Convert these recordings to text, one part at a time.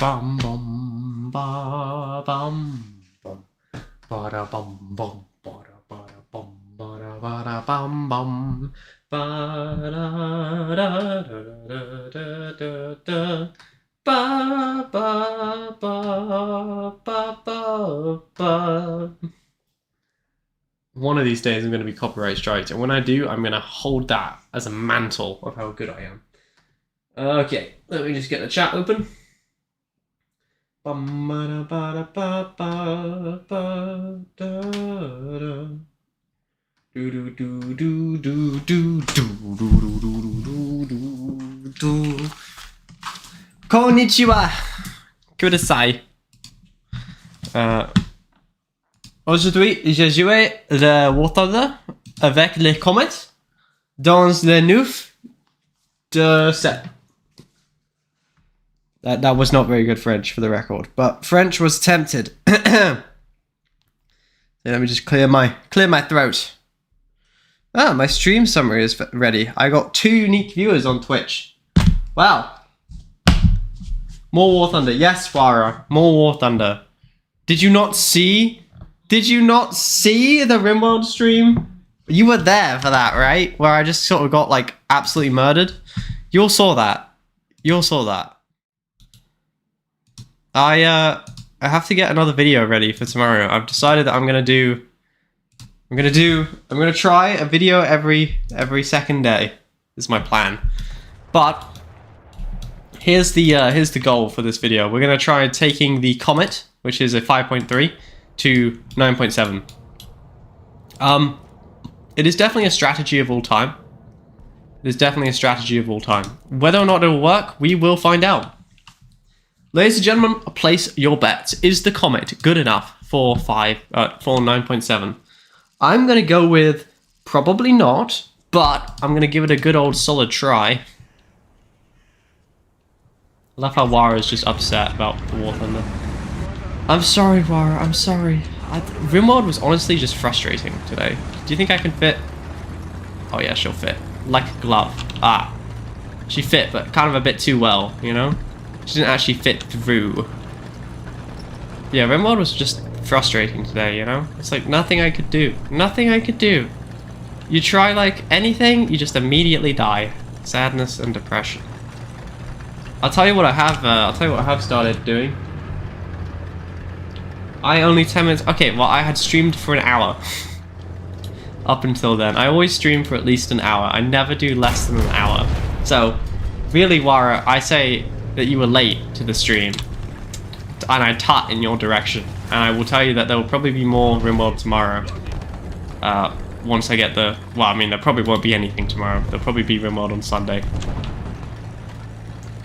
bum bum ba bum bum ba da bum bum ba da bum ba da bum bum ba da da da da da da ba ba ba ba ba ba. One of these days I'm going to be copyright striked, and when I do, I'm going to hold that as a mantle of how good I am. Okay, let me just get the chat open. Konnichiwa. Kudasai. Aujourd'hui, j'ai joué le War avec les comètes dans le neuf de set. That was not very good French for the record, but French was attempted. Let me just clear my throat. Ah, my stream summary is ready. I got 2 unique viewers on Twitch. Wow. More War Thunder. Yes, Wara. More War Thunder. Did you not see the RimWorld stream? You were there for that, right? Where I just sort of got like absolutely murdered. You all saw that. You all saw that. I have to get another video ready for tomorrow. I've decided that I'm gonna try a video every second day. Is my plan. But here's the goal for this video. We're gonna try taking the Comet, which is a 5.3, to 9.7. It is definitely a strategy of all time. It is definitely a strategy of all time. Whether or not it will work, we will find out. Ladies and gentlemen, place your bets. Is the Comet good enough for 9.7? I'm gonna go with probably not, but I'm gonna give it a good old solid try. I love how Wara is just upset about the War Thunder. I'm sorry, Wara, I'm sorry. RimWorld was honestly just frustrating today. Do you think I can fit? Oh yeah, she'll fit. Like a glove. Ah. She fit, but kind of a bit too well, you know? She didn't actually fit through. Yeah, RimWorld was just frustrating today, you know? It's like nothing I could do. Nothing I could do. You try like anything, you just immediately die. Sadness and depression. I'll tell you what I have started doing. I only 10 minutes. Okay, well I had streamed for an hour. Up until then. I always stream for at least an hour. I never do less than an hour. So, really, Wara, I say that you were late to the stream. And I tut in your direction. And I will tell you that there will probably be more RimWorld tomorrow. Once I get the... Well, I mean, there probably won't be anything tomorrow. There'll probably be RimWorld on Sunday.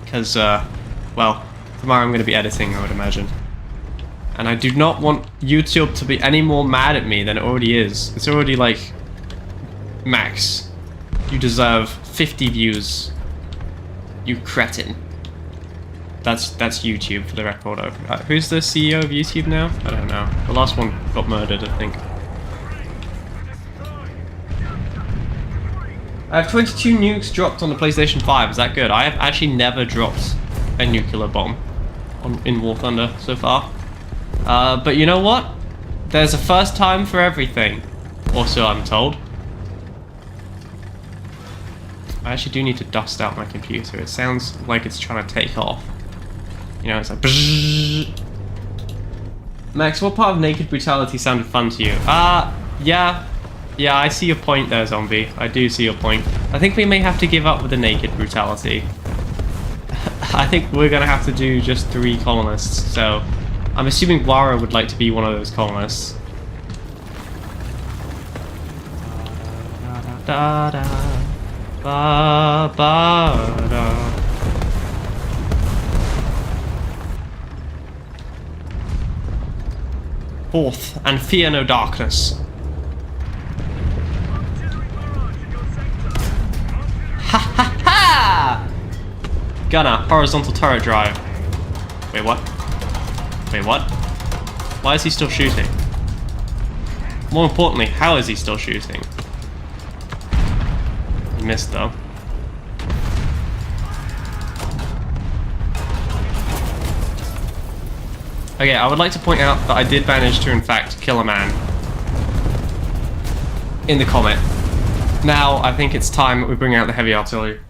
Because, well, tomorrow I'm going to be editing, I would imagine. And I do not want YouTube to be any more mad at me than it already is. It's already like... Max, you deserve 50 views. You cretin. That's YouTube for the record. Who's the CEO of YouTube now? I don't know. The last one got murdered, I think. I have 22 nukes dropped on the PlayStation 5. Is that good? I have actually never dropped a nuclear bomb in War Thunder so far. But you know what? There's a first time for everything. Or so I'm told. I actually do need to dust out my computer. It sounds like it's trying to take off. You know, it's like... Bzzz. Max, what part of naked brutality sounded fun to you? Yeah. Yeah, I see your point there, Zombie. I do see your point. I think we may have to give up with the naked brutality. I think we're going to have to do just 3 colonists, so... I'm assuming Wara would like to be one of those colonists. Da da ba ba da. Fourth, and fear no darkness. Ha ha ha! Gunner, horizontal turret drive. Wait, what? Wait, what? Why is he still shooting? More importantly, how is he still shooting? He missed though. Okay, I would like to point out that I did manage to, in fact, kill a man in the comet. Now, I think it's time that we bring out the heavy artillery.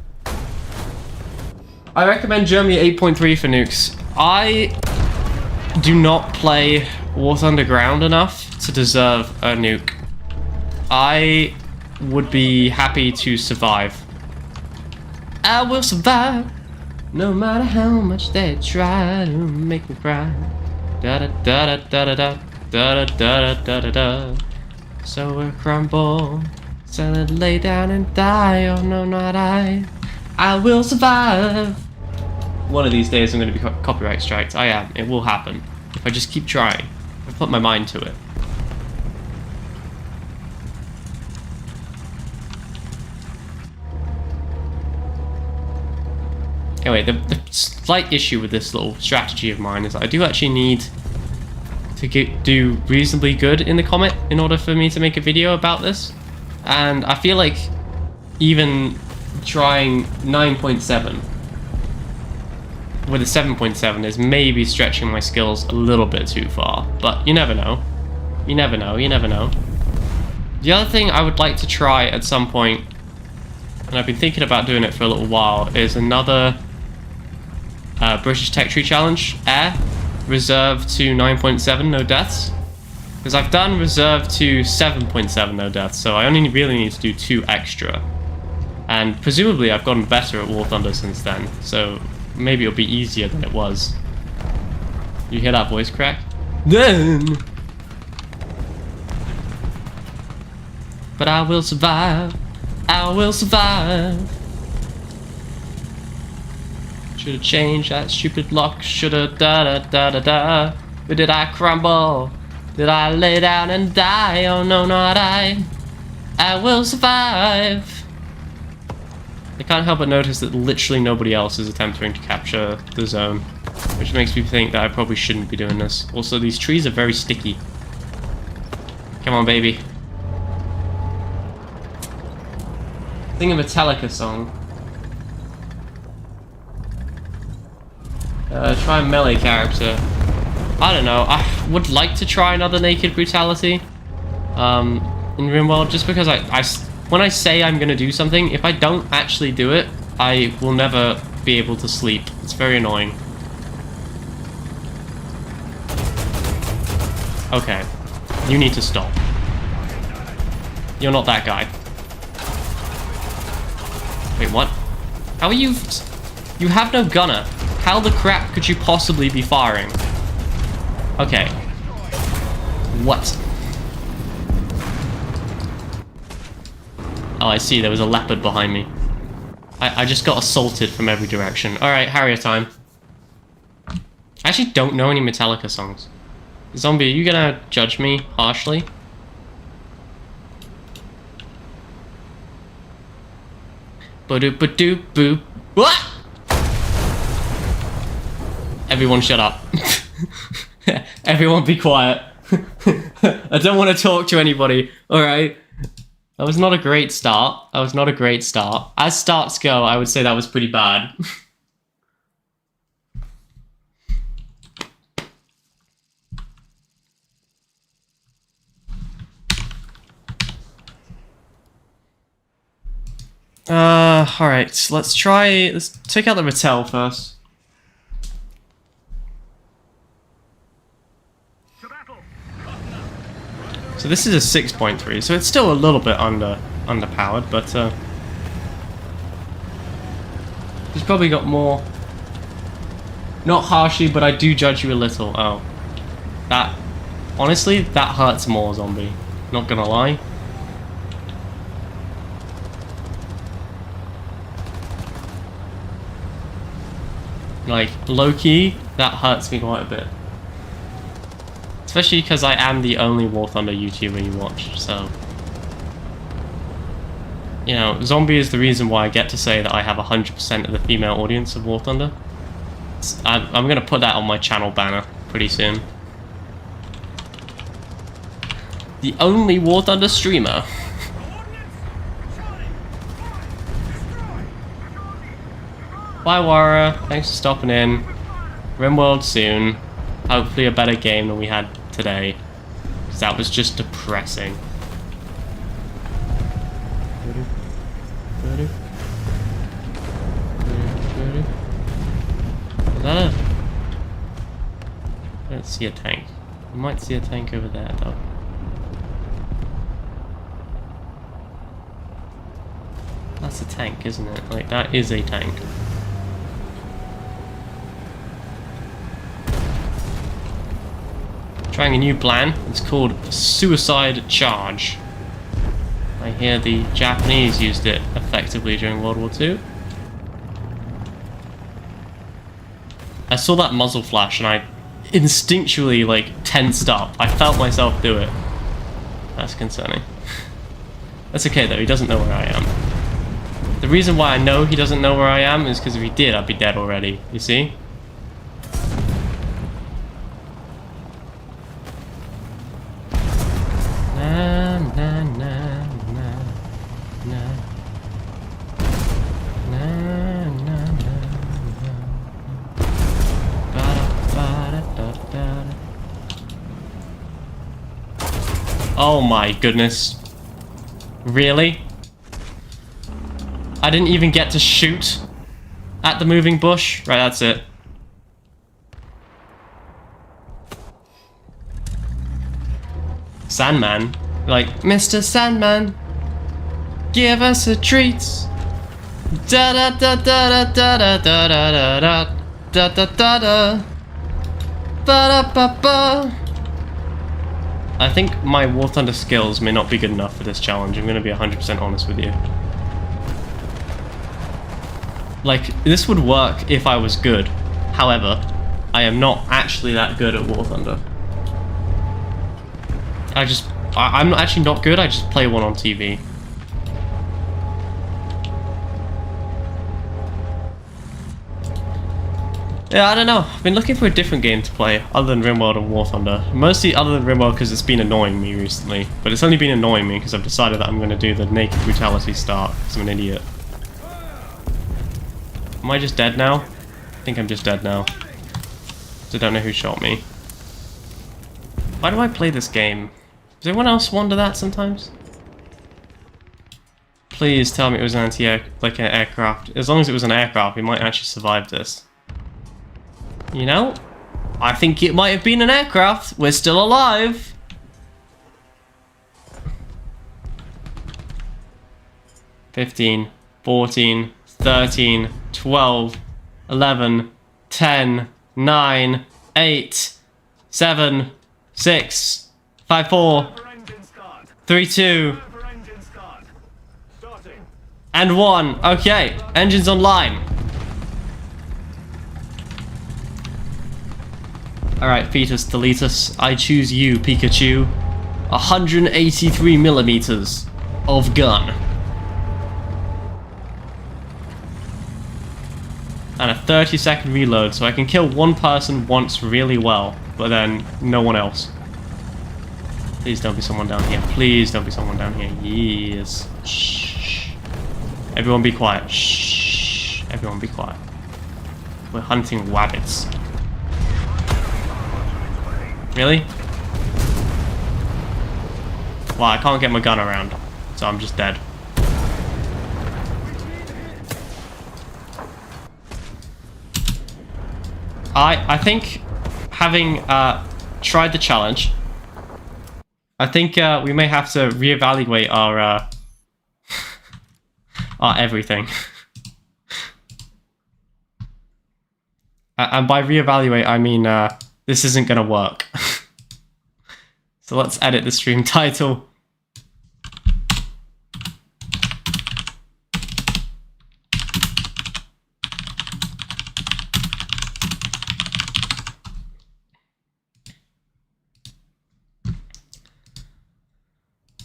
I recommend Germany 8.3 for nukes. I do not play War Thunder Ground enough to deserve a nuke. I would be happy to survive. I will survive, no matter how much they try to make me cry. Da da da da da da da da da da da da. So we'll crumble, so that lay down and die. Oh no, not I. I will survive. One of these days I'm going to be copyright striked. I am. It will happen. If I just keep trying. I put my mind to it. Anyway, the slight issue with this little strategy of mine is that I do actually need to do reasonably good in the comet in order for me to make a video about this. And I feel like even trying 9.7 with a 7.7 is maybe stretching my skills a little bit too far, but you never know. You never know, you never know. The other thing I would like to try at some point, and I've been thinking about doing it for a little while, is another British Tech Tree Challenge, Air, reserve to 9.7, no deaths. Because I've done reserve to 7.7, no deaths, so I only really need to do 2 extra. And presumably I've gotten better at War Thunder since then, so maybe it'll be easier than it was. You hear that voice crack? Then! But I will survive. I will survive. Should've changed that stupid lock. Should've da da da da da. But did I crumble? Did I lay down and die? Oh no, not I. I will survive. I can't help but notice that literally nobody else is attempting to capture the zone, which makes me think that I probably shouldn't be doing this. Also, these trees are very sticky. Come on, baby. Sing a Metallica song. Try a melee character. I don't know. I would like to try another Naked Brutality in RimWorld, just because when I say I'm going to do something, if I don't actually do it, I will never be able to sleep. It's very annoying. Okay. You need to stop. You're not that guy. Wait, what? How are you... You have no gunner. How the crap could you possibly be firing? Okay. What? Oh, I see. There was a leopard behind me. I just got assaulted from every direction. Alright, Harrier time. I actually don't know any Metallica songs. Zombie, are you gonna judge me harshly? Ba-doop-ba-doop boop. What? Everyone shut up. Everyone be quiet. I don't want to talk to anybody. Alright. That was not a great start. That was not a great start. As starts go, I would say that was pretty bad. Alright, let's take out the Rattel first. So this is a 6.3, so it's still a little bit underpowered, but he's probably got more. Not harshly, but I do judge you a little. Oh. That, honestly, that hurts more, Zombie. Not gonna lie. Like, low-key, that hurts me quite a bit. Especially because I am the only War Thunder YouTuber you watch, so... You know, Zombie is the reason why I get to say that I have 100% of the female audience of War Thunder. I'm gonna put that on my channel banner pretty soon. The only War Thunder streamer. Bye, Wara. Thanks for stopping in. RimWorld soon. Hopefully a better game than we had today. Because that was just depressing. Is that a... I don't see a tank. I might see a tank over there though. That's a tank, isn't it? Like, that is a tank. Trying a new plan. It's called Suicide Charge. I hear the Japanese used it effectively during World War II. I saw that muzzle flash and I instinctually, like, tensed up. I felt myself do it. That's concerning. That's okay though, he doesn't know where I am. The reason why I know he doesn't know where I am is because if he did, I'd be dead already. You see? Na, na, na, na, na. Na, na, na, na. Ba-da-ba-da-da-da-da. Oh my goodness. Really? I didn't even get to shoot at the moving bush. Right, that's it. Sandman? Like, Mr. Sandman, give us a treat. Da da da da da da da da da da da da da ba da ba ba. I think my War Thunder skills may not be good enough for this challenge. I'm gonna be 100% honest with you. Like, this would work if I was good. However, I am not actually that good at War Thunder. I'm actually not good, I just play one on TV. Yeah, I don't know. I've been looking for a different game to play other than RimWorld and War Thunder. Mostly other than RimWorld because it's been annoying me recently. But it's only been annoying me because I've decided that I'm going to do the naked brutality start because I'm an idiot. Am I just dead now? I think I'm just dead now. So I don't know who shot me. Why do I play this game? Does anyone else wonder that sometimes? Please tell me it was an anti-air, like an aircraft. As long as it was an aircraft, we might actually survive this. You know? I think it might have been an aircraft. We're still alive. $15, $14, $13, $12, $11, $10, $9, $8, $7, $6, $5, $4, $3, $2, and $1. Okay, engines online. Alright, fetus deletus. I choose you, Pikachu. 183 millimeters of gun. And a 30-second reload, so I can kill one person once really well, but then no one else. Please don't be someone down here. Please don't be someone down here. Yes. Shh. Everyone be quiet. Shh. Everyone be quiet. We're hunting rabbits. Really? Well, I can't get my gun around, so I'm just dead. I think, having tried the challenge, I think we may have to reevaluate our our everything. And by reevaluate, I mean this isn't gonna work. So let's edit the stream title.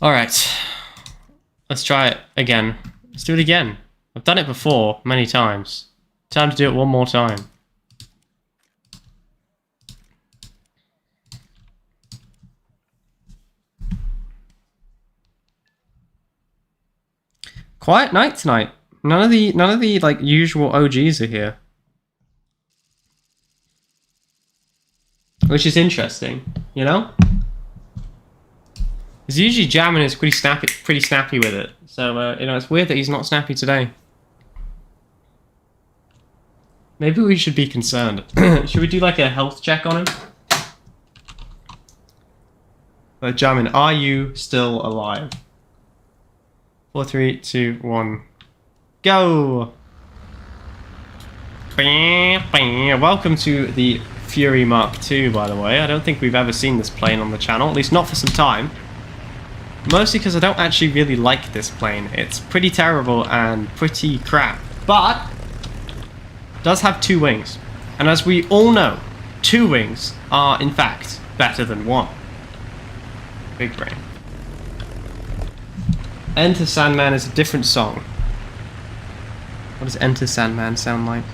Alright, let's try it again. Let's do it again. I've done it before, many times. Time to do it one more time. Quiet night tonight. None of the like usual OGs are here. Which is interesting, you know? Because usually Jammin is pretty snappy with it. So, you know, it's weird that he's not snappy today. Maybe we should be concerned. Should we do like a health check on him? Jammin, are you still alive? 4, 3, 2, 1. Go! Welcome to the Fury Mark II, by the way. I don't think we've ever seen this plane on the channel, at least not for some time. Mostly because I don't actually really like this plane. It's pretty terrible and pretty crap. But it does have 2 wings. And as we all know, 2 wings are, in fact, better than 1. Big brain. Enter Sandman is a different song. What does Enter Sandman sound like?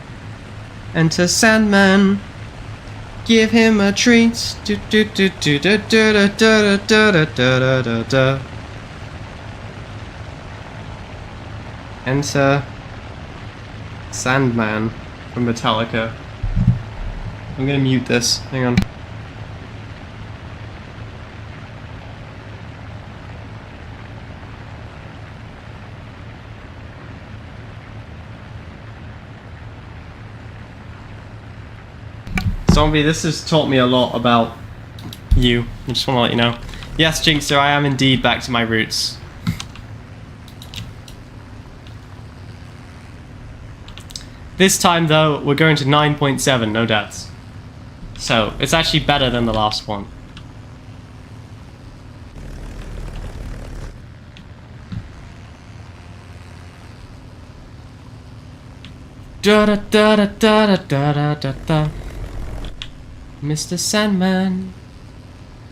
Enter Sandman, give him a treat. Enter Sandman from Metallica. I'm gonna mute this. Hang on. Zombie, this has taught me a lot about you. I just want to let you know. Yes, Jinxer, I am indeed back to my roots. This time, though, we're going to 9.7, no deaths. So, it's actually better than the last one. Da da da da da da da da da. Mr. Sandman,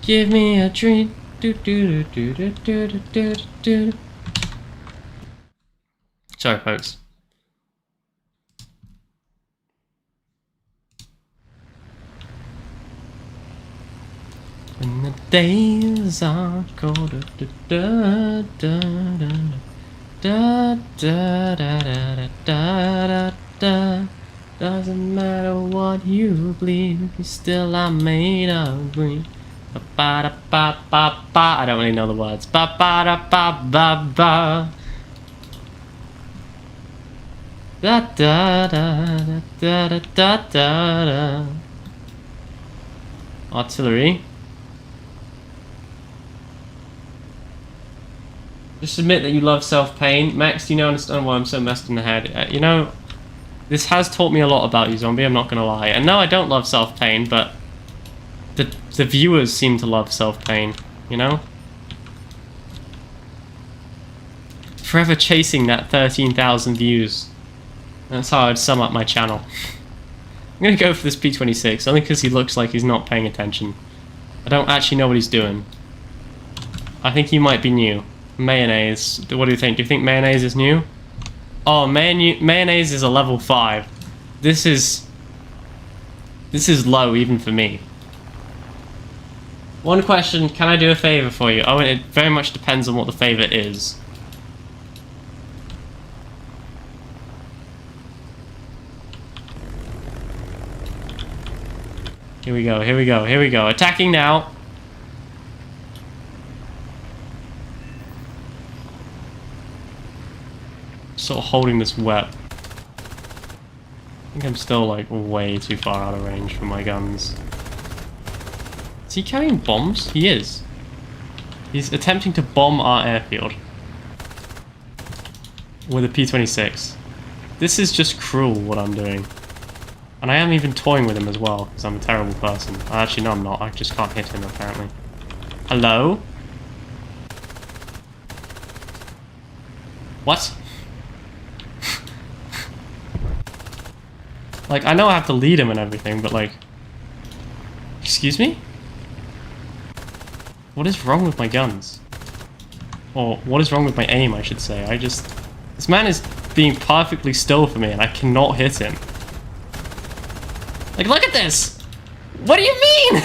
give me a treat. Do do do do do do do do. Sorry, folks. When the days are cold, da da da da da da da da da da. Doesn't matter what you believe, you still are made of green. Ba ba ba ba ba. I don't really know the words. Ba ba da ba ba ba. Da da da da da da da da. Artillery. Just admit that you love self-pain. Max, do you understand why I'm so messed in the head? You know, this has taught me a lot about you, Zombie, I'm not gonna lie. And no, I don't love self-pain, but the viewers seem to love self-pain, you know? Forever chasing that 13,000 views. That's how I'd sum up my channel. I'm gonna go for this P26, only because he looks like he's not paying attention. I don't actually know what he's doing. I think he might be new. Mayonnaise. What do you think? Do you think Mayonnaise is new? Oh, Mayonnaise is a level 5. This is low even for me. One question, can I do a favor for you? Oh, it very much depends on what the favor is. Here we go, here we go, here we go. Attacking now. Sort of holding this wet. I think I'm still like way too far out of range for my guns. Is he carrying bombs? He is. He's attempting to bomb our airfield with a P26. This is just cruel what I'm doing. And I am even toying with him as well, because I'm a terrible person. Actually, no, I'm not. I just can't hit him, apparently. Hello? What? Like, I know I have to lead him and everything, but like... Excuse me? What is wrong with my guns? Or, what is wrong with my aim, I should say. This man is being perfectly still for me, and I cannot hit him. Like, look at this! What do you mean?!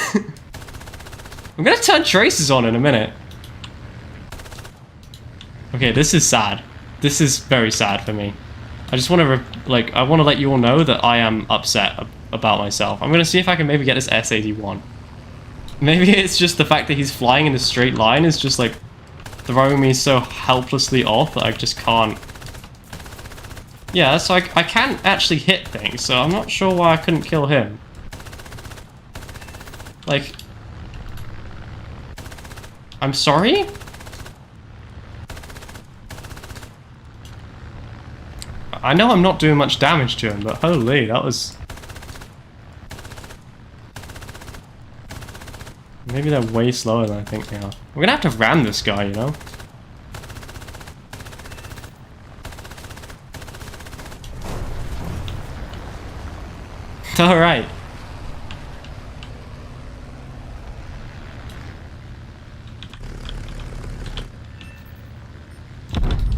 I'm gonna turn traces on in a minute. Okay, this is sad. This is very sad for me. I just want to, I want to let you all know that I am upset about myself. I'm gonna see if I can maybe get this S81. Maybe it's just the fact that he's flying in a straight line is just like throwing me so helplessly off that I just can't. Yeah, so I can't actually hit things, so I'm not sure why I couldn't kill him. Like, I'm sorry? I know I'm not doing much damage to him, but holy, that was... Maybe they're way slower than I think they are. We're gonna have to ram this guy, you know? Alright.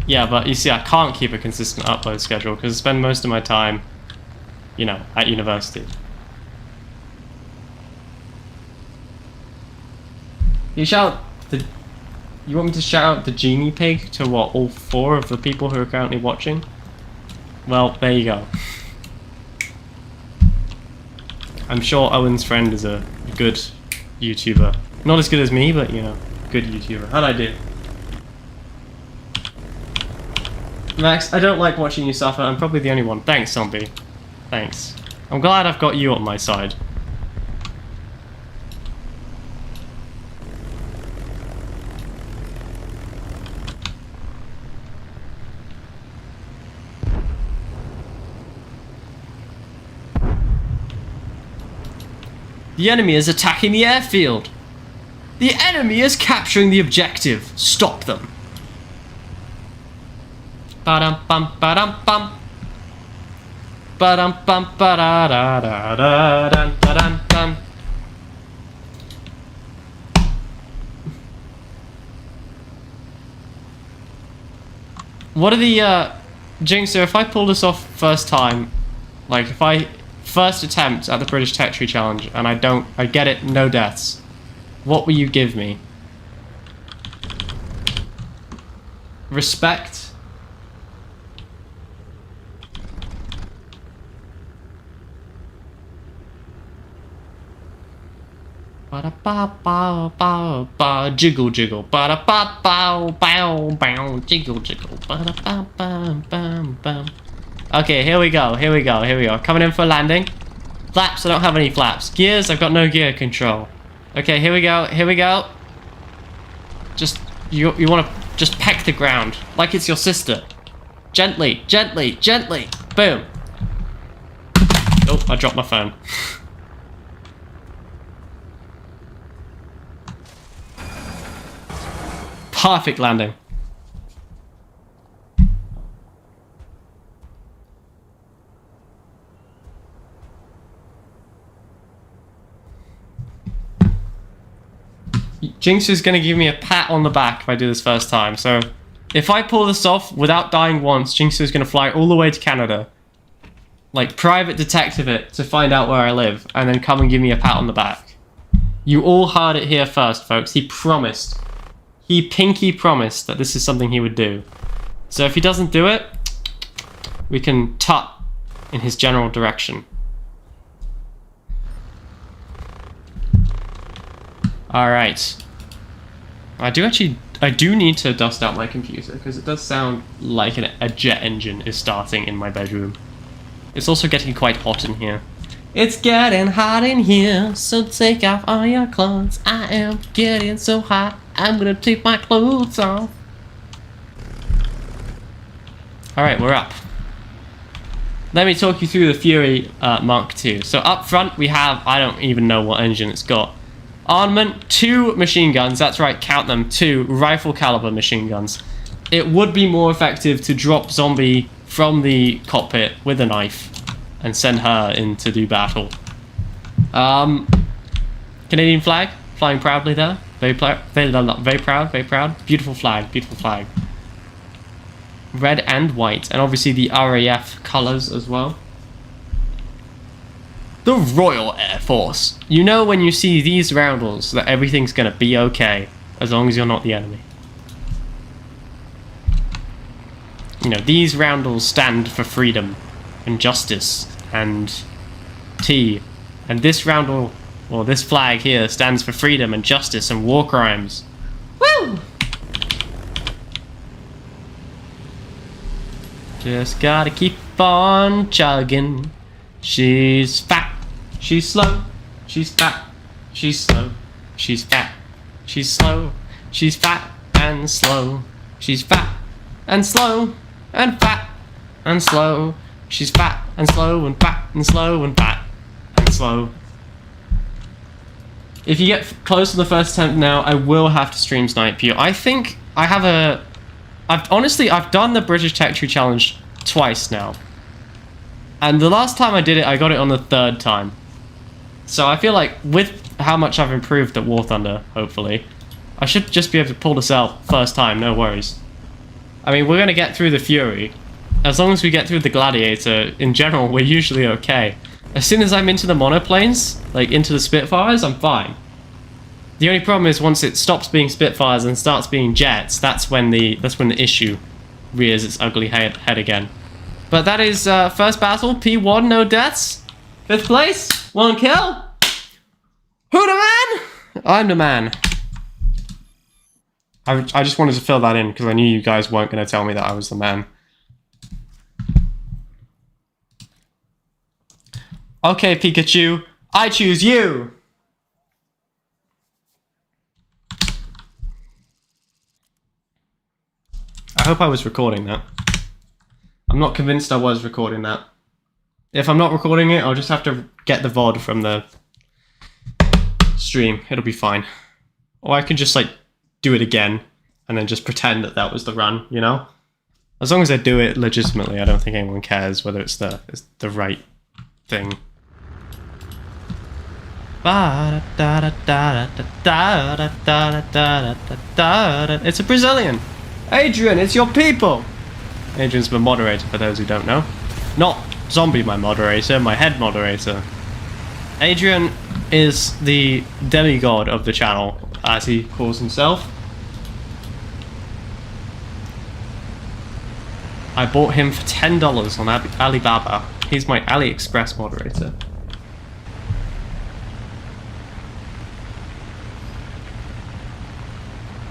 Yeah, but you see, I can't keep a consistent upload schedule because I spend most of my time, you know, at university. You want me to shout out the genie pig to what, all 4 of the people who are currently watching? Well, there you go. I'm sure Owen's friend is a good YouTuber. Not as good as me, but, you know, good YouTuber. How'd I do? Max, I don't like watching you suffer. I'm probably the only one. Thanks, Zombie. Thanks. I'm glad I've got you on my side. The enemy is attacking the airfield. The enemy is capturing the objective. Stop them. Ba-dum bum ba-dum bum. Ba-dum bum ba-da-da-da-da-dun ba-dum bum. What are the Jinxer, if I pull this off first time, like if I first attempt at the British Tech Tree Challenge and I get it, no deaths, what will you give me? Respect? Ba-da-ba-ba-ba-ba, jiggle jiggle, ba-da-ba-ba-bow-bow, jiggle jiggle, ba-da-ba-ba-bam-bam. Okay, here we go. Coming in for landing. Flaps, I don't have any flaps. Gears, I've got no gear control. Okay, here we go. Just, you want to just peck the ground, like it's your sister. Gently. Boom. Oh, I dropped my phone. Perfect landing. Jinx is going to give me a pat on the back if I do this first time. So if I pull this off without dying once, Jinx is going to fly all the way to Canada. Like, private detective it to find out where I live, and then come and give me a pat on the back. You all heard it here first, folks. He promised. He pinky promised that this is something he would do. So if he doesn't do it, we can tut in his general direction. Alright. I do need to dust out my computer, because it does sound like a jet engine is starting in my bedroom. It's also getting quite hot in here. It's getting hot in here, so take off all your clothes. I am getting so hot, I'm gonna take my clothes off. Alright, we're up. Let me talk you through the Fury Mark II. So up front we have, I don't even know what engine it's got. Armament, 2 machine guns, that's right, count them, 2 rifle caliber machine guns. It would be more effective to drop Zombie from the cockpit with a knife and send her in to do battle. Canadian flag, flying proudly there. Very proud. Beautiful flag. Red and white, and obviously the RAF colours as well. The Royal Air Force. You know when you see these roundels that everything's gonna be okay, as long as you're not the enemy. You know, these roundels stand for freedom and justice and tea. And this roundel Well, this flag here stands for freedom and justice and war crimes. Woo! Just gotta keep on chugging. She's fat, she's slow, she's fat, she's slow, she's fat, she's slow, she's fat and slow, she's fat and slow and fat and slow, she's fat and slow and fat and slow and fat and slow. If you get close to the first attempt now, I will have to stream snipe you. I think I have a... I've done the British Tech Tree Challenge twice now. And the last time I did it, I got it on the third time. So I feel like with how much I've improved at War Thunder, hopefully, I should just be able to pull this out first time, no worries. I mean, we're going to get through the Fury. As long as we get through the Gladiator, in general, we're usually okay. As soon as I'm into the monoplanes, like into the Spitfires, I'm fine. The only problem is once it stops being Spitfires and starts being jets, that's when the issue rears its ugly head again. But that is first battle, P1, no deaths. 5th place, 1 kill. Who the man? I'm the man. I just wanted to fill that in because I knew you guys weren't going to tell me that I was the man. Okay, Pikachu, I choose you. I hope I was recording that. I'm not convinced I was recording that. If I'm not recording it, I'll just have to get the VOD from the stream. It'll be fine. Or I can just, like, do it again and then just pretend that that was the run, you know? As long as I do it legitimately, I don't think anyone cares whether it's the right thing. It's a Brazilian. Adrian, it's your people. Adrian's my moderator, for those who don't know. Not Zombie, my moderator, my head moderator. Adrian is the demigod of the channel, as he calls himself. I bought him for $10 on Alibaba. He's my AliExpress moderator.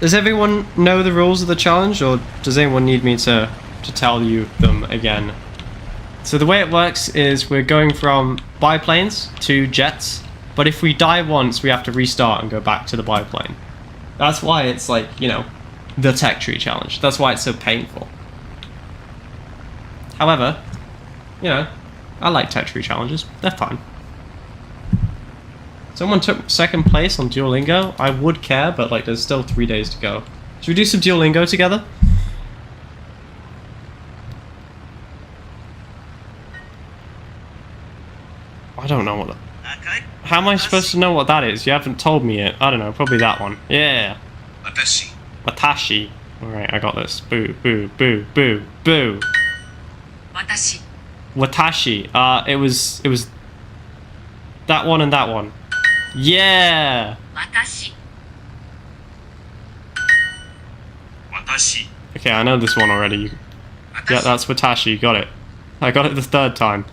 Does everyone know the rules of the challenge, or does anyone need me to tell you them again? So the way it works is we're going from biplanes to jets, but if we die once, we have to restart and go back to the biplane. That's why it's like, you know, the Tech Tree Challenge. That's why it's so painful. However, you know, I like Tech Tree Challenges. They're fun. Someone took 2nd place on Duolingo. I would care, but like there's still 3 days to go. Should we do some Duolingo together? I don't know what that... How am I supposed to know what that is? You haven't told me it. I don't know, probably that one. Yeah. Watashi. Watashi. Alright, I got this. Boo, boo, boo, boo, boo. Watashi. Watashi. It was that one and that one. Yeah! Watashi. Watashi. Okay, I know this one already. Yeah, that's Watashi, you got it. I got it the 3rd time.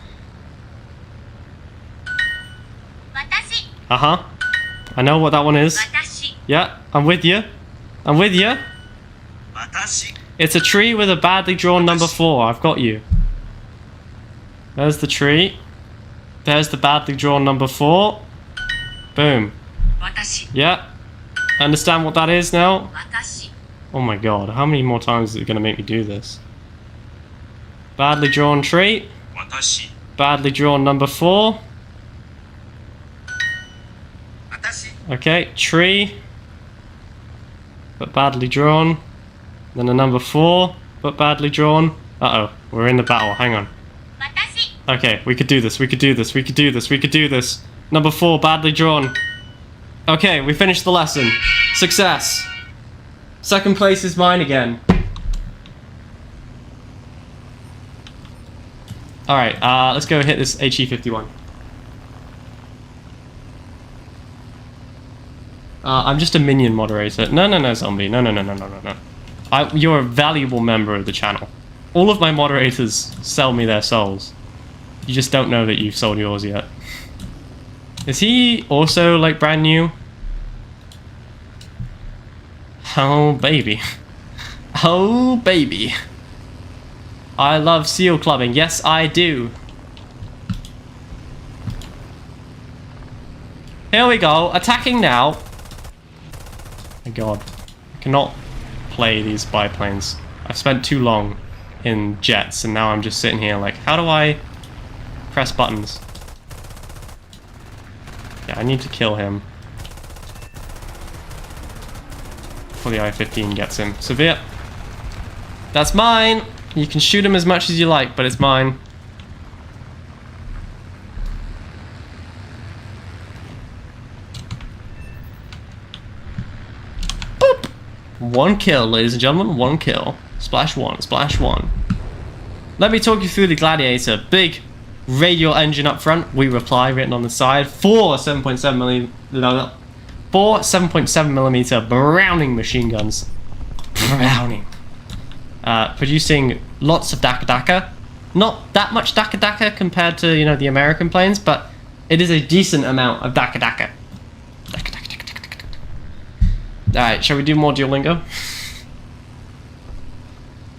Watashi. Uh-huh. I know what that one is. Watashi. Yeah, I'm with you. I'm with you. Watashi. It's a tree with a badly drawn number 4. I've got you. There's the tree. There's the badly drawn number 4. Boom. Watashi. Yeah. Understand what that is now? Watashi. Oh my god, how many more times is it going to make me do this? Badly drawn tree. Watashi. Badly drawn number 4. Watashi. Okay, tree. But badly drawn. Then a number 4, but badly drawn. Uh-oh, we're in the battle, hang on. Watashi. Okay, we could do this, we could do this, we could do this, we could do this. Number 4, badly drawn. Okay, we finished the lesson. Success. 2nd place is mine again. Alright, let's go hit this HE51. I'm just a minion moderator. No, Zombie. No. You're a valuable member of the channel. All of my moderators sell me their souls. You just don't know that you've sold yours yet. Is he also like brand new? Oh baby. Oh baby. I love seal clubbing. Yes, I do. Here we go. Attacking now. My god. I cannot play these biplanes. I've spent too long in jets and now I'm just sitting here like, how do I press buttons? Yeah, I need to kill him before the I-15 gets him. Severe. That's mine! You can shoot him as much as you like, but it's mine. Boop! One kill, ladies and gentlemen. One kill. Splash one. Splash one. Let me talk you through the Gladiator. Big radial engine up front. We reply written on the side. Four 7.7mm Browning machine guns. Browning. Producing lots of Daka Daka. Not that much Daka Daka compared to, you know, the American planes, but it is a decent amount of Daka Daka. Daka Daka Daka Daka Daka. Alright, shall we do more Duolingo?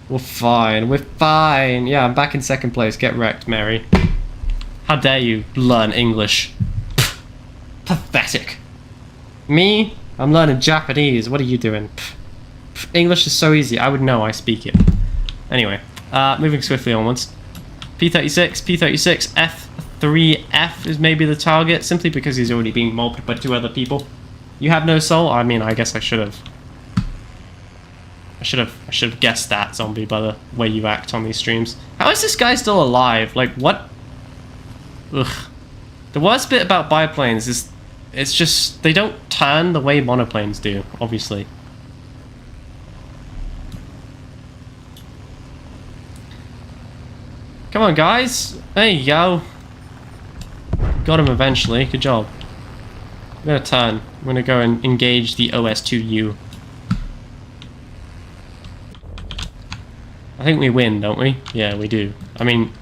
We're fine, we're fine. Yeah, I'm back in second place. Get wrecked, Mary. How dare you learn English? Pathetic. Me? I'm learning Japanese. What are you doing? English is so easy. I would know. I speak it. Anyway, moving swiftly onwards. P-36, P-36, F-3F is maybe the target, simply because he's already being mobbed by two other people. You have no soul? I mean, I guess I should have. I should have guessed that, zombie, by the way you act on these streams. How is this guy still alive? Like, what? Ugh. The worst bit about biplanes is it's just they don't turn the way monoplanes do, obviously. Come on, guys. There you go. Got him eventually. Good job. I'm gonna turn. I'm gonna go and engage the OS2U. I think we win, don't we? Yeah, we do. I mean,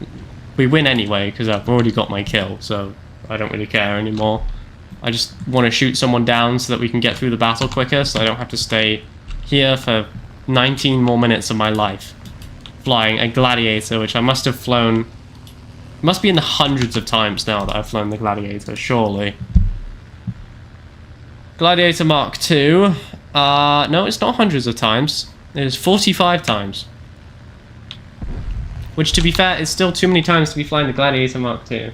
we win anyway, because I've already got my kill, so I don't really care anymore. I just want to shoot someone down so that we can get through the battle quicker, so I don't have to stay here for 19 more minutes of my life. Flying a Gladiator, which I must have flown... It must be in the hundreds of times now that I've flown the Gladiator, surely. Gladiator Mark II. No, it's not hundreds of times. It is 45 times. Which, to be fair, is still too many times to be flying the Gladiator Mark II.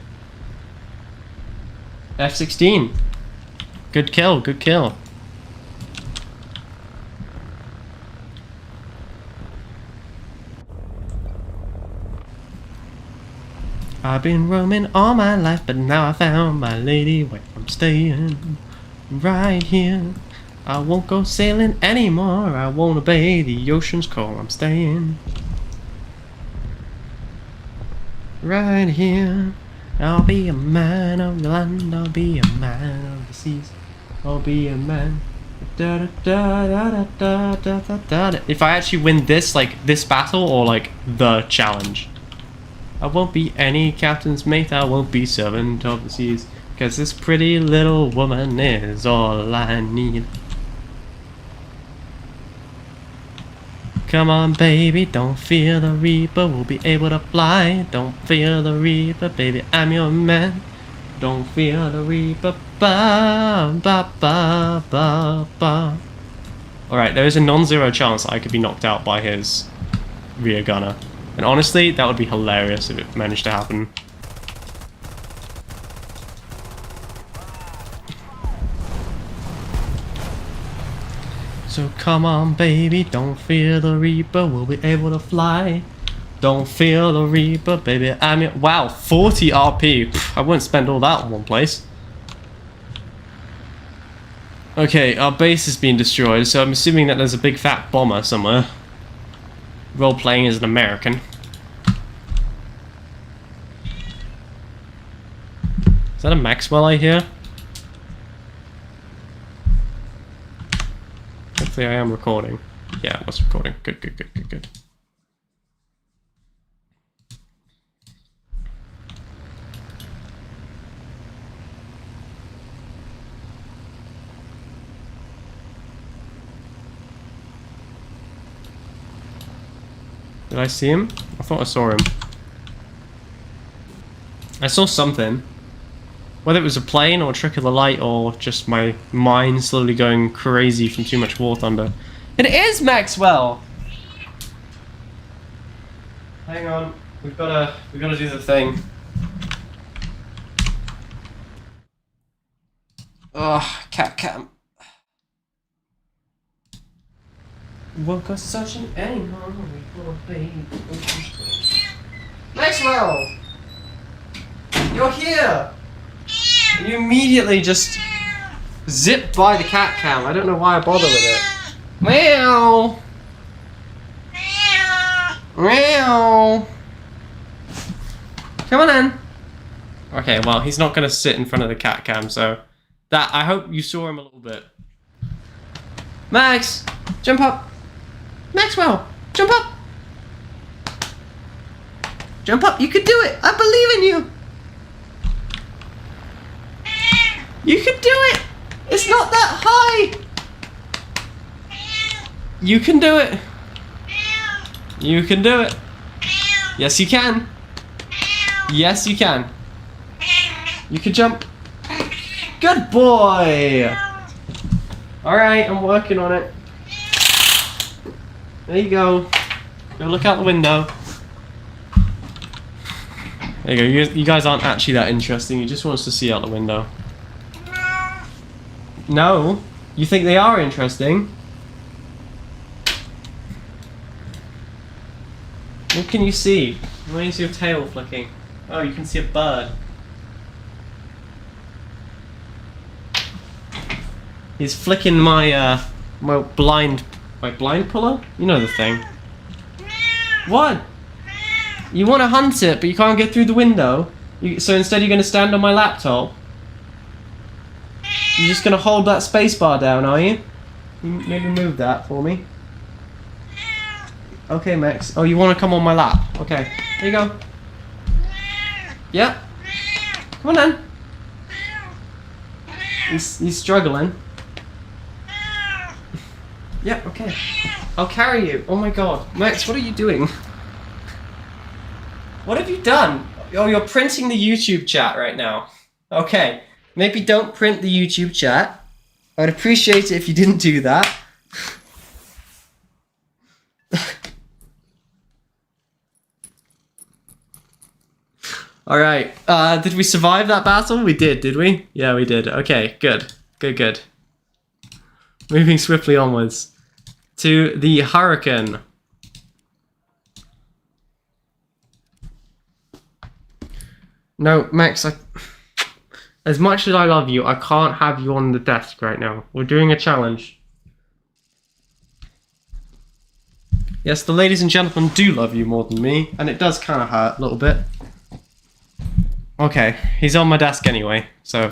F-16. Good kill, good kill. I've been roaming all my life, but now I found my lady where I'm staying. Right here. I won't go sailing anymore. I won't obey the ocean's call. I'm staying. Right here. I'll be a man of the land. I'll be a man of the seas. I'll be a man. Da, da, da, da, da, da, da, da. If I actually win this, like this battle, or like the challenge, I won't be any captain's mate. I won't be servant of the seas, 'cause this pretty little woman is all I need. Come on, baby, don't fear the reaper. We'll be able to fly. Don't fear the reaper, baby, I'm your man. Don't fear the reaper. Ba ba ba ba ba. Alright, there is a non-zero chance that I could be knocked out by his rear gunner. And honestly, that would be hilarious if it managed to happen. So come on, baby, don't fear the reaper, we'll be able to fly. Don't fear the reaper, baby, I'm your... Wow, 40 RP. Pff, I wouldn't spend all that in one place. Okay, our base has been destroyed, so I'm assuming that there's a big fat bomber somewhere. Role-playing as an American. Is that a Maxwell I hear? Hopefully I am recording. Yeah, I was recording. Good, good, good, good, good. Did I see him? I thought I saw him. I saw something. Whether it was a plane or a trick of the light or just my mind slowly going crazy from too much War Thunder. It is Maxwell! Hang on, we've gotta do the thing. Ugh, cat cam. Won't go searching anymore. Maxwell! You're here! You immediately just zipped by the cat cam. I don't know why I bother with it. Meow! Meow! Come on in. Okay, well, he's not gonna sit in front of the cat cam, so that I hope you saw him a little bit. Max, jump up. Maxwell, jump up. Jump up. You can do it. I believe in you. You can do it. It's not that high. You can do it. You can do it. Yes, you can. Yes, you can. You can jump. Good boy. All right, I'm working on it. There you go. Go look out the window. There you go. You guys aren't actually that interesting. He just wants to see out the window. No? You think they are interesting? What can you see? Why do you see your tail flicking? Oh, you can see a bird. He's flicking my my blind puller? You know the thing. What? You want to hunt it, but you can't get through the window? So instead you're going to stand on my laptop? You're just going to hold that spacebar down, are you? Maybe move that for me. Okay, Max. Oh, you want to come on my lap? Okay. There you go. Yeah. Come on then. He's struggling. Yeah, okay. I'll carry you. Oh my god. Max, what are you doing? What have you done? Oh, you're printing the YouTube chat right now. Okay. Maybe don't print the YouTube chat. I'd appreciate it if you didn't do that. Alright. Did we survive that battle? We did we? Yeah, we did. Okay, good. Good. Moving swiftly onwards. To the Hurricane. No, Max, as much as I love you, I can't have you on the desk right now. We're doing a challenge. Yes, the ladies and gentlemen do love you more than me, and it does kind of hurt a little bit. Okay, he's on my desk anyway, so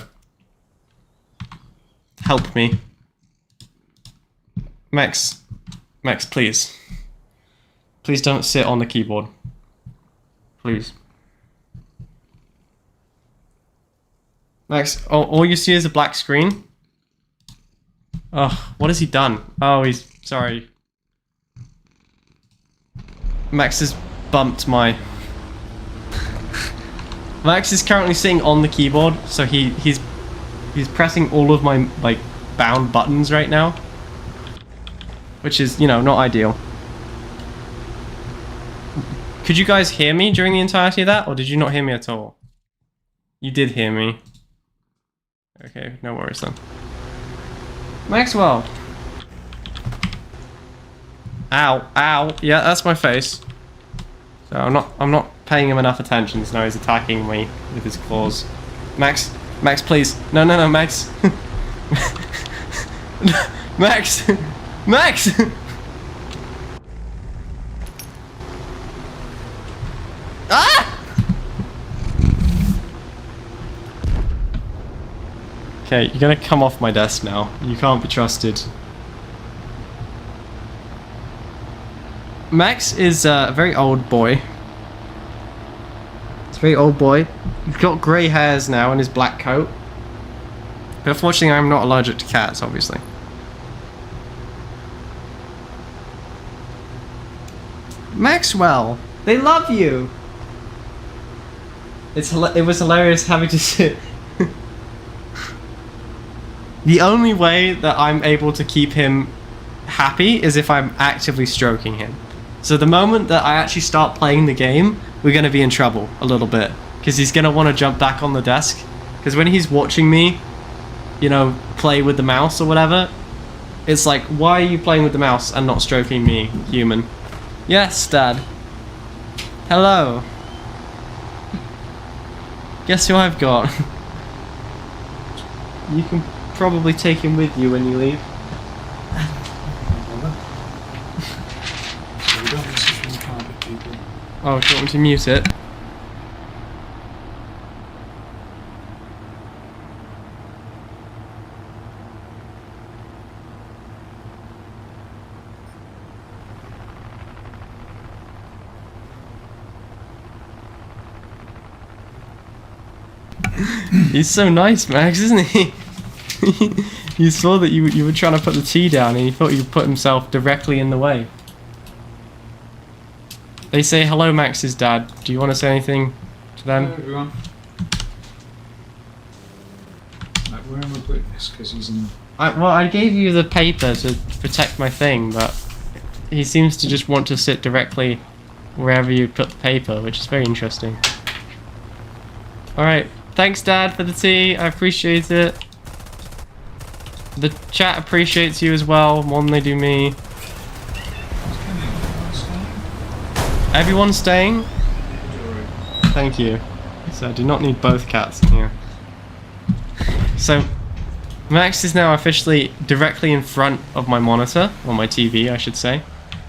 help me. Max, please. Please don't sit on the keyboard. Please. Max, all you see is a black screen? Oh, what has he done? Oh, he's... sorry. Max has bumped my... Max is currently sitting on the keyboard, so he's pressing all of my, like, bound buttons right now. Which is, you know, not ideal. Could you guys hear me during the entirety of that, or did you not hear me at all? You did hear me. Okay, no worries then. Maxwell! Ow, ow. Yeah, that's my face. So I'm not paying him enough attention, so now he's attacking me with his claws. Max, please. No, Max. Max! Max! Ah! Okay, you're gonna come off my desk now. You can't be trusted. Max is a very old boy. He's a very old boy. He's got grey hairs now in his black coat. But unfortunately, I'm not allergic to cats, Maxwell, they love you. It was hilarious having to sit. The only way that I'm able to keep him happy is if I'm actively stroking him. So the moment that I actually start playing the game, we're going to be in trouble a little bit. Because he's going to want to jump back on the desk. Because when he's watching me, you know, play with the mouse or whatever, it's like, why are you playing with the mouse and not stroking me, human? Yes, Dad. Hello. Guess who I've got? You can probably take him with you when you leave. Oh, do you want me to mute it? He's so nice, Max, isn't he? You saw that you were trying to put the tea down and he thought you'd put himself directly in the way. They say hello, Max's dad. Do you want to say anything to them? Hello, everyone. Like, where am I putting this? Because he's in... Well, I gave you the paper to protect my thing, but he seems to just want to sit directly wherever you put the paper, which is very interesting. Alright, thanks Dad for the tea, I appreciate it. The chat appreciates you as well, more than they do me. Everyone's staying? Thank you. So I do not need both cats in here. So, Max is now officially directly in front of my monitor, or my TV I should say.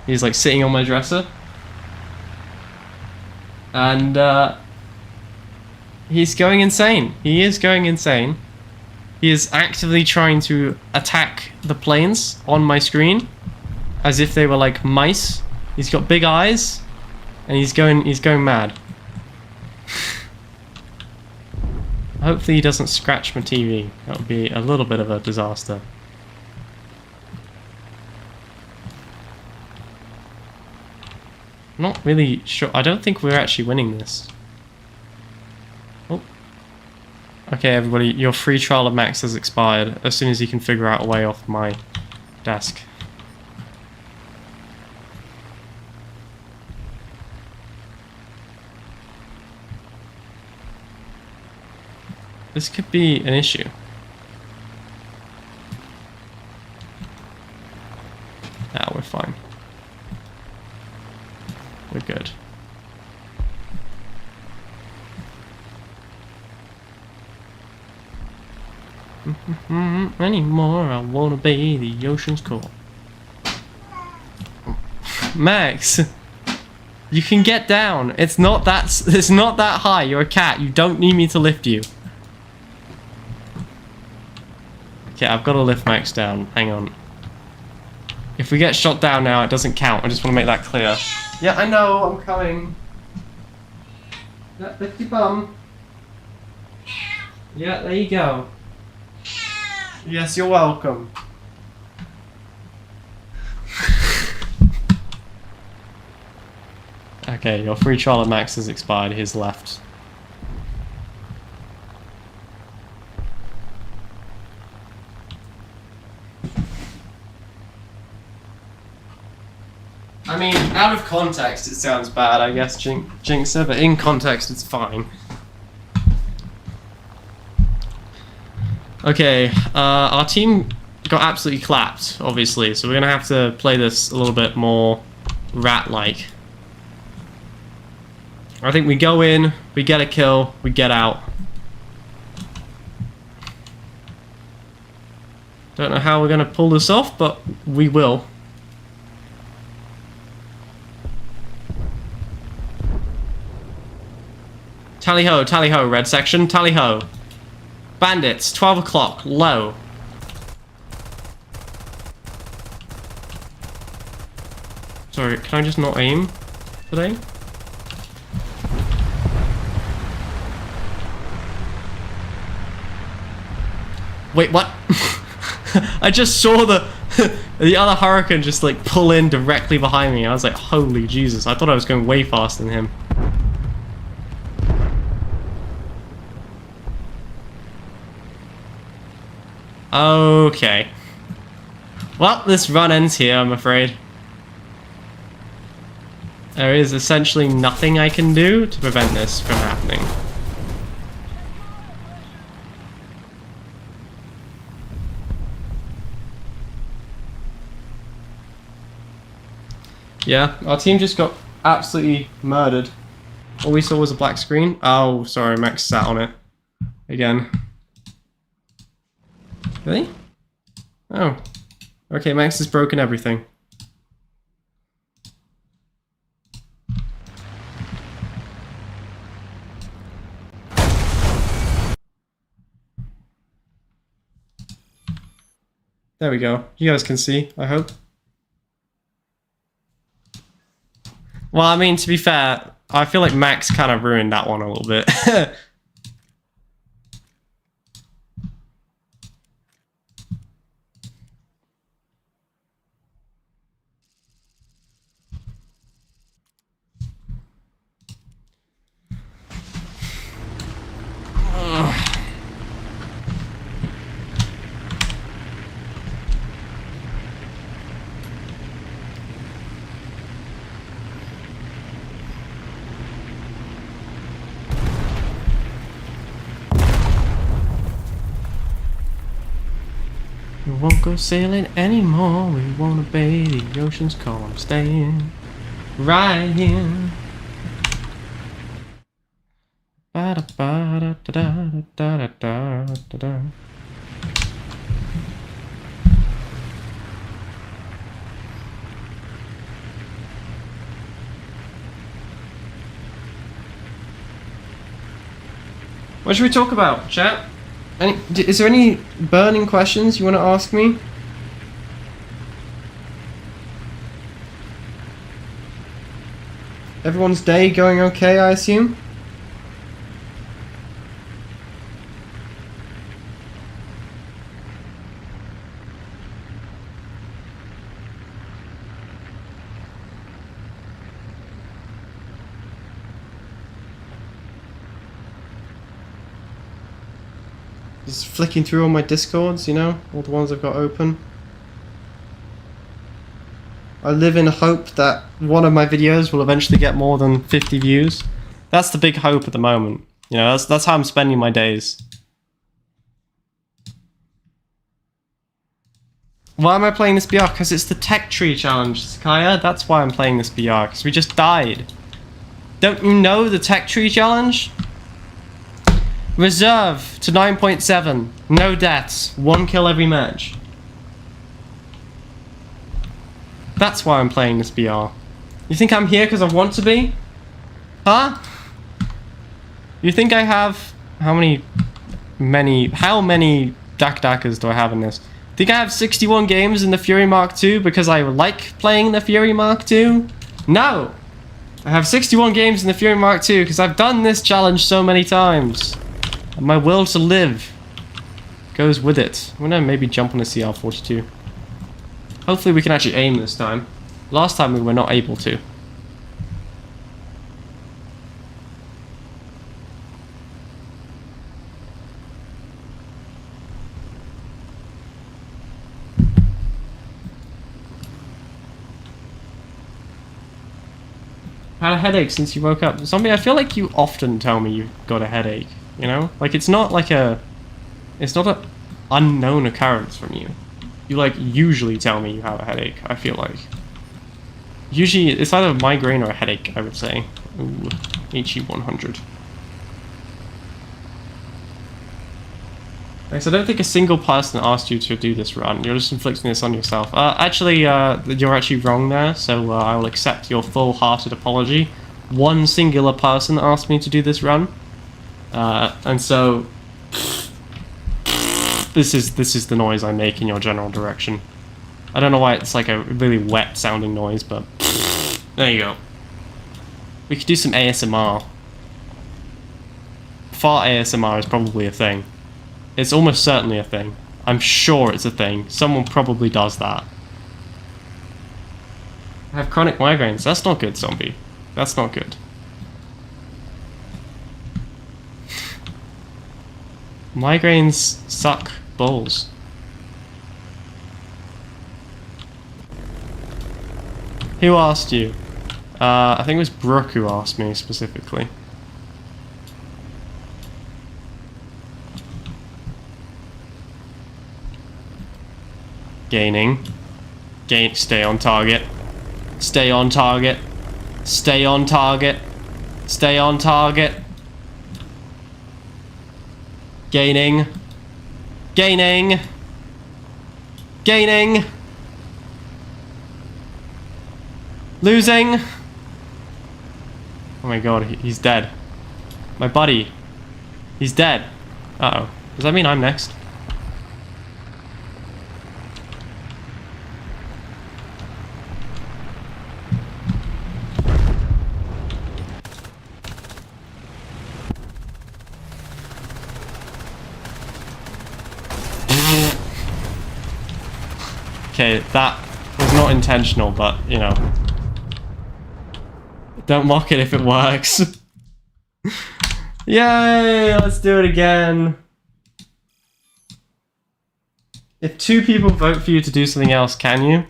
He's like sitting on my dresser. And he's going insane. He is going insane. He is actively trying to attack the planes on my screen as if they were like mice. He's got big eyes. And he's going mad. Hopefully he doesn't scratch my TV. That would be a little bit of a disaster. Not really sure. I don't think we're actually winning this. Oh. Okay, everybody, your free trial of Max has expired as soon as you can figure out a way off my desk. This could be an issue. Nah, we're fine. We're good. Anymore, I wanna be the ocean's core. Max! You can get down. It's not that high. You're a cat. You don't need me to lift you. Okay, I've got to lift Max down. Hang on. If we get shot down now, it doesn't count. I just want to make that clear. Yeah, I know. I'm coming. Yeah, lift your bum. Yeah, there you go. Yes, you're welcome. Okay, your free trial of Max has expired. He's left. I mean, out of context it sounds bad, I guess, Jinxer, but in context it's fine. Okay, our team got absolutely clapped, obviously, so we're gonna have to play this a little bit more rat-like. I think we go in, we get a kill, we get out. Don't know how we're gonna pull this off, but we will. Tally ho, red section, tally ho. Bandits, 12 o'clock, low. Sorry, can I just not aim today? Wait, what? I just saw the The other Hurricane just like pull in directly behind me. I was like, holy Jesus, I thought I was going way faster than him. Okay. Well, this run ends here, I'm afraid. There is essentially nothing I can do to prevent this from happening. Yeah, our team just got absolutely murdered. All we saw was a black screen. Oh, sorry, Max sat on it. Again. Really? Oh. Okay, Max has broken everything. There we go. You guys can see, I hope. Well, I mean, to be fair, I feel like Max kind of ruined that one a little bit. We won't go sailing anymore. We won't obey the ocean's call. I'm staying right here. Ba-da-ba-da-da-da-da-da-da. What should we talk about, chat? Is there any burning questions you want to ask me? Everyone's day going okay, I assume? Just flicking through all my Discords, you know, all the ones I've got open. I live in hope that one of my videos will eventually get more than 50 views. That's the big hope at the moment. You know, that's how I'm spending my days. Why am I playing this BR? Because it's the Tech Tree Challenge, Hiya. That's why I'm playing this BR, because we just died. Don't you know the Tech Tree Challenge? Reserve to 9.7. No deaths. 1 kill every match. That's why I'm playing this BR. You think I'm here because I want to be? Huh? You think I have... How many Dak Dakas do I have in this? Think I have 61 games in the Fury Mark II because I like playing the Fury Mark II? No! I have 61 games in the Fury Mark II because I've done this challenge so many times. And my will to live goes with it. I'm gonna maybe jump on a CR42. Hopefully we can actually aim this time. Last time we were not able to. Had a headache since you woke up. Zombie, I feel like you often tell me you've got a headache. You know? Like, it's not like a... It's not an unknown occurrence from you. You, like, usually tell me you have a headache, I feel like. Usually, it's either a migraine or a headache, I would say. Ooh, HE100. So I don't think a single person asked you to do this run. You're just inflicting this on yourself. Actually, you're actually wrong there, so I will accept your full-hearted apology. One singular person asked me to do this run. And so this is the noise I make in your general direction. I don't know why it's like a really wet sounding noise, but there you go. We could do some ASMR. Fart ASMR is probably a thing. It's almost certainly a thing. I'm sure it's a thing. Someone probably does that. I have chronic migraines. That's not good, zombie. That's not good. Migraines suck balls. Who asked you? I think it was Brooke who asked me specifically. Gaining. Stay on target. Stay on target. Stay on target. Stay on target. Gaining. Gaining. Gaining. Losing. Oh my god, he's dead. My buddy. He's dead. Uh-oh. Does that mean I'm next? Okay, that was not intentional, but, you know. Don't mock it if it works. Yay! Let's do it again. If 2 people vote for you to do something else, can you?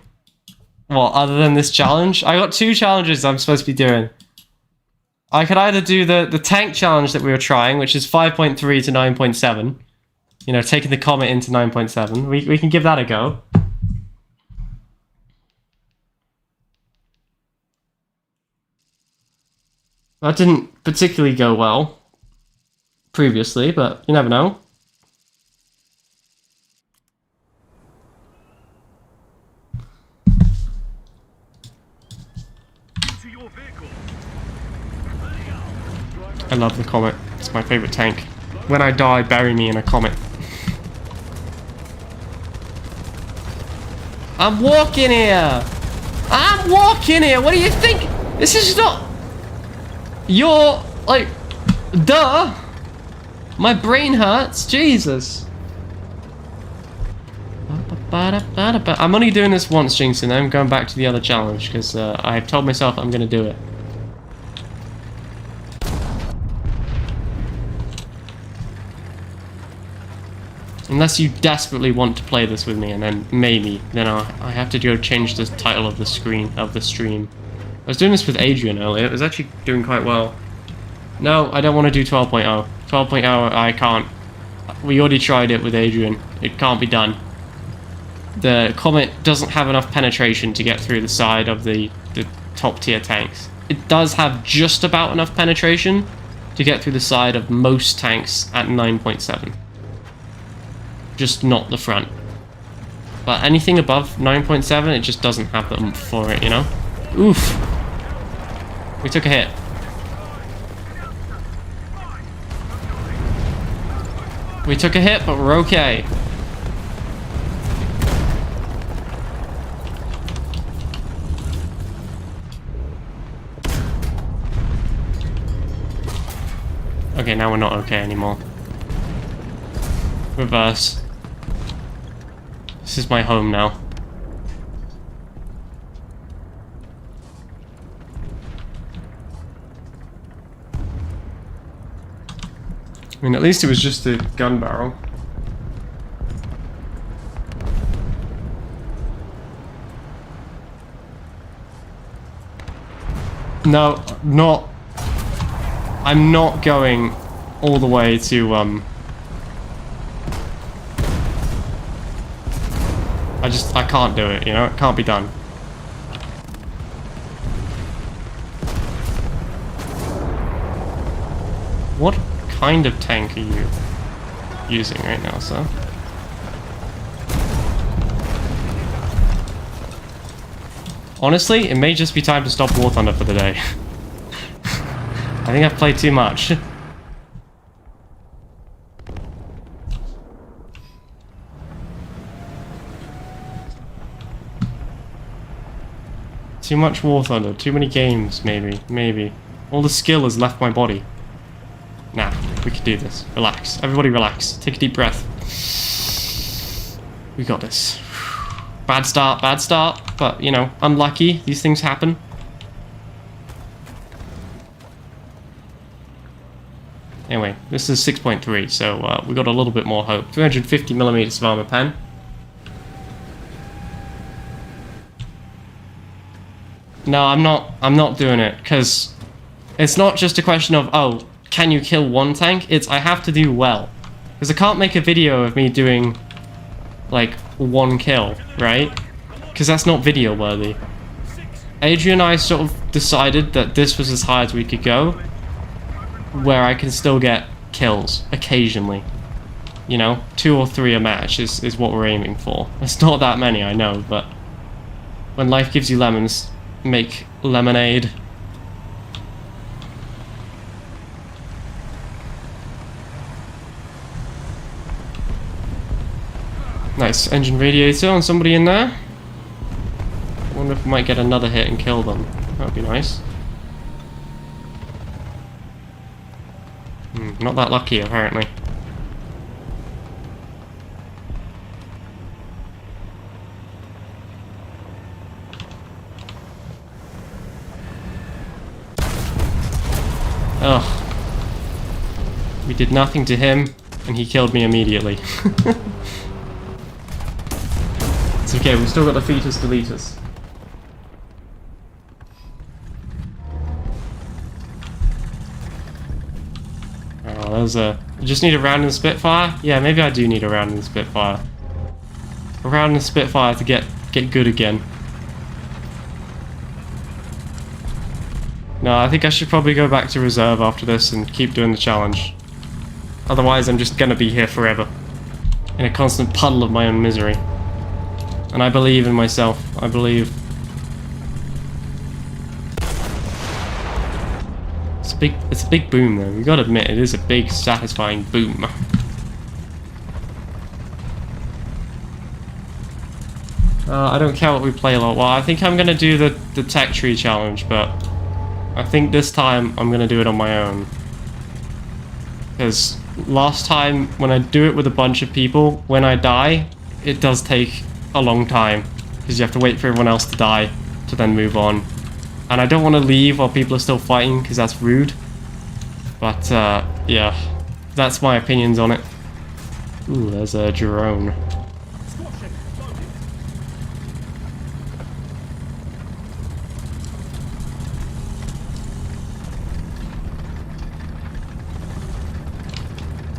Well, other than this challenge? I got 2 challenges I'm supposed to be doing. I could either do the tank challenge that we were trying, which is 5.3 to 9.7. You know, taking the comet into 9.7. We can give that a go. That didn't particularly go well previously, but you never know. I love the comet. It's my favorite tank. When I die, bury me in a comet. I'm walking here! I'm walking here! What do you think? This is not... You're... like... Duh! My brain hurts. Jesus. I'm only doing this once, Jinx, and I'm going back to the other challenge, because I've told myself I'm going to do it. Unless you desperately want to play this with me, and then maybe, then I have to go change the title of the stream. I was doing this with Adrian earlier. It was actually doing quite well. No, I don't want to do 12.0. 12.0, I can't. We already tried it with Adrian. It can't be done. The comet doesn't have enough penetration to get through the side of the top tier tanks. It does have just about enough penetration to get through the side of most tanks at 9.7. Just not the front. But anything above 9.7, it just doesn't have the oomph for it, you know? Oof. We took a hit. We took a hit, but we're okay. Okay, now we're not okay anymore. Reverse. This is my home now. I mean, at least it was just a gun barrel. No, not... I'm not going all the way to, I can't do it, you know? It can't be done. What kind of tank are you using right now, sir? Honestly, it may just be time to stop War Thunder for the day. I think I've played too much. Too much War Thunder, too many games, maybe. All the skill has left my body. Nah, we can do this. Relax. Everybody relax. Take a deep breath. We got this. Bad start, bad start. But, you know, unlucky. These things happen. Anyway, this is 6.3, so we got a little bit more hope. 350mm of armor pen. No, I'm not doing it, because it's not just a question of, oh, can you kill one tank? It's, I have to do well. Because I can't make a video of me doing, like, one kill, right? Because that's not video worthy. Adrian and I sort of decided that this was as high as we could go, where I can still get kills, occasionally. You know, 2 or 3 a match is what we're aiming for. It's not that many, I know, but when life gives you lemons, make lemonade. Nice engine radiator on somebody in there. I wonder if we might get another hit and kill them. That would be nice. Not that lucky, apparently. Ugh. We did nothing to him, and he killed me immediately. It's okay, we've still got the fetus deleters. Oh, there's a... You just need a round in the Spitfire? Yeah, maybe I do need a round in the Spitfire. A round in the Spitfire to get good again. No, I think I should probably go back to reserve after this and keep doing the challenge. Otherwise, I'm just gonna be here forever. In a constant puddle of my own misery. And I believe in myself. I believe. It's a big boom though. You gotta admit, it is a big, satisfying boom. I don't care what we play a lot. Well, I think I'm gonna do the tech tree challenge, but I think this time I'm gonna do it on my own. Because last time, when I do it with a bunch of people, when I die, it does take a long time. Because you have to wait for everyone else to die to then move on. And I don't want to leave while people are still fighting, because that's rude. But, yeah. That's my opinions on it. Ooh, there's a drone.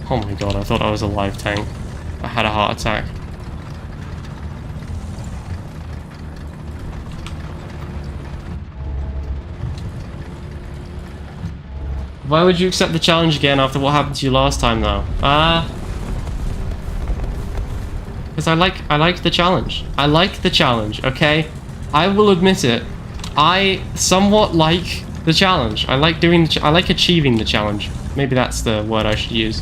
Oh my god, I thought I was a live tank. I had a heart attack. Why would you accept the challenge again after what happened to you last time, though? Because I like the challenge. I like the challenge, okay? I will admit it. I somewhat like the challenge. I like doing I like achieving the challenge. Maybe that's the word I should use.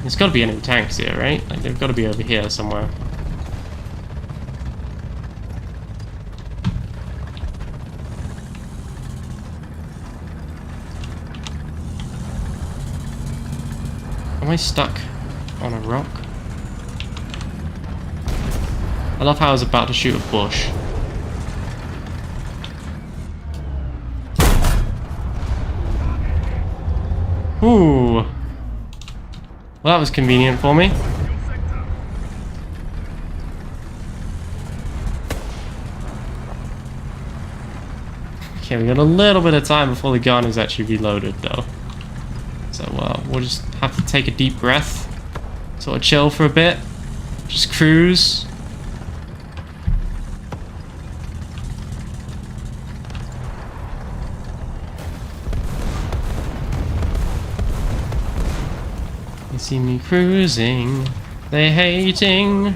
There's got to be enemy tanks here, right? Like, they've got to be over here somewhere. Am I stuck on a rock? I love how I was about to shoot a bush. Ooh. Well, that was convenient for me. Okay, we got a little bit of time before the gun is actually reloaded, though. So, we'll just have to take a deep breath. Sort of chill for a bit. Just cruise. They see me cruising. They hating.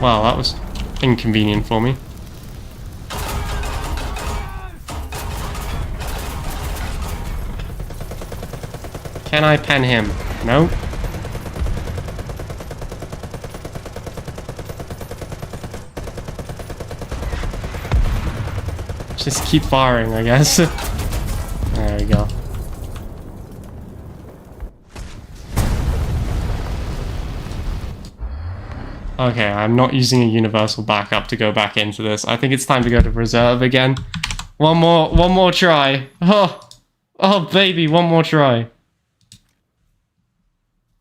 Well, that was inconvenient for me. Can I pen him? No. Just keep firing, I guess. There we go. Okay, I'm not using a universal backup to go back into this. I think it's time to go to reserve again. One more try. Oh baby, one more try.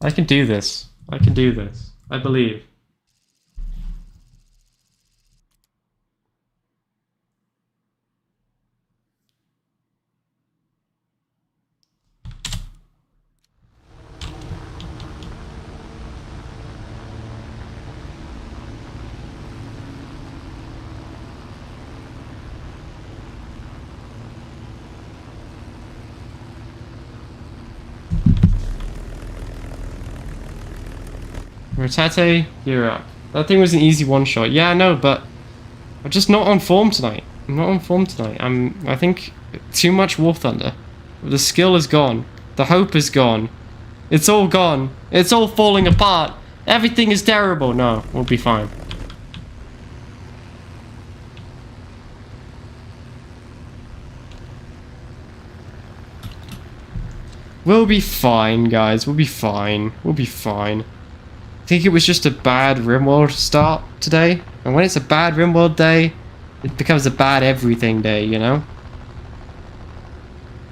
I can do this. I can do this. I believe. Ratate, you're up. That thing was an easy one-shot. Yeah, I know, but I'm just not on form tonight. I'm not on form tonight. I think too much War Thunder. The skill is gone. The hope is gone. It's all gone. It's all falling apart. Everything is terrible. No, we'll be fine. We'll be fine, guys. We'll be fine. We'll be fine. I think it was just a bad RimWorld start today. And when it's a bad RimWorld day, it becomes a bad everything day, you know?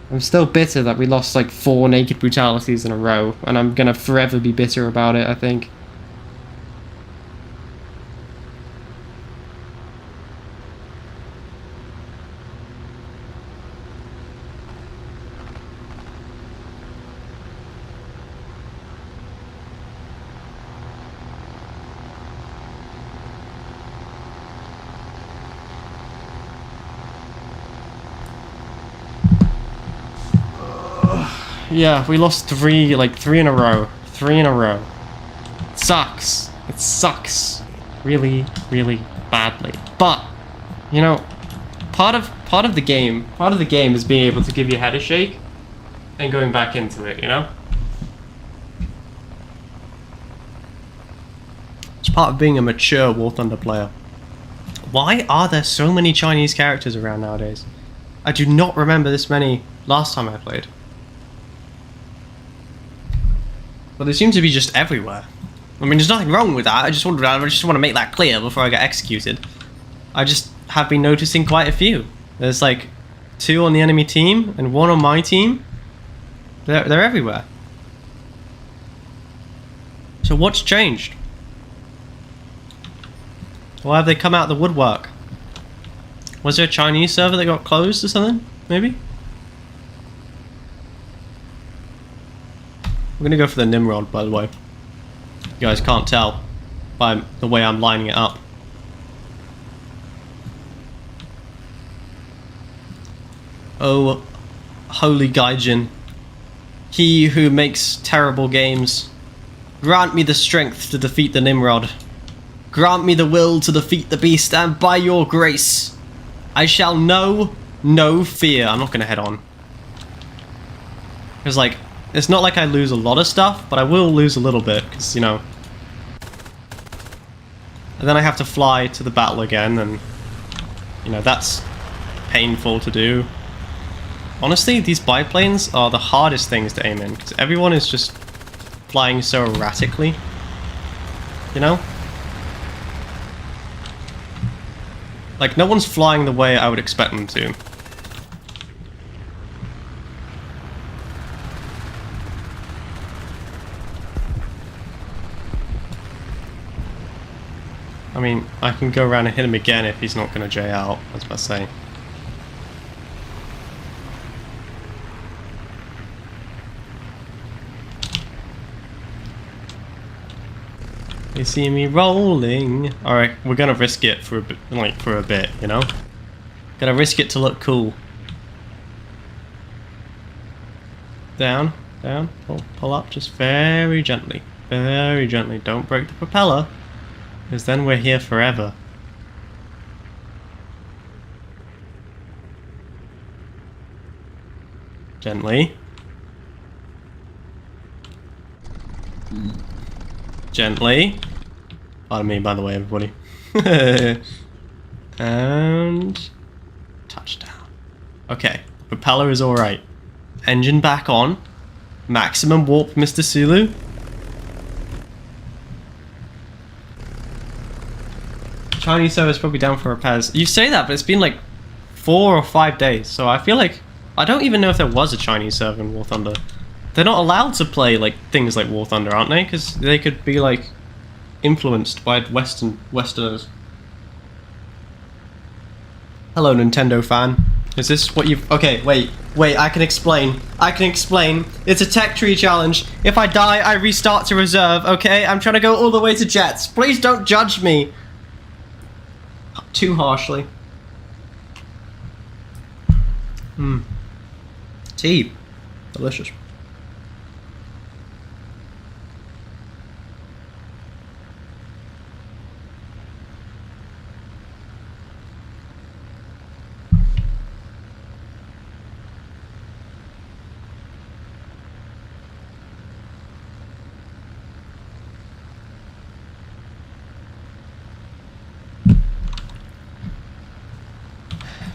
I'm still bitter that we lost like 4 naked brutalities in a row. And I'm gonna forever be bitter about it, I think. Yeah, we lost 3 in a row. 3 in a row. It sucks. It sucks. Really, really badly. But, you know, part of the game is being able to give your head a shake and going back into it, you know? It's part of being a mature War Thunder player. Why are there so many Chinese characters around nowadays? I do not remember this many last time I played. But they seem to be just everywhere. I mean, there's nothing wrong with that. I just want to make that clear before I get executed. I just have been noticing quite a few. There's like 2 on the enemy team and 1 on my team. They're everywhere. So what's changed? Why have they come out of the woodwork? Was there a Chinese server that got closed or something? Maybe? We're gonna go for the Nimrod, by the way. You guys can't tell by the way I'm lining it up. Oh, holy Gaijin, he who makes terrible games, grant me the strength to defeat the Nimrod. Grant me the will to defeat the beast, and by your grace, I shall know no fear. I'm not gonna head on. Because, like, it's not like I lose a lot of stuff, but I will lose a little bit, because, you know. And then I have to fly to the battle again, and, you know, that's painful to do. Honestly, these biplanes are the hardest things to aim in, because everyone is just flying so erratically, you know? Like, no one's flying the way I would expect them to. I mean, I can go around and hit him again if he's not going to J out, I was about to say. They see me rolling. Alright, we're going to risk it for a bit, you know? Gonna risk it to look cool. Down, pull up just very gently. Very gently, don't break the propeller. Because then we're here forever. Gently. Gently. Pardon me, by the way, everybody. And... touchdown. Okay, propeller is alright. Engine back on. Maximum warp, Mr. Sulu. Chinese server's probably down for repairs. You say that, but it's been like 4 or 5 days, so I feel like... I don't even know if there was a Chinese server in War Thunder. They're not allowed to play like things like War Thunder, aren't they? Because they could be like influenced by Westerners. Hello, Nintendo fan. Is this what you've... Okay, wait, I can explain. It's a tech tree challenge. If I die, I restart to reserve, okay? I'm trying to go all the way to jets. Please don't judge me too harshly. Tea. Delicious.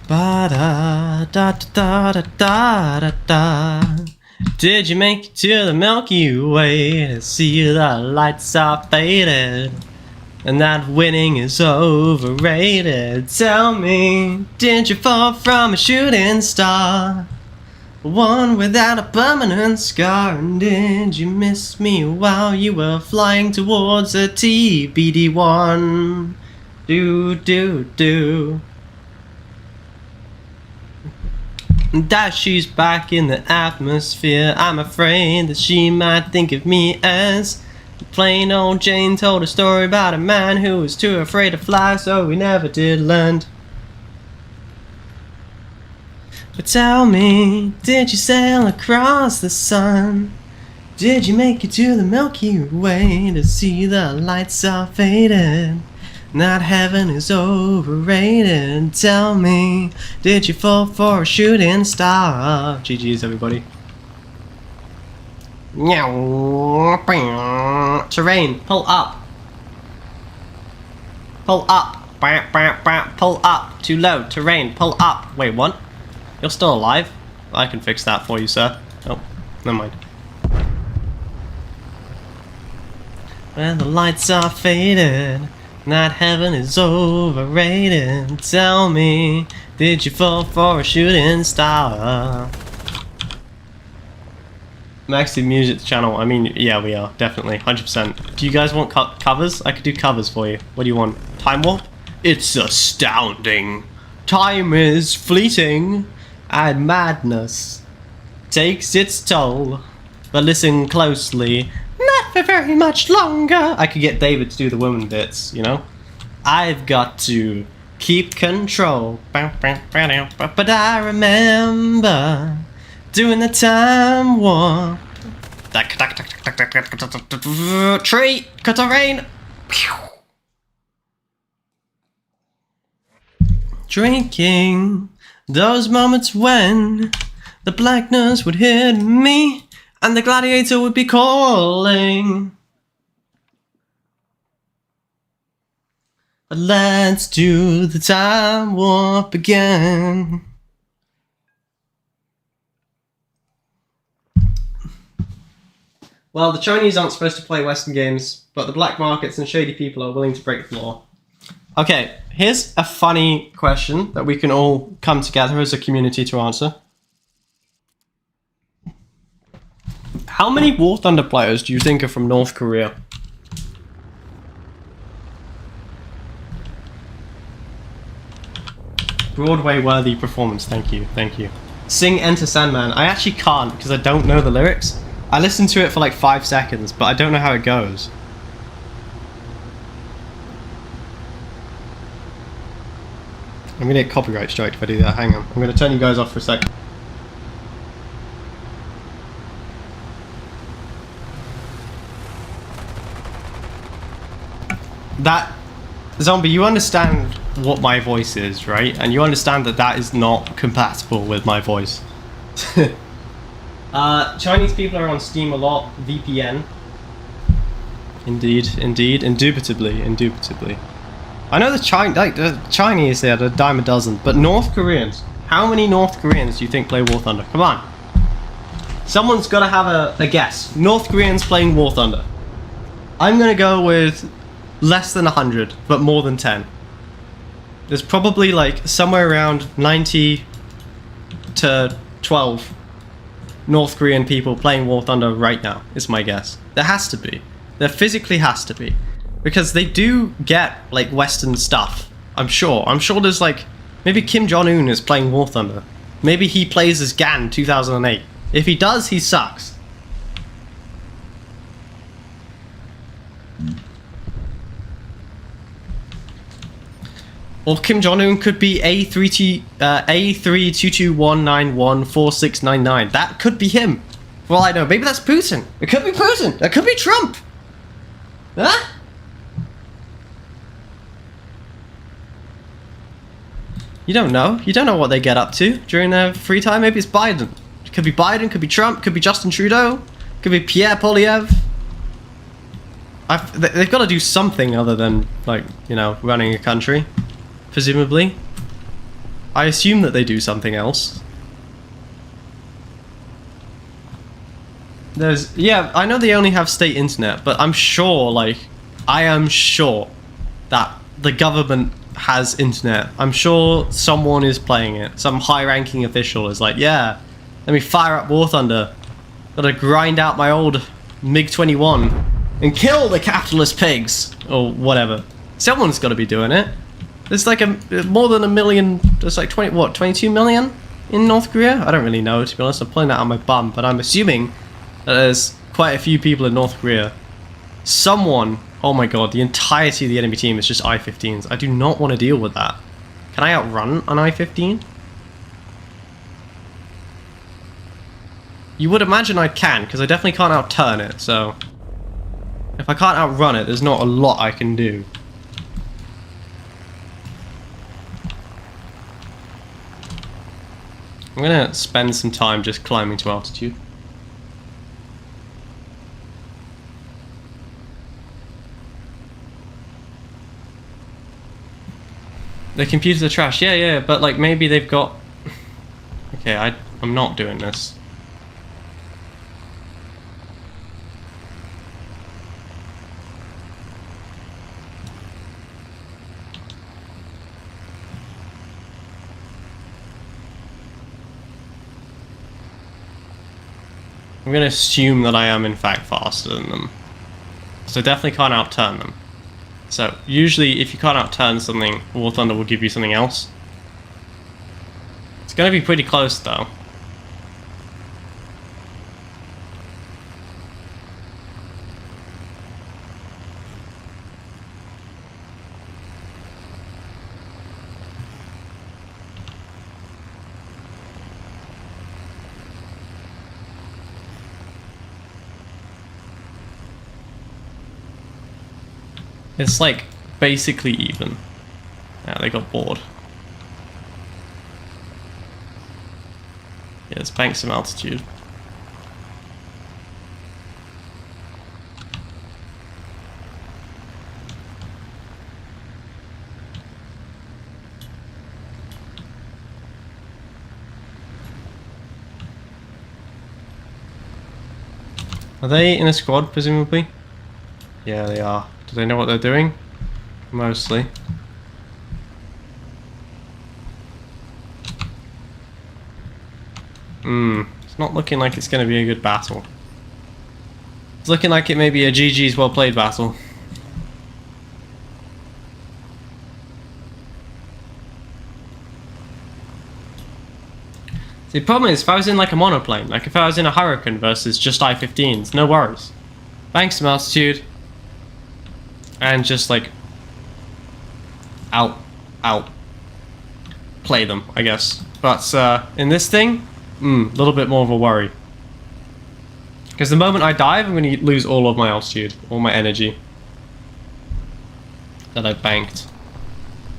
Ba da da da da da da da. Did you make it to the Milky Way to see the lights are faded and that winning is overrated? Tell me, did you fall from a shooting star, one without a permanent scar? And did you miss me while you were flying towards a TBD-1? Do. That she's back in the atmosphere. I'm afraid that she might think of me as plain old Jane told a story about a man who was too afraid to fly, so he never did land. But tell me, did you sail across the sun? Did you make it to the Milky Way to see the lights are faded? Not heaven is overrated. Tell me, did you fall for a shooting star? GG's, everybody. Terrain, pull up. Pull up. Pull up. Too low. Terrain, pull up. Wait, what? You're still alive? I can fix that for you, sir. Oh, never mind. When the lights are faded, not heaven is overrated. Tell me, did you fall for a shooting star? I'm actually music channel. I mean, yeah, we are definitely 100%. Do you guys want covers? I could do covers for you. What do you want? Time warp? It's astounding. Time is fleeting, and madness takes its toll. But listen closely. Not for very much longer. I could get David to do the woman bits, you know? I've got to keep control. But I remember doing the time warp. Tree, cut the rain. Drinking those moments when the blackness would hit me and the gladiator would be calling. But let's do the time warp again. Well, the Chinese aren't supposed to play Western games, but the black markets and shady people are willing to break the law. Okay, here's a funny question that we can all come together as a community to answer. How many War Thunder players do you think are from North Korea? Broadway-worthy performance, thank you, thank you. Sing Enter Sandman. I actually can't because I don't know the lyrics. I listened to it for like 5 seconds, but I don't know how it goes. I'm gonna get copyright striked if I do that. Hang on. I'm gonna turn you guys off for a sec. Zombie, you understand what my voice is, right? And you understand that that is not compatible with my voice. Chinese people are on Steam a lot. VPN. Indeed, indubitably. I know the Chinese, they're a dime a dozen, but North Koreans, how many North Koreans do you think play War Thunder? Come on. Someone's got to have a guess. North Koreans playing War Thunder. I'm going to go with less than 100, but more than 10. There's probably like somewhere around 90 to 12 North Korean people playing War Thunder right now, is my guess. There has to be. There physically has to be. Because they do get, like, Western stuff. I'm sure. I'm sure there's, like... Maybe Kim Jong-un is playing War Thunder. Maybe he plays as Gan 2008. If he does, he sucks. Or Kim Jong-un could be A3221914699. That could be him. For all I know. Maybe that's Putin. It could be Putin. It could be Trump. Huh? You don't know. You don't know what they get up to during their free time. Maybe it's Biden. It could be Biden, could be Trump, could be Justin Trudeau, could be Pierre Poilievre. They've got to do something other than, like, you know, running a country. Presumably. I assume that they do something else. Yeah, I know they only have state internet, but I'm sure, like, I am sure that the government has internet. I'm sure someone is playing it. Some high-ranking official is like, yeah, let me fire up War Thunder. Gotta grind out my old MiG-21 and kill the capitalist pigs, or whatever. Someone's gotta be doing it. There's like more than 1 million, there's like 22 million in North Korea? I don't really know, to be honest. I'm pulling that out of my bum, but I'm assuming that there's quite a few people in North Korea. Someone, oh my god, the entirety of the enemy team is just I-15s. I do not want to deal with that. Can I outrun an I-15? You would imagine I can, because I definitely can't outturn it, so... If I can't outrun it, there's not a lot I can do. I'm gonna spend some time just climbing to altitude. The computers are trash. Yeah, but like maybe they've got... Okay, I'm not doing this. I'm gonna assume that I am in fact faster than them. So I definitely can't outturn them. So, usually if you can't outturn something, War Thunder will give you something else. It's gonna be pretty close though. It's like basically even. Yeah, they got bored. Yeah, let's bank some altitude. Are they in a squad, presumably? Yeah, they are. Do they know what they're doing? Mostly. It's not looking like it's going to be a good battle. It's looking like it may be a GG's well played battle. The problem is, if I was in like a monoplane, like if I was in a Hurricane versus just I-15s, no worries. Bank some altitude. And just like out play them, I guess. But in this thing, a little bit more of a worry. Because the moment I dive, I'm going to lose all of my altitude, all my energy. that I banked.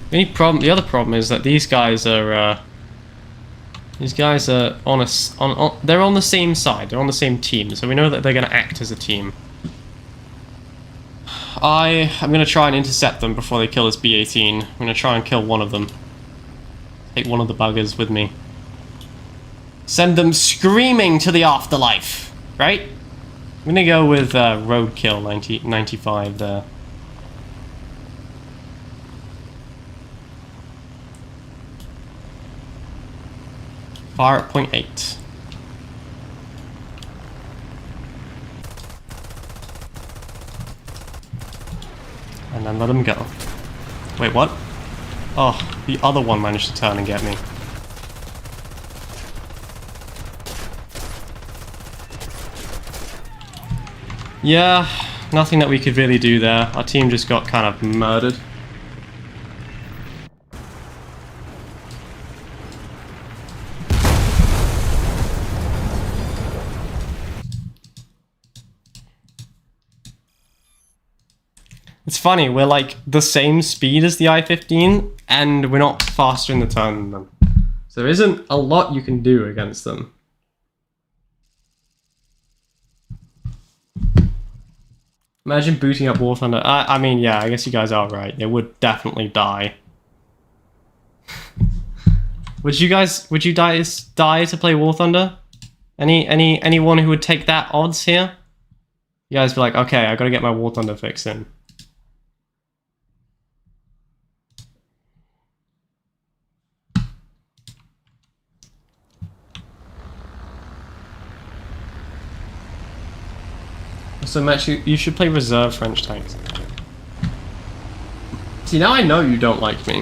The other problem is that these guys are they're on the same side. They're on the same team, so we know that they're going to act as a team. I'm going to try and intercept them before they kill this B-18. I'm going to try and kill one of them. Take one of the buggers with me. Send them screaming to the afterlife, right? I'm going to go with roadkill 95 there. Fire at point 8. And then let him go. Wait, what? Oh, the other one managed to turn and get me. Yeah, nothing that we could really do there. Our team just got kind of murdered. It's funny, we're like the same speed as the I-15, and we're not faster in the turn than them. So there isn't a lot you can do against them. Imagine booting up War Thunder. I mean, yeah, I guess you guys are right. They would definitely die. Would you die to play War Thunder? Anyone who would take that odds here? You guys be like, okay, I gotta get my War Thunder fix in. So Max, you should play reserve French tanks. See, now I know you don't like me.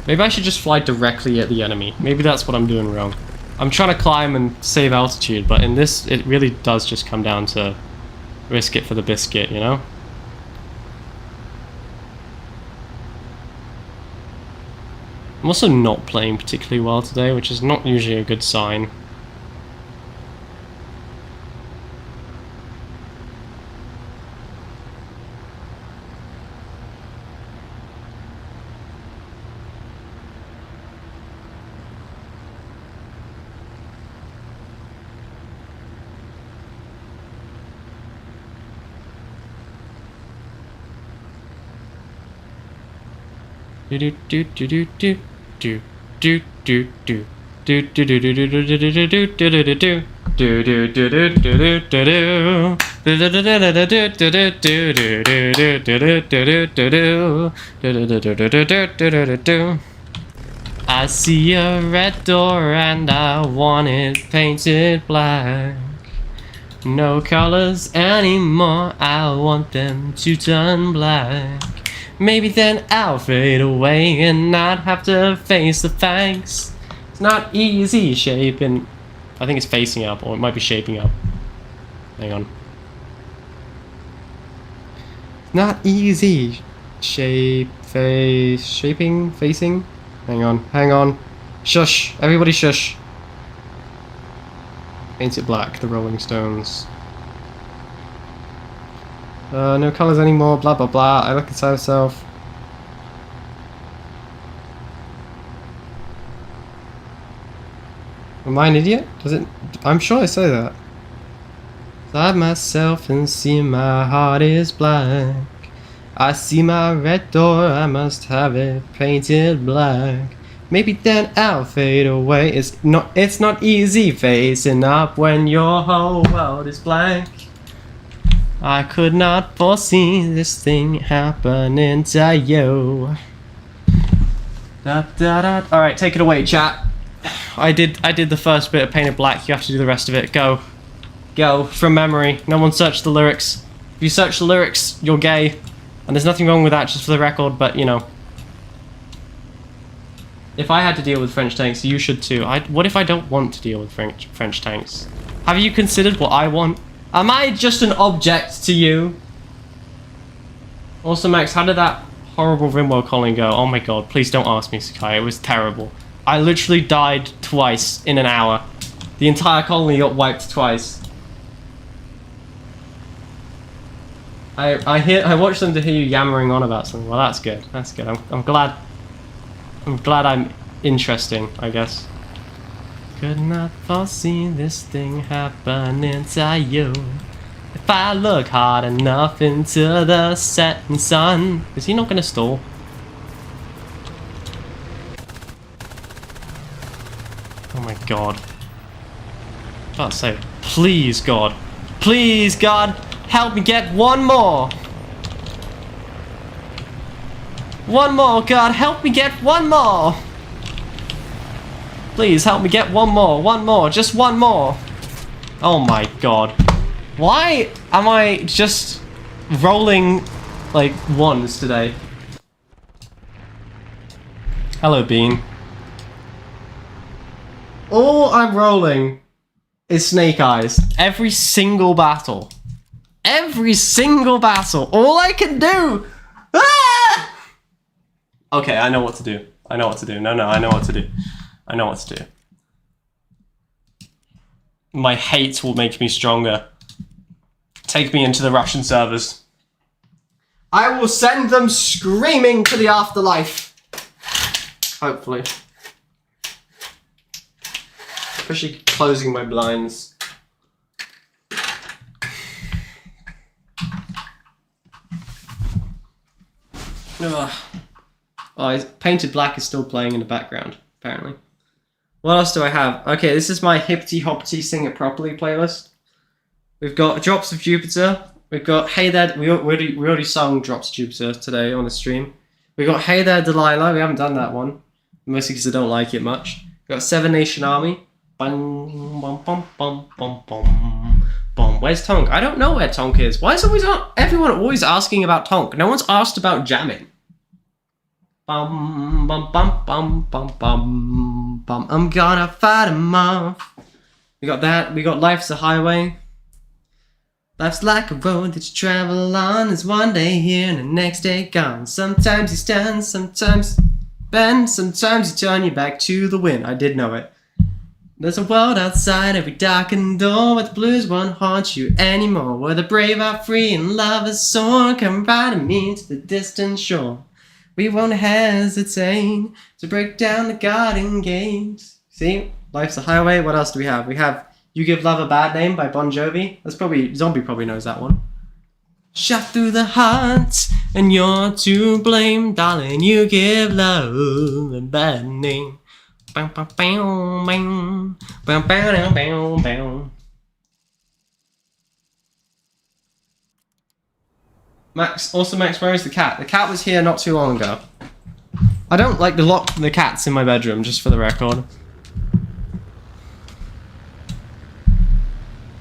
Maybe I should just fly directly at the enemy. Maybe that's what I'm doing wrong. I'm trying to climb and save altitude, but in this, it really does just come down to risk it for the biscuit, you know? I'm also not playing particularly well today, which is not usually a good sign. Do do do do do do. Do do do do do do do do do do do do do do do. I see a red door and I want it painted black. No colors anymore, I want them to turn black. Maybe then I'll fade away and not have to face the facts. It's not easy shaping. I think it's facing up, or it might be shaping up. Hang on. Not easy. Shaping? Facing? Hang on. Shush. Everybody shush. Paint it black, the Rolling Stones. No colors anymore, blah blah blah. I look inside myself. Am I an idiot? Does it? I'm sure I say that. Inside myself and see my heart is black. I see my red door, I must have it painted black. Maybe then I'll fade away. It's not easy facing up when your whole world is blank. I could not foresee this thing happening to you. Da, da, da. All right, take it away, chat. I did the first bit of Painted Black. You have to do the rest of it. Go from memory. No one searched the lyrics. If you search the lyrics, you're gay, and there's nothing wrong with that, just for the record. But you know, if I had to deal with French tanks, you should too. What if I don't want to deal with French tanks? Have you considered what I want? Am I just an object to you? Also, Max, how did that horrible Rimworld calling go? Oh my god, please don't ask me, Sakai. It was terrible. I literally died twice in an hour. The entire colony got wiped twice. I watched them to hear you yammering on about something. Well, that's good. That's good. I'm glad. I'm glad I'm interesting, I guess. Could not foresee this thing happening to you. If I look hard enough into the setting sun. Is he not gonna stall? Oh my god. I can't say. Please, God. Please, God, help me get one more. One more, God, help me get one more. Please help me get one more, just one more. Oh my god. Why am I just rolling like ones today? Hello, Bean. All I'm rolling is snake eyes. Every single battle. Every single battle. All I can do. Ah! Okay, I know what to do. I know what to do. No, I know what to do. I know what to do. My hate will make me stronger. Take me into the Russian servers. I will send them screaming to the afterlife. Hopefully. Especially closing my blinds. Ugh. Oh, Painted Black is still playing in the background, apparently. What else do I have? Okay, this is my Hippity Hoppity Sing It Properly playlist. We've got Drops of Jupiter. We've got Hey There... We already sung Drops of Jupiter today on the stream. We've got Hey There Delilah. We haven't done that one. Mostly because I don't like it much. We've got Seven Nation Army. Bum, bum, bum, bum, bum, bum, bum. Where's Tonk? I don't know where Tonk is. Why is everyone always asking about Tonk? No one's asked about jamming. Bum, bum, bum, bum, bum, bum, bum. I'm gonna fight him off. We got that. We got Life's a Highway. Life's like a road that you travel on. There's one day here and the next day gone. Sometimes you stand, sometimes you bend, sometimes you turn your back to the wind. I did know it. There's a world outside every darkened door where the blues won't haunt you anymore. Where the brave are free and love is soar. Come riding me to the distant shore. We won't hesitate to break down the garden gates. See? Life's a Highway. What else do we have? We have You Give Love a Bad Name by Bon Jovi. That's probably... Zombie probably knows that one. Shot through the heart and you're to blame. Darling, you give love a bad name. Max, where is the cat? The cat was here not too long ago. I don't like to lock the cats in my bedroom, just for the record.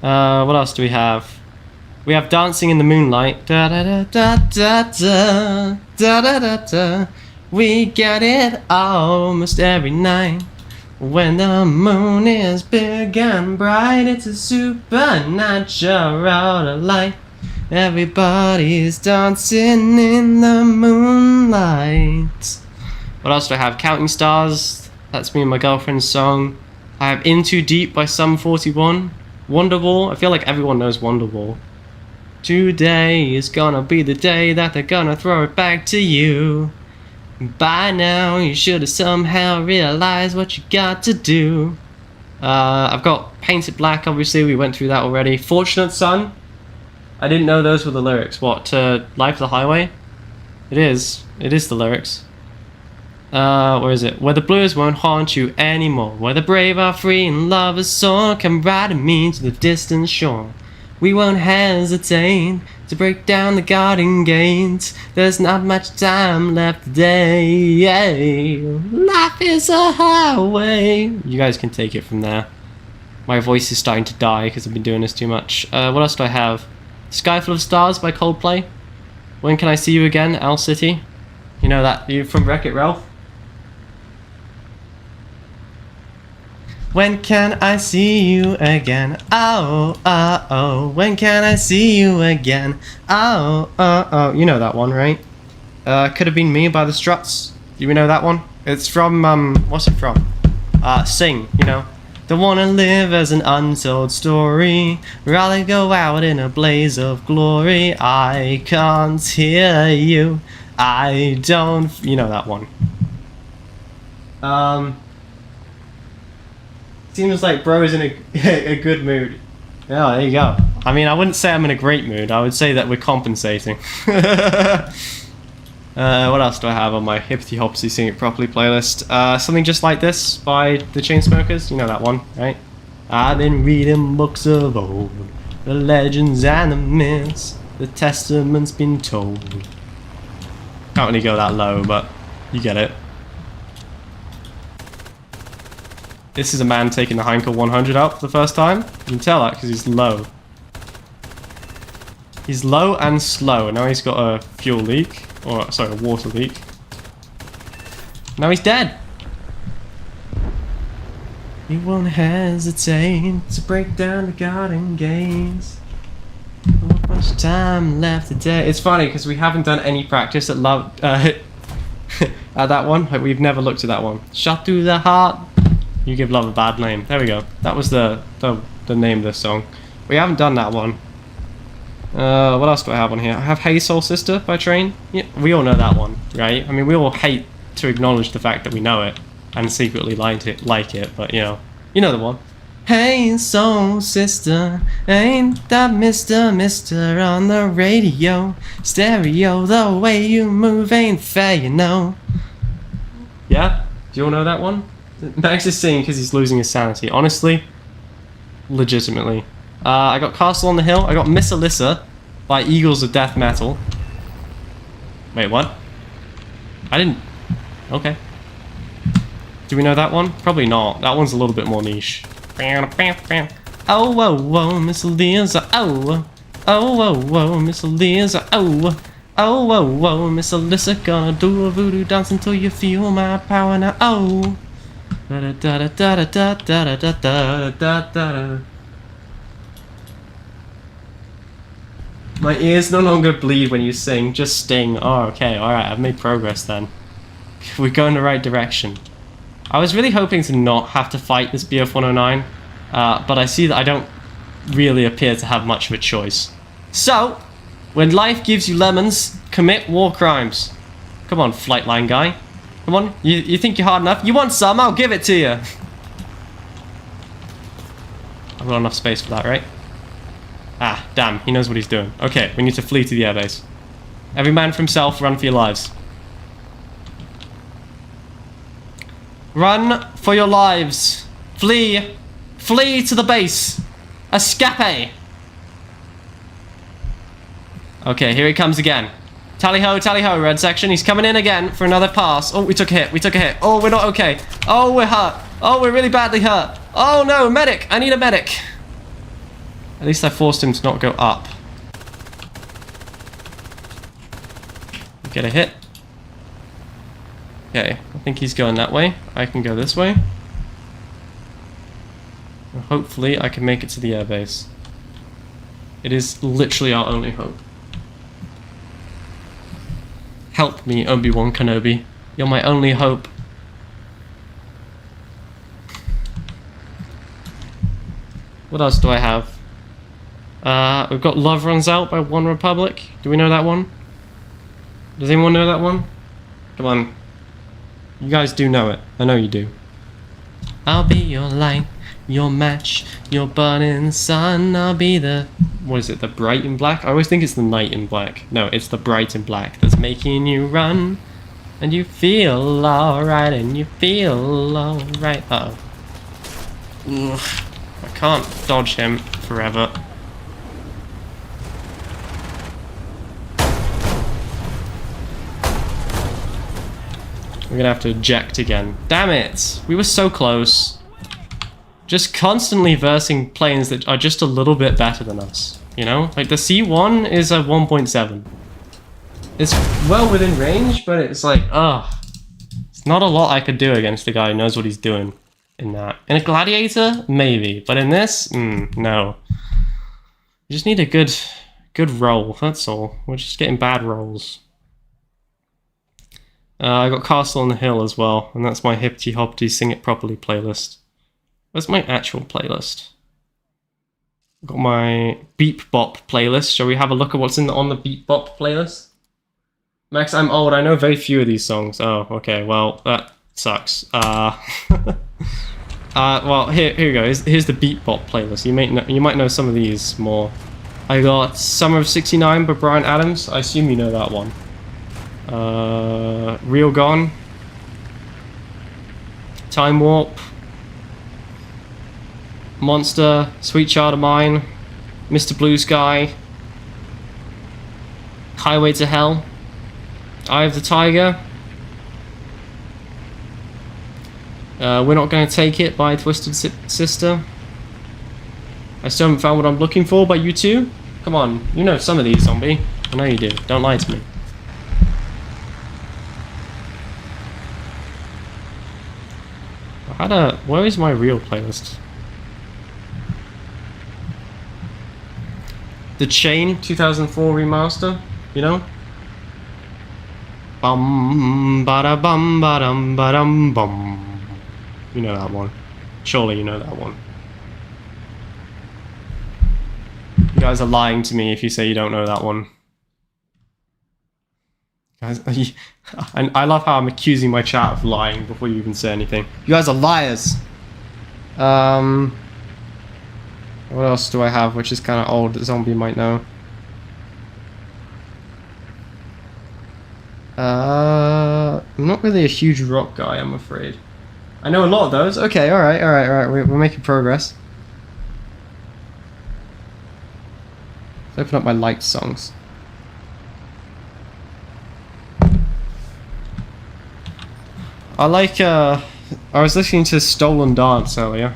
What else do we have? We have Dancing in the Moonlight. Da da da da da da da da da da. We get it almost every night. When the moon is big and bright, it's a supernatural light. Everybody's dancing in the moonlight. What else do I have? Counting Stars. That's me and my girlfriend's song. I have In Too Deep by Sum 41. Wonderwall. I feel like everyone knows Wonderwall. Today is gonna be the day that they're gonna throw it back to you. By now, you should have somehow realized what you got to do. I've got Painted Black, obviously, we went through that already. Fortunate Son. I didn't know those were the lyrics. What, to Life the Highway? It is. It is the lyrics. Where is it? Where the blues won't haunt you anymore. Where the brave are free and love is sore. Come riding me to the distant shore. We won't hesitate to break down the garden gates. There's not much time left today. Life is a highway. You guys can take it from there. My voice is starting to die because I've been doing this too much. What else do I have? Sky Full of Stars by Coldplay. When Can I See You Again? Owl City. You know that? You from Wreck-It Ralph? When can I see you again? Oh, oh, oh. When can I see you again? Oh, oh, oh. You know that one, right? Could Have Been Me by the Struts. Do you know that one? It's from, what's it from? Sing, you know. Don't wanna live as an untold story. Rather go out in a blaze of glory. I can't hear you. I don't... You know that one. Seems like bro is in a good mood. Yeah, there you go. I mean, I wouldn't say I'm in a great mood. I would say that we're compensating. What else do I have on my Hippity Hopsy Sing It Properly playlist? Something Just Like This by the Chainsmokers. You know that one, right? I've been reading books of old, the legends and the myths, the testament's been told. Can't really go that low, but you get it. This is a man taking the Heinkel 100 out for the first time. You can tell that because he's low. He's low and slow. Now he's got a fuel leak. Or, sorry, a water leak. Now he's dead. He won't hesitate to break down the garden gates. Not much time left today. It's funny because we haven't done any practice at love at that one. Like, we've never looked at that one. Shot through the heart. You give love a bad name. There we go. That was the name of this song. We haven't done that one. What else do I have on here? I have Hey Soul Sister by Train. Yeah, we all know that one, right? I mean, we all hate to acknowledge the fact that we know it and secretly like it, but you know the one. Hey Soul Sister, ain't that Mister on the radio? Stereo, the way you move ain't fair, you know. Yeah? Do you all know that one? Max is singing because he's losing his sanity. Honestly, legitimately. I got Castle on the Hill. I got Miss Alyssa by Eagles of Death Metal. Wait, what? I didn't... Okay. Do we know that one? Probably not. That one's a little bit more niche. Oh, whoa, whoa, Miss Alyssa, oh. Oh, whoa, whoa, Miss Alyssa, oh. Oh, whoa, whoa, Miss Alyssa, gonna do a voodoo dance until you feel my power now, oh. Da da da da da da da da da da. My ears no longer bleed when you sing, just sting. Oh, okay, alright, I've made progress then. We're going the right direction. I was really hoping to not have to fight this BF-109, but I see that I don't really appear to have much of a choice. So, when life gives you lemons, commit war crimes. Come on, flight line guy. Come on, you think you're hard enough? You want some? I'll give it to you. I've got enough space for that, right? Ah, damn, he knows what he's doing. Okay, we need to flee to the airbase. Every man for himself, run for your lives. Run for your lives. Flee. Flee to the base. Escape. Okay, here he comes again. Tally ho, red section. He's coming in again for another pass. Oh, we took a hit. Oh, we're not okay. Oh, we're hurt. Oh, we're really badly hurt. Oh no, medic. I need a medic. At least I forced him to not go up. Get a hit. Okay, I think he's going that way. I can go this way. And hopefully I can make it to the airbase. It is literally our only hope. Help me, Obi-Wan Kenobi. You're my only hope. What else do I have? We've got Love Runs Out by One Republic. Do we know that one? Does anyone know that one? Come on. You guys do know it. I know you do. I'll be your light, your match, your burning sun. I'll be the... What is it? The bright in black? I always think it's the night in black. No, it's the bright in black that's making you run. And you feel alright, and you feel alright. Uh-oh. Ugh. I can't dodge him forever. We're gonna have to eject again. Damn it! We were so close. Just constantly versing planes that are just a little bit better than us. You know? Like the C1 is a 1.7. It's well within range, but it's like, ugh. It's not a lot I could do against a guy who knows what he's doing in that. In a Gladiator? Maybe. But in this? No. You just need a good roll, that's all. We're just getting bad rolls. I got Castle on the Hill as well, and that's my Hippity Hoppity Sing It Properly playlist. Where's my actual playlist? I've got my Beep Bop playlist. Shall we have a look at what's on the Beep Bop playlist? Max, I'm old. I know very few of these songs. Oh, okay. Well, that sucks. Well, here you go. Here's the Beep Bop playlist. You might know some of these more. I got Summer of '69 by Bryan Adams. I assume you know that one. Real Gone. Time Warp. Monster. Sweet Child of Mine. Mr. Blue Sky. Highway to Hell. Eye of the Tiger. We're Not Gonna Take It by Twisted Sister. I still haven't found what I'm looking for by U2. Come on, you know some of these, Zombie. I know you do. Don't lie to me. Where is my real playlist? The Chain 2004 remaster, you know? Bum bada bum badum badum bum. You know that one. Surely you know that one. You guys are lying to me if you say you don't know that one. Guys, I love how I'm accusing my chat of lying before you even say anything. You guys are liars. What else do I have which is kind of old that Zombie might know? I'm not really a huge rock guy, I'm afraid. I know a lot of those. Okay, alright. We're making progress. Let's open up my liked songs. I was listening to Stolen Dance earlier.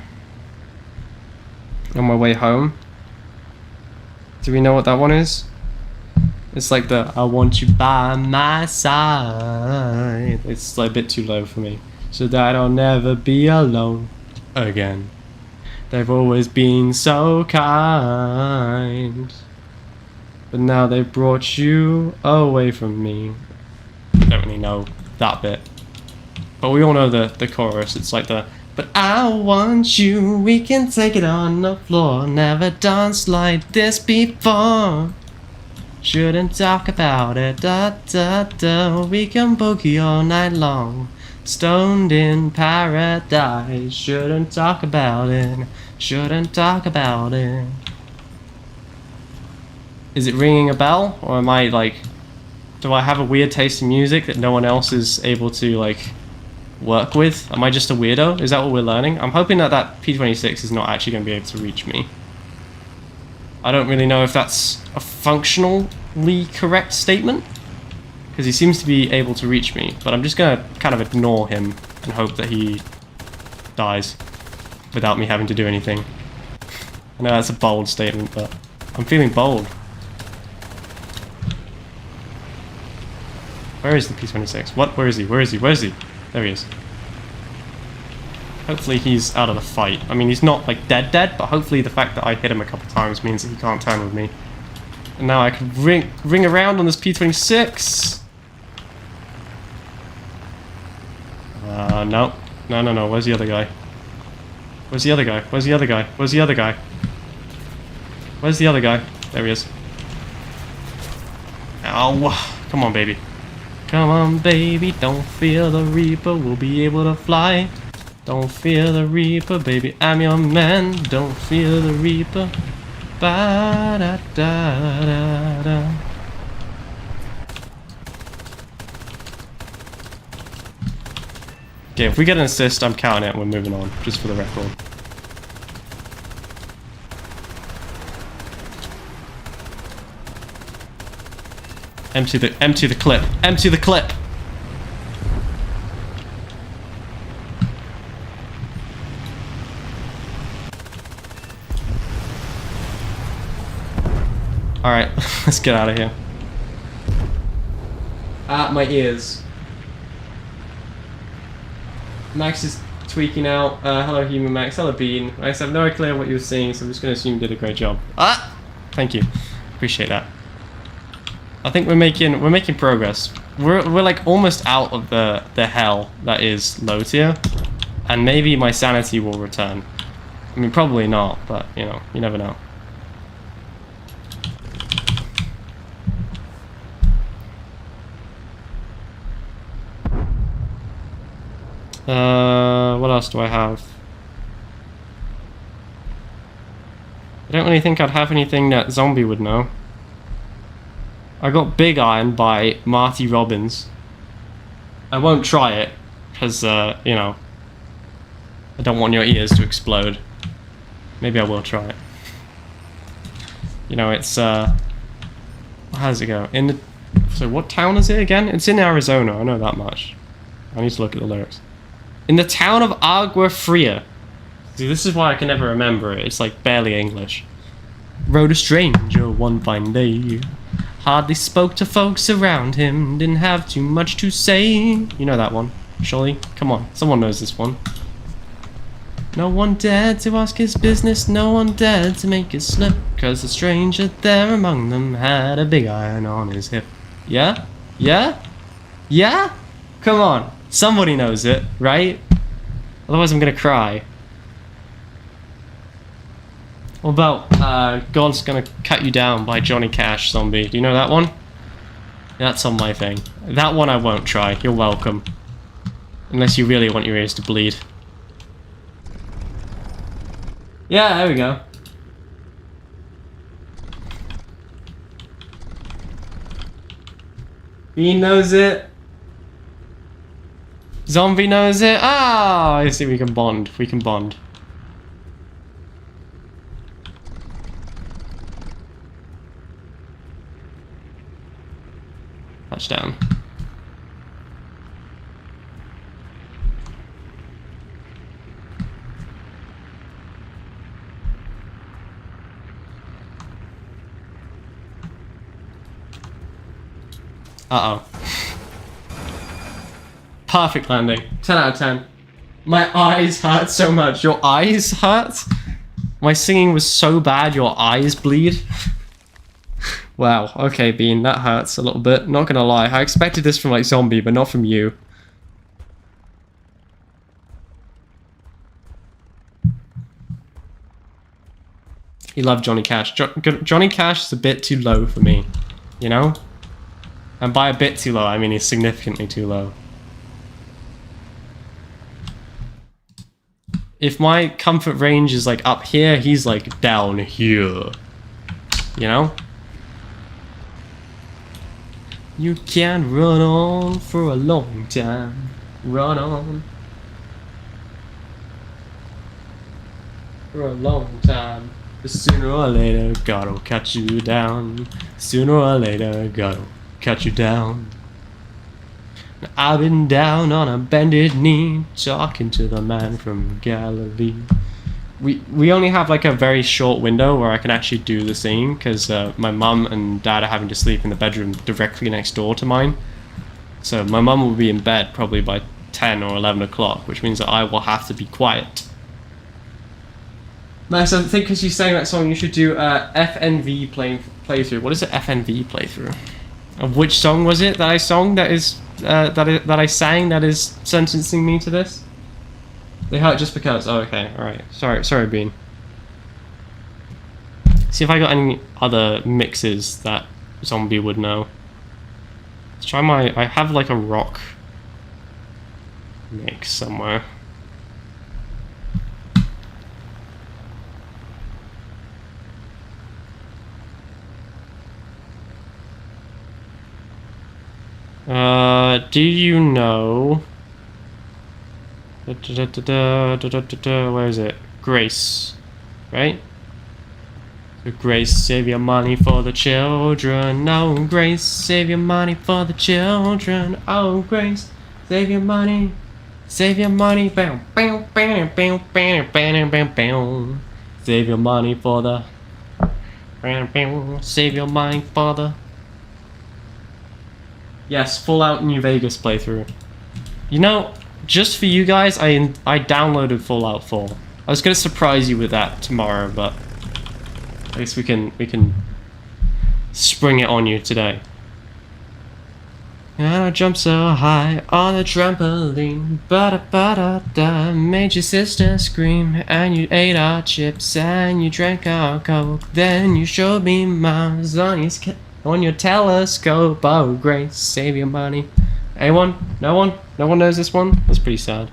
On my way home. Do we know what that one is? It's like the I want you by my side. It's like a bit too low for me. So that I'll never be alone again. They've always been so kind. But now they've brought you away from me. I don't really know that bit. But we all know the chorus. It's like the but I want you, we can take it on the floor. Never danced like this before. Shouldn't talk about it, da da da. We can boogie all night long. Stoned in paradise. Shouldn't talk about it. Shouldn't talk about it. Is it ringing a bell? Or am I like... Do I have a weird taste in music that no one else is able to like work with? Am I just a weirdo? Is that what we're learning? I'm hoping that P26 is not actually going to be able to reach me. I don't really know if that's a functionally correct statement. Because he seems to be able to reach me, but I'm just going to kind of ignore him and hope that he dies without me having to do anything. I know that's a bold statement, but I'm feeling bold. Where is the P26? What? Where is he? Where is he? Where is he? There he is. Hopefully he's out of the fight. I mean, he's not like dead, but hopefully the fact that I hit him a couple times means that he can't turn with me. And now I can ring around on this P26. No. No. Where's the other guy? Where's the other guy? Where's the other guy? Where's the other guy? Where's the other guy? There he is. Ow. Come on, baby. Come on, baby. Don't fear the Reaper. We'll be able to fly. Don't fear the Reaper, baby. I'm your man. Don't fear the Reaper. Ba da da da da. Okay, if we get an assist, I'm counting it and we're moving on, just for the record. Empty the clip. Empty the clip. Alright, let's get out of here. My ears. Max is tweaking out. Hello, Human Max. Hello, Bean. Max, I have no idea what you were saying, so I'm just going to assume you did a great job. Thank you. Appreciate that. I think we're making progress. We're like almost out of the hell that is low tier, and maybe my sanity will return. I mean, probably not, but, you know, you never know. What else do I have? I don't really think I'd have anything that Zombie would know. I got Big Iron by Marty Robbins. I won't try it, because, you know, I don't want your ears to explode. Maybe I will try it. You know, it's, how does it go? So what town is it again? It's in Arizona, I know that much. I need to look at the lyrics. In the town of Agua Fria. See, this is why I can never remember it. It's like barely English. Rode a stranger one fine day. Hardly spoke to folks around him. Didn't have too much to say. You know that one, surely? Come on, someone knows this one. No one dared to ask his business. No one dared to make it slip. 'Cause the stranger there among them had a big iron on his hip. Yeah? Yeah? Yeah? Come on. Somebody knows it, right? Otherwise I'm gonna cry. What about God's Gonna Cut You Down by Johnny Cash, Zombie? Do you know that one? That's on my thing. That one I won't try. You're welcome. Unless you really want your ears to bleed. Yeah, there we go. He knows it. Zombie knows it. Ah, I see. We can bond. We can bond. Touchdown. Uh-oh. Perfect landing. 10 out of 10. My eyes hurt so much. Your eyes hurt? My singing was so bad your eyes bleed? Wow, okay, Bean, that hurts a little bit. Not gonna lie. I expected this from, like, Zombie, but not from you. You love Johnny Cash. Johnny Cash is a bit too low for me, you know? And by a bit too low, I mean he's significantly too low. If my comfort range is like up here, he's like down here. You know? You can't run on for a long time. Run on. For a long time. But sooner or later, God'll cut you down. Sooner or later, God'll cut you down. I've been down on a bended knee, talking to the man from Galilee. We only have like a very short window where I can actually do the singing, because my mum and dad are having to sleep in the bedroom directly next door to mine. So my mum will be in bed probably by 10 or 11 o'clock, which means that I will have to be quiet. Nice, I think because you sang that song, you should do FNV playthrough. What is an FNV playthrough? Of which song was it that I sang that is that I sang that is sentencing me to this? They hurt just because. Oh, okay, all right. Sorry, Bean. See if I got any other mixes that Zombie would know. Let's try I have like a rock mix somewhere. Do you know? Where is it? Grace, right? So Grace, save your money for the children. Oh, Grace, save your money for the children. Oh, Grace, save your money. Save your money. Save your money for the. Save your money for the. Yes, Fallout New Vegas playthrough. You know, just for you guys, I downloaded Fallout 4. I was gonna surprise you with that tomorrow, but I guess we can spring it on you today. And I jumped so high on the trampoline, ba-da-ba-da-da, made your sister scream, and you ate our chips, and you drank our coke, then you showed me Mars on your telescope. Oh, great, save your money. Anyone? No one? No one knows this one? That's pretty sad.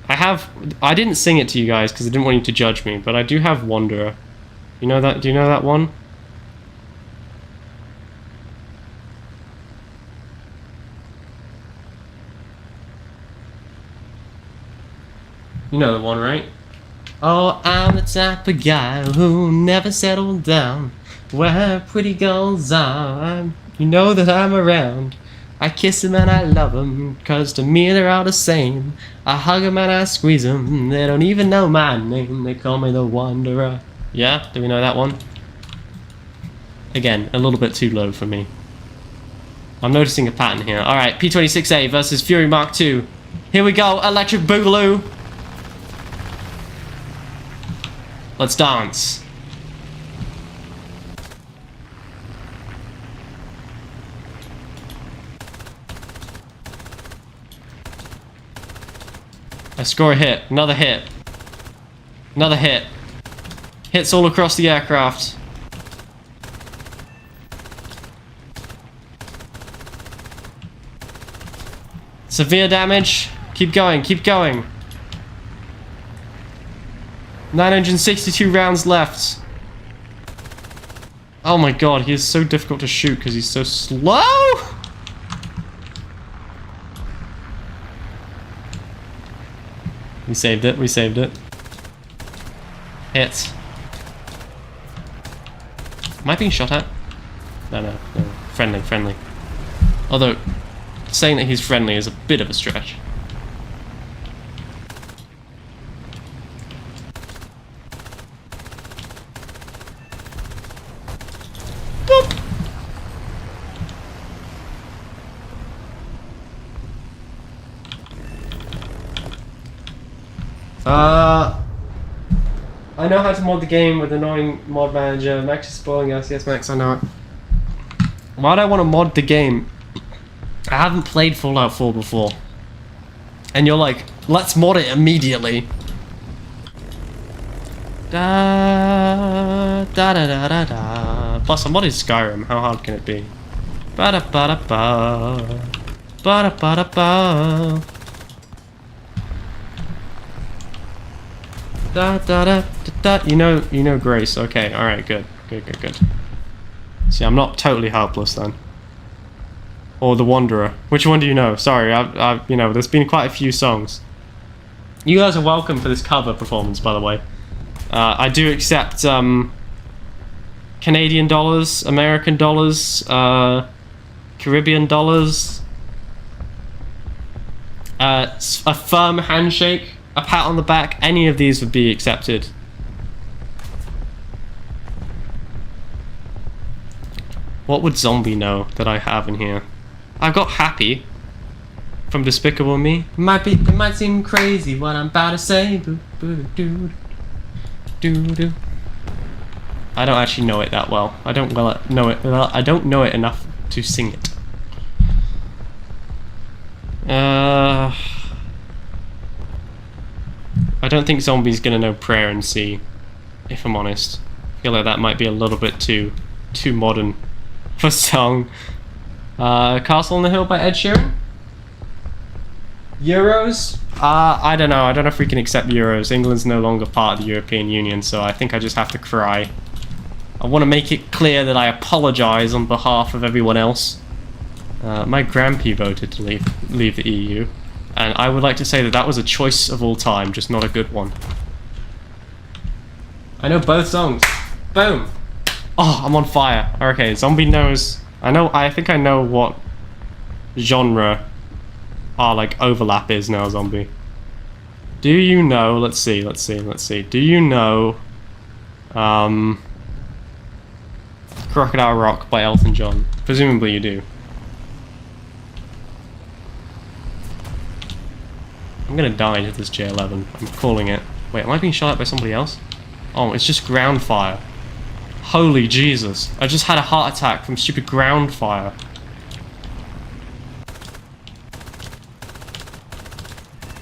I didn't sing it to you guys because I didn't want you to judge me, but I do have Wanderer. You know that? Do you know that one? You know the one, right? Oh, I'm the type of guy who never settled down where pretty girls are. You know that I'm around. I kiss them and I love them, cause to me they're all the same. I hug them and I squeeze them, they don't even know my name. They call me the Wanderer. Yeah? Do we know that one? Again, a little bit too low for me. I'm noticing a pattern here. Alright, P26A versus Fury Mark II. Here we go, Electric Boogaloo. Let's dance. I score a hit. Another hit. Another hit. Hits all across the aircraft. Severe damage. Keep going, keep going. 962 rounds left. Oh my god, he is so difficult to shoot because he's so slow! We saved it, we saved it. Hit. Am I being shot at? No. Friendly, friendly. Although, saying that he's friendly is a bit of a stretch. Boop. I know how to mod the game with annoying mod manager. Max is spoiling us. Yes, Max, I know it. Why do I want to mod the game? I haven't played Fallout 4 before. And you're like, let's mod it immediately. Da da da da da da. Plus, I modded Skyrim. How hard can it be? Ba da ba da ba. Ba da ba da ba. Da da da da da. You know Grace. Okay, alright, good. Good. See, I'm not totally helpless then. Or the Wanderer. Which one do you know? Sorry, I've you know, there's been quite a few songs. You guys are welcome for this cover performance, by the way. I do accept Canadian dollars, American dollars, Caribbean dollars, a firm handshake, a pat on the back. Any of these would be accepted. What would Zombie know that I have in here? I've got Happy from Despicable Me. It might seem crazy what I'm about to say. I don't actually know it that well. I don't know it enough to sing it. I don't think Zombie's gonna know Prayer and See, if I'm honest. I feel like that might be a little bit too modern for a song. Castle on the Hill by Ed Sheeran? Euros? I don't know. I don't know if we can accept Euros. England's no longer part of the European Union, so I think I just have to cry. I want to make it clear that I apologise on behalf of everyone else. My grandpa voted to leave the EU, and I would like to say that that was a choice of all time, just not a good one. I know both songs. Boom! Oh, I'm on fire. Okay, Zombie knows... I think I know what genre our, like, overlap is now, Zombie. Do you know... Let's see. Do you know... Crocodile Rock by Elton John? Presumably you do. I'm gonna die to this J11. I'm calling it. Wait, am I being shot at by somebody else? Oh, it's just ground fire. Holy Jesus. I just had a heart attack from stupid ground fire.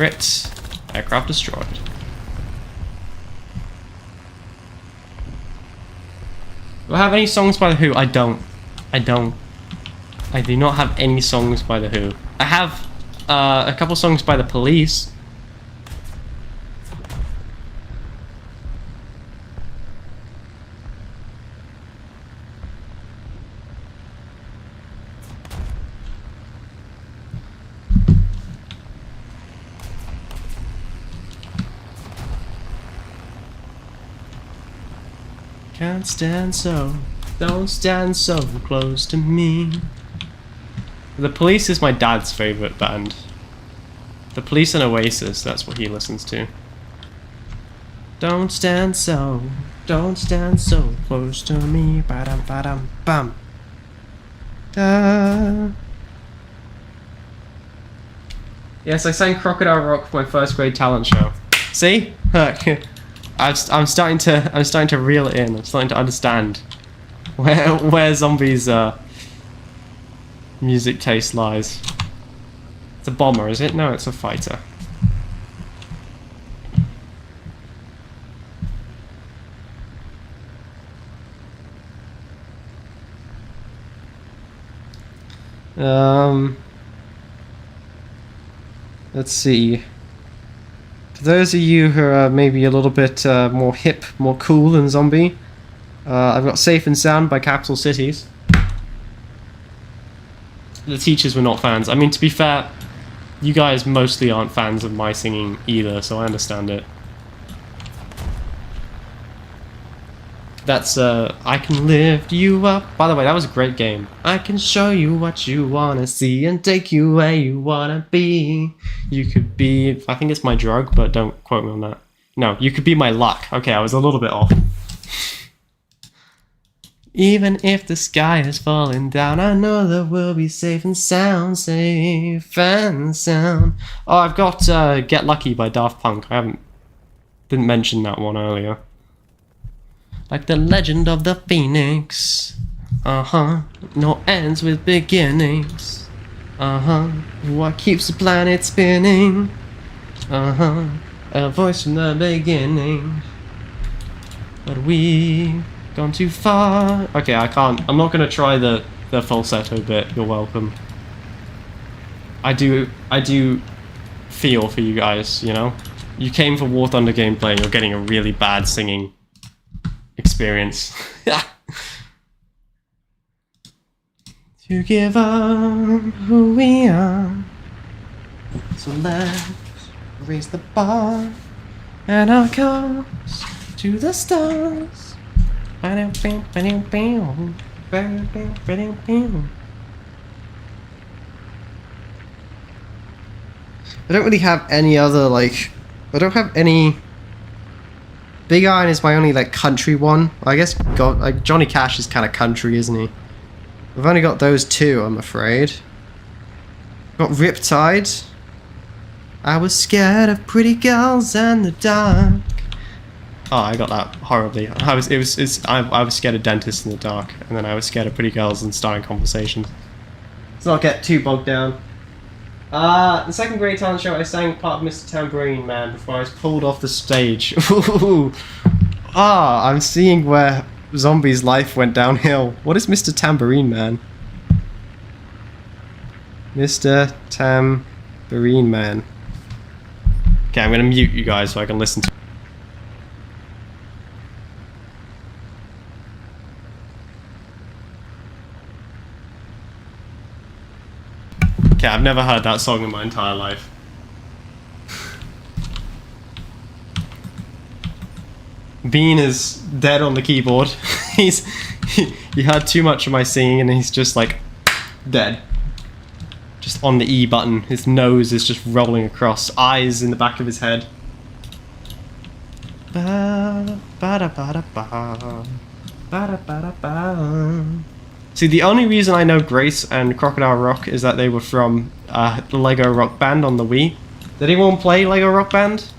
Crit. Aircraft destroyed. Do I have any songs by The Who? I don't. I do not have any songs by The Who. I have a couple songs by The Police. Can't stand so, don't stand so close to me. The Police is my dad's favourite band. The Police and Oasis, that's what he listens to. Don't stand so close to me. Ba-dum, ba-dum, bum. Yes, I sang Crocodile Rock for my first grade talent show. See? I'm starting to reel it in. I'm starting to understand where Zombie's music taste lies. It's a bomber, is it? No, it's a fighter. Let's see. For those of you who are maybe a little bit more hip, more cool than Zombie, I've got Safe and Sound by Capital Cities. The teachers were not fans. I mean, to be fair, you guys mostly aren't fans of my singing either, so I understand it. That's, I can lift you up. By the way, that was a great game. I can show you what you wanna see and take you where you wanna be. You could be, I think it's my drug, but don't quote me on that. No, you could be my luck. Okay, I was a little bit off. Even if the sky is falling down, I know that we'll be safe and sound, safe and sound. Oh, I've got Get Lucky by Daft Punk. Didn't mention that one earlier. Like the legend of the phoenix. No ends with beginnings. What keeps the planet spinning? A voice from the beginning. But we gone too far. Okay, I can't. I'm not gonna try the falsetto bit. You're welcome. I do feel for you guys. You know, you came for War Thunder gameplay. And you're getting a really bad singing experience. To give up who we are, so let's raise the bar and our cause to the stars. I don't really have any other, like, I don't have any. Big Iron is my only, like, country one. I guess like Johnny Cash is kind of country, isn't he? I've only got those two, I'm afraid. Got Riptide. I was scared of pretty girls and the dark. Oh, I got that horribly. I was scared of dentists in the dark, and then I was scared of pretty girls and starting conversations. Let's not get too bogged down. The second grade talent show, I sang part of Mr. Tambourine Man before I was pulled off the stage. Ooh. I'm seeing where Zombie's life went downhill. What is Mr. Tambourine Man? Mr. Tambourine Man. Okay, I'm gonna mute you guys so I can listen to. Okay, I've never heard that song in my entire life. Bean is dead on the keyboard. He heard too much of my singing and he's just like dead. Just on the E button. His nose is just rolling across. Eyes in the back of his head. See, the only reason I know Grace and Crocodile Rock is that they were from the Lego Rock Band on the Wii. Did anyone play Lego Rock Band?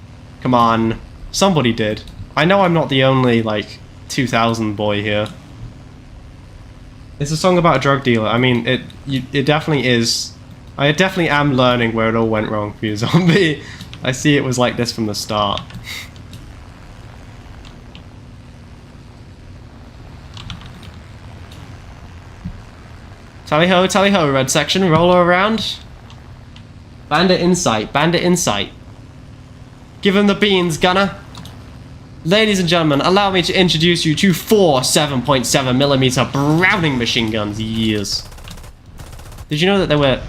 Come on, somebody did. I know I'm not the only, like, 2000 boy here. It's a song about a drug dealer. I mean, it definitely is. I definitely am learning where it all went wrong for you, Zombie. I see it was like this from the start. Tally ho, red section, roll her around. Bandit insight, bandit insight. Give him the beans, gunner. Ladies and gentlemen, allow me to introduce you to 4 7.7mm Browning machine guns. Yes. Did you know that there were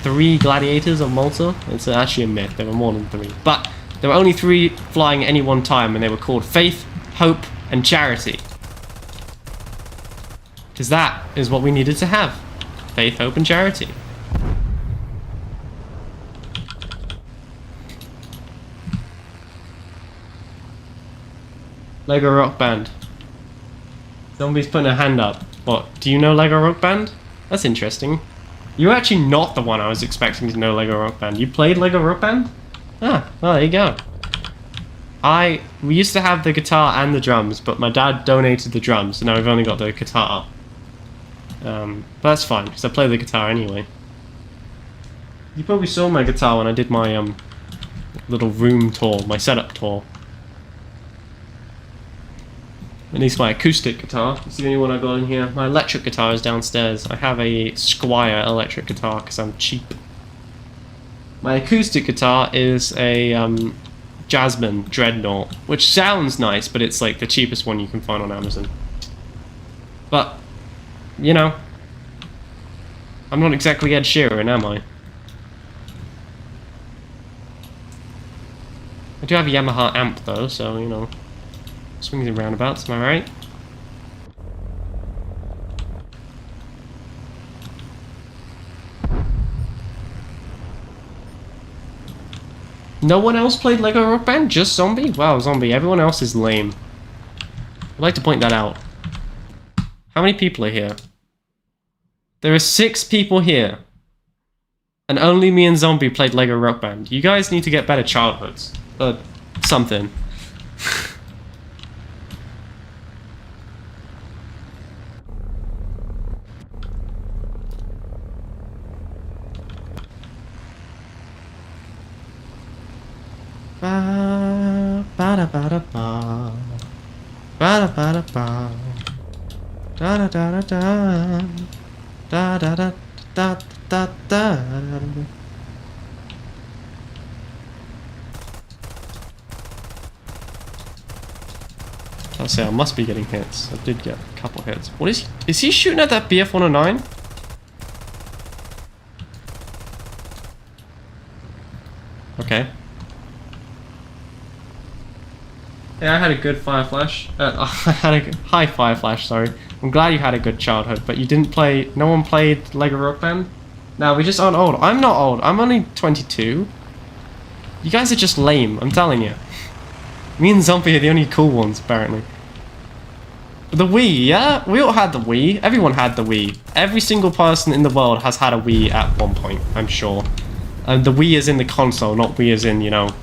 3 gladiators of Malta? It's actually a myth, there were more than 3. But there were only 3 flying at any one time, and they were called Faith, Hope, and Charity. Because that is what we needed to have. Faith, Hope, and Charity. Lego Rock Band. Zombie's putting a hand up. What, do you know Lego Rock Band? That's interesting. You're actually not the one I was expecting to know Lego Rock Band. You played Lego Rock Band? Ah, well, there you go. We used to have the guitar and the drums, but my dad donated the drums, so now we've only got the guitar. But that's fine, because I play the guitar anyway. You probably saw my guitar when I did my little room tour, my setup tour. At least my acoustic guitar. It's the only one I got in here. My electric guitar is downstairs. I have a Squire electric guitar because I'm cheap. My acoustic guitar is a Jasmine Dreadnought, which sounds nice, but it's like the cheapest one you can find on Amazon. But, you know, I'm not exactly Ed Sheeran, am I? I do have a Yamaha amp though, so, you know. Swings and roundabouts, am I right? No one else played Lego Rock Band? Just Zombie? Wow, Zombie. Everyone else is lame. I'd like to point that out. How many people are here? There are 6 people here. And only me and Zombie played Lego Rock Band. You guys need to get better childhoods. Something. Ba da ba da ba, ba da ba da ba, da da da da da, da da da da da. I'll say I must be getting hits. I did get a couple hits. What is he shooting at that BF-109? Okay. Yeah, I had a good fire flash. I had a high fire flash, sorry. I'm glad you had a good childhood, but you didn't play... No one played Lego Rock Band? No, we just aren't old. I'm not old. I'm only 22. You guys are just lame, I'm telling you. Me and Zombie are the only cool ones, apparently. The Wii, yeah? We all had the Wii. Everyone had the Wii. Every single person in the world has had a Wii at one point, I'm sure. And the Wii is in the console, not Wii is in, you know...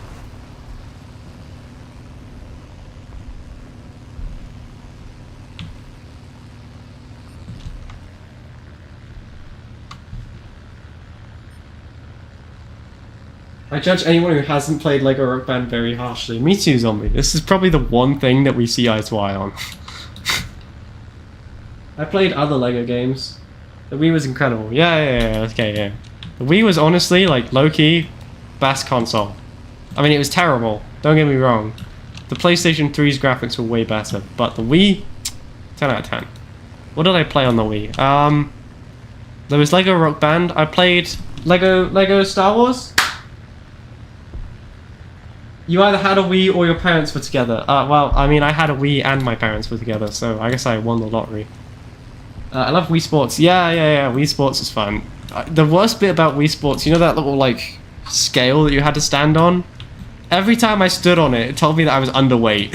I judge anyone who hasn't played Lego Rock Band very harshly. Me too, Zombie. This is probably the one thing that we see eye to eye on. I played other Lego games. The Wii was incredible. Yeah, okay, yeah. The Wii was honestly, like, low-key, best console. I mean, it was terrible. Don't get me wrong. The PlayStation 3's graphics were way better, but the Wii, 10 out of 10. What did I play on the Wii? There was Lego Rock Band. I played Lego Star Wars. You either had a Wii or your parents were together. Well, I mean, I had a Wii and my parents were together, so I guess I won the lottery. I love Wii Sports. Yeah, Wii Sports is fun. The worst bit about Wii Sports, you know that little, like, scale that you had to stand on? Every time I stood on it, it told me that I was underweight.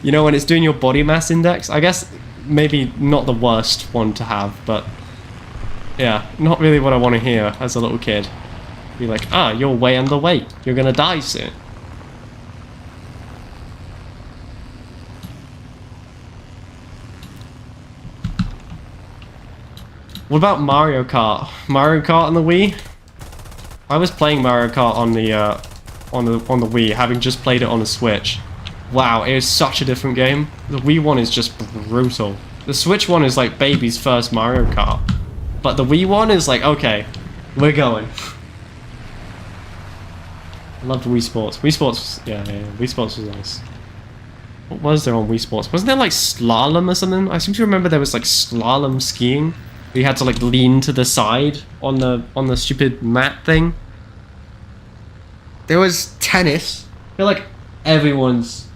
You know, when it's doing your body mass index? I guess maybe not the worst one to have, but... yeah, not really what I want to hear as a little kid. Be like, you're way underweight. You're gonna die soon. What about Mario Kart? Mario Kart on the Wii? I was playing Mario Kart on the Wii, having just played it on the Switch. Wow, it is such a different game. The Wii one is just brutal. The Switch one is like baby's first Mario Kart. But the Wii one is like, okay, we're going. I loved Wii Sports. Wii Sports, yeah, Wii Sports was nice. What was there on Wii Sports? Wasn't there like slalom or something? I seem to remember there was like slalom skiing. You had to like lean to the side on the stupid mat thing. There was tennis. I feel like everyone's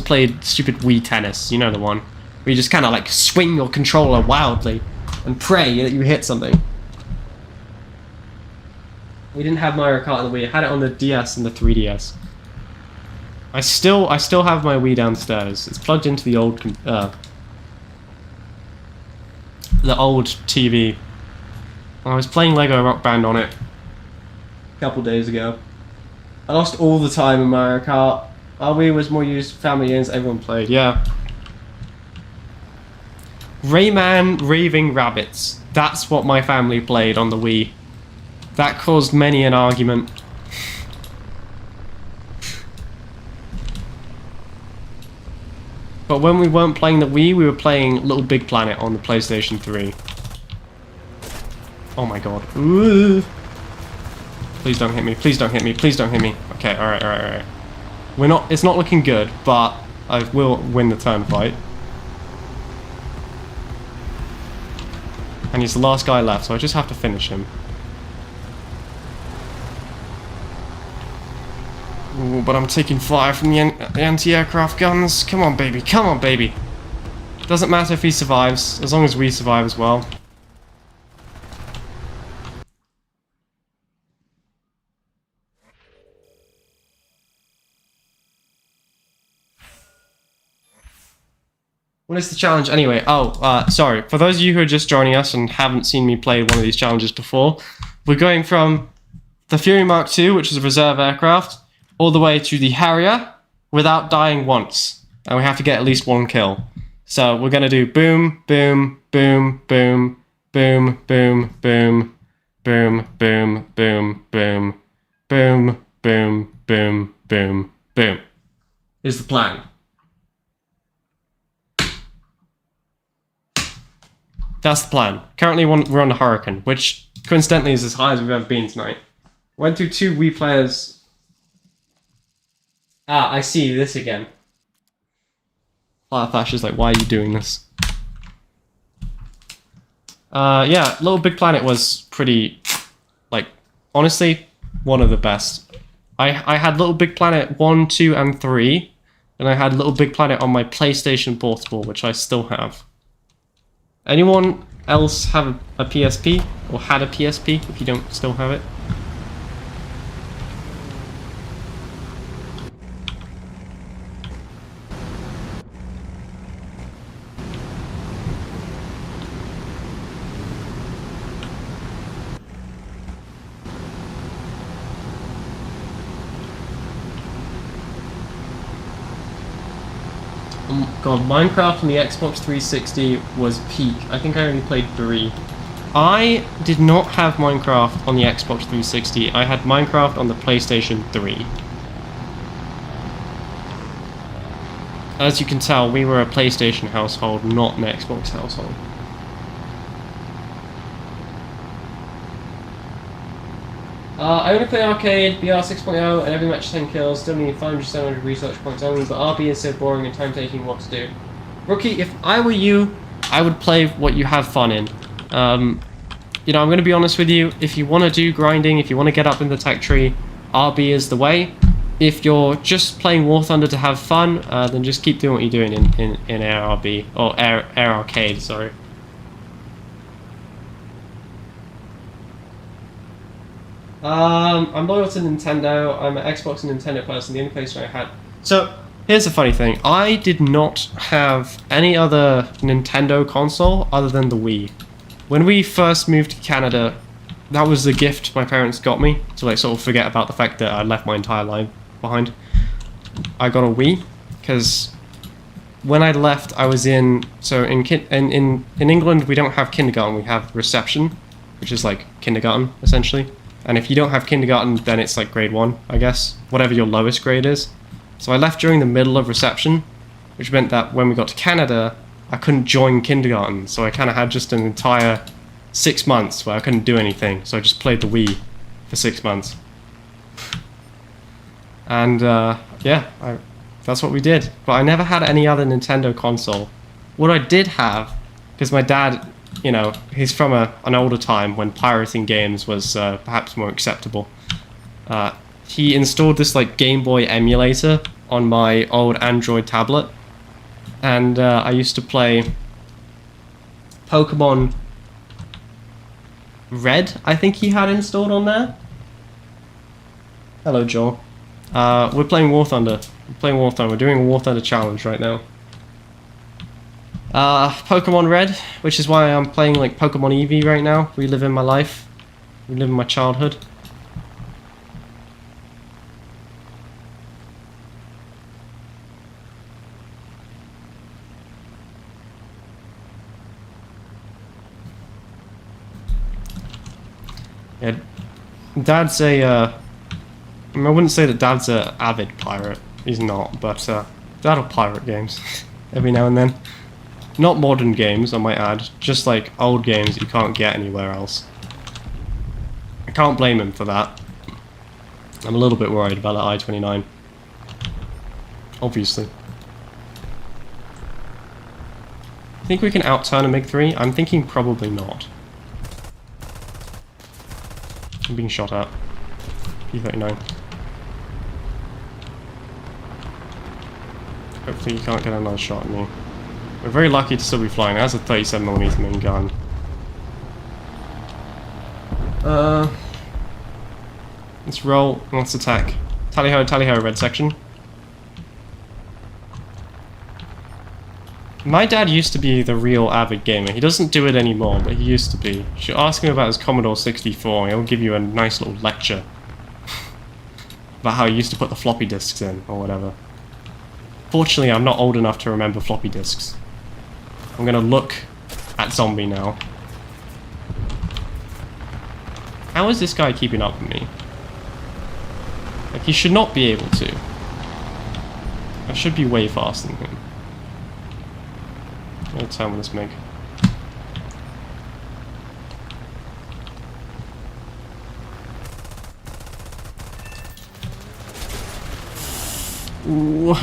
played stupid Wii tennis. You know the one where you just kind of like swing your controller wildly and pray that you hit something. We didn't have Mario Kart on the Wii. I had it on the DS and the 3DS. I still have my Wii downstairs. It's plugged into the old TV. I was playing Lego Rock Band on it a couple days ago. I lost all the time in Mario Kart. Our Wii was more used for family games. Everyone played. Yeah. Rayman Raving Rabbits. That's what my family played on the Wii. That caused many an argument. But when we weren't playing the Wii, we were playing Little Big Planet on the PlayStation 3. Oh my god. Ooh. Please don't hit me. Please don't hit me. Please don't hit me. Okay, alright. It's not looking good, but I will win the turn fight. And he's the last guy left, so I just have to finish him. Ooh, but I'm taking fire from the anti-aircraft guns. Come on, baby. Come on, baby. Doesn't matter if he survives, as long as we survive as well. What is the challenge anyway? Oh, sorry. For those of you who are just joining us and haven't seen me play one of these challenges before, we're going from the Fury Mark II, which is a reserve aircraft, all the way to the Harrier without dying once. And we have to get at least one kill. So we're going to do boom, boom, boom, boom, boom, boom, boom, boom, boom, boom, boom, boom, boom, boom, boom, boom. Is the plan. That's the plan. Currently we're on the Hurricane, which coincidentally is as high as we've ever been tonight. Went through 2 Wii players. Ah, I see this again. Fireflash is like, why are you doing this? Yeah, Little Big Planet was pretty, like, honestly, one of the best. I had Little Big Planet 1, 2, and 3, and I had Little Big Planet on my PlayStation Portable, which I still have. Anyone else have a PSP? Or had a PSP, if you don't still have it? God, Minecraft on the Xbox 360 was peak. I think I only played 3. I did not have Minecraft on the Xbox 360. I had Minecraft on the PlayStation 3. As you can tell, we were a PlayStation household, not an Xbox household. I only play arcade, BR 6.0, and every match 10 kills, still need 500-700 research points only, but RB is so boring and time-taking what to do. Rookie, if I were you, I would play what you have fun in. You know, I'm going to be honest with you, if you want to do grinding, if you want to get up in the tech tree, RB is the way. If you're just playing War Thunder to have fun, then just keep doing what you're doing in Air RB, or Air Arcade, sorry. I'm loyal to Nintendo. I'm an Xbox and Nintendo person. The only place where I had... So, here's the funny thing. I did not have any other Nintendo console other than the Wii. When we first moved to Canada, that was the gift my parents got me to like sort of forget about the fact that I left my entire life behind. I got a Wii because when I left, I was in... So in England, we don't have kindergarten. We have reception, which is like kindergarten, essentially. And if you don't have kindergarten, then it's like grade 1, I guess. Whatever your lowest grade is. So I left during the middle of reception, which meant that when we got to Canada, I couldn't join kindergarten. So I kind of had just an entire 6 months where I couldn't do anything. So I just played the Wii for 6 months. And yeah, that's what we did. But I never had any other Nintendo console. What I did have, because my dad, you know, he's from an older time when pirating games was perhaps more acceptable. He installed this like Game Boy emulator on my old Android tablet, and I used to play Pokemon Red, I think he had installed on there. Hello, Joel. We're playing War Thunder. We're playing War Thunder. We're doing a War Thunder challenge right now. Pokemon Red, which is why I'm playing like Pokemon Eevee right now, reliving my life, reliving my childhood. Yeah, Dad's I wouldn't say that Dad's an avid pirate, he's not, but Dad'll pirate games every now and then. Not modern games, I might add, just like old games you can't get anywhere else. I can't blame him for that. I'm a little bit worried about that I-29. Obviously. Think we can outturn a MiG-3? I'm thinking probably not. I'm being shot at. P-39. Hopefully you can't get another shot at me. We're very lucky to still be flying. That's a 37mm main gun. Let's roll. Let's attack. Tally ho, red section. My dad used to be the real avid gamer. He doesn't do it anymore, but he used to be. You should ask him about his Commodore 64. He'll give you a nice little lecture about how he used to put the floppy disks in, or whatever. Fortunately, I'm not old enough to remember floppy disks. I'm gonna look at Zombie now. How is this guy keeping up with me? Like, he should not be able to. I should be way faster than him. I'm gonna turn with this MiG. Ooh.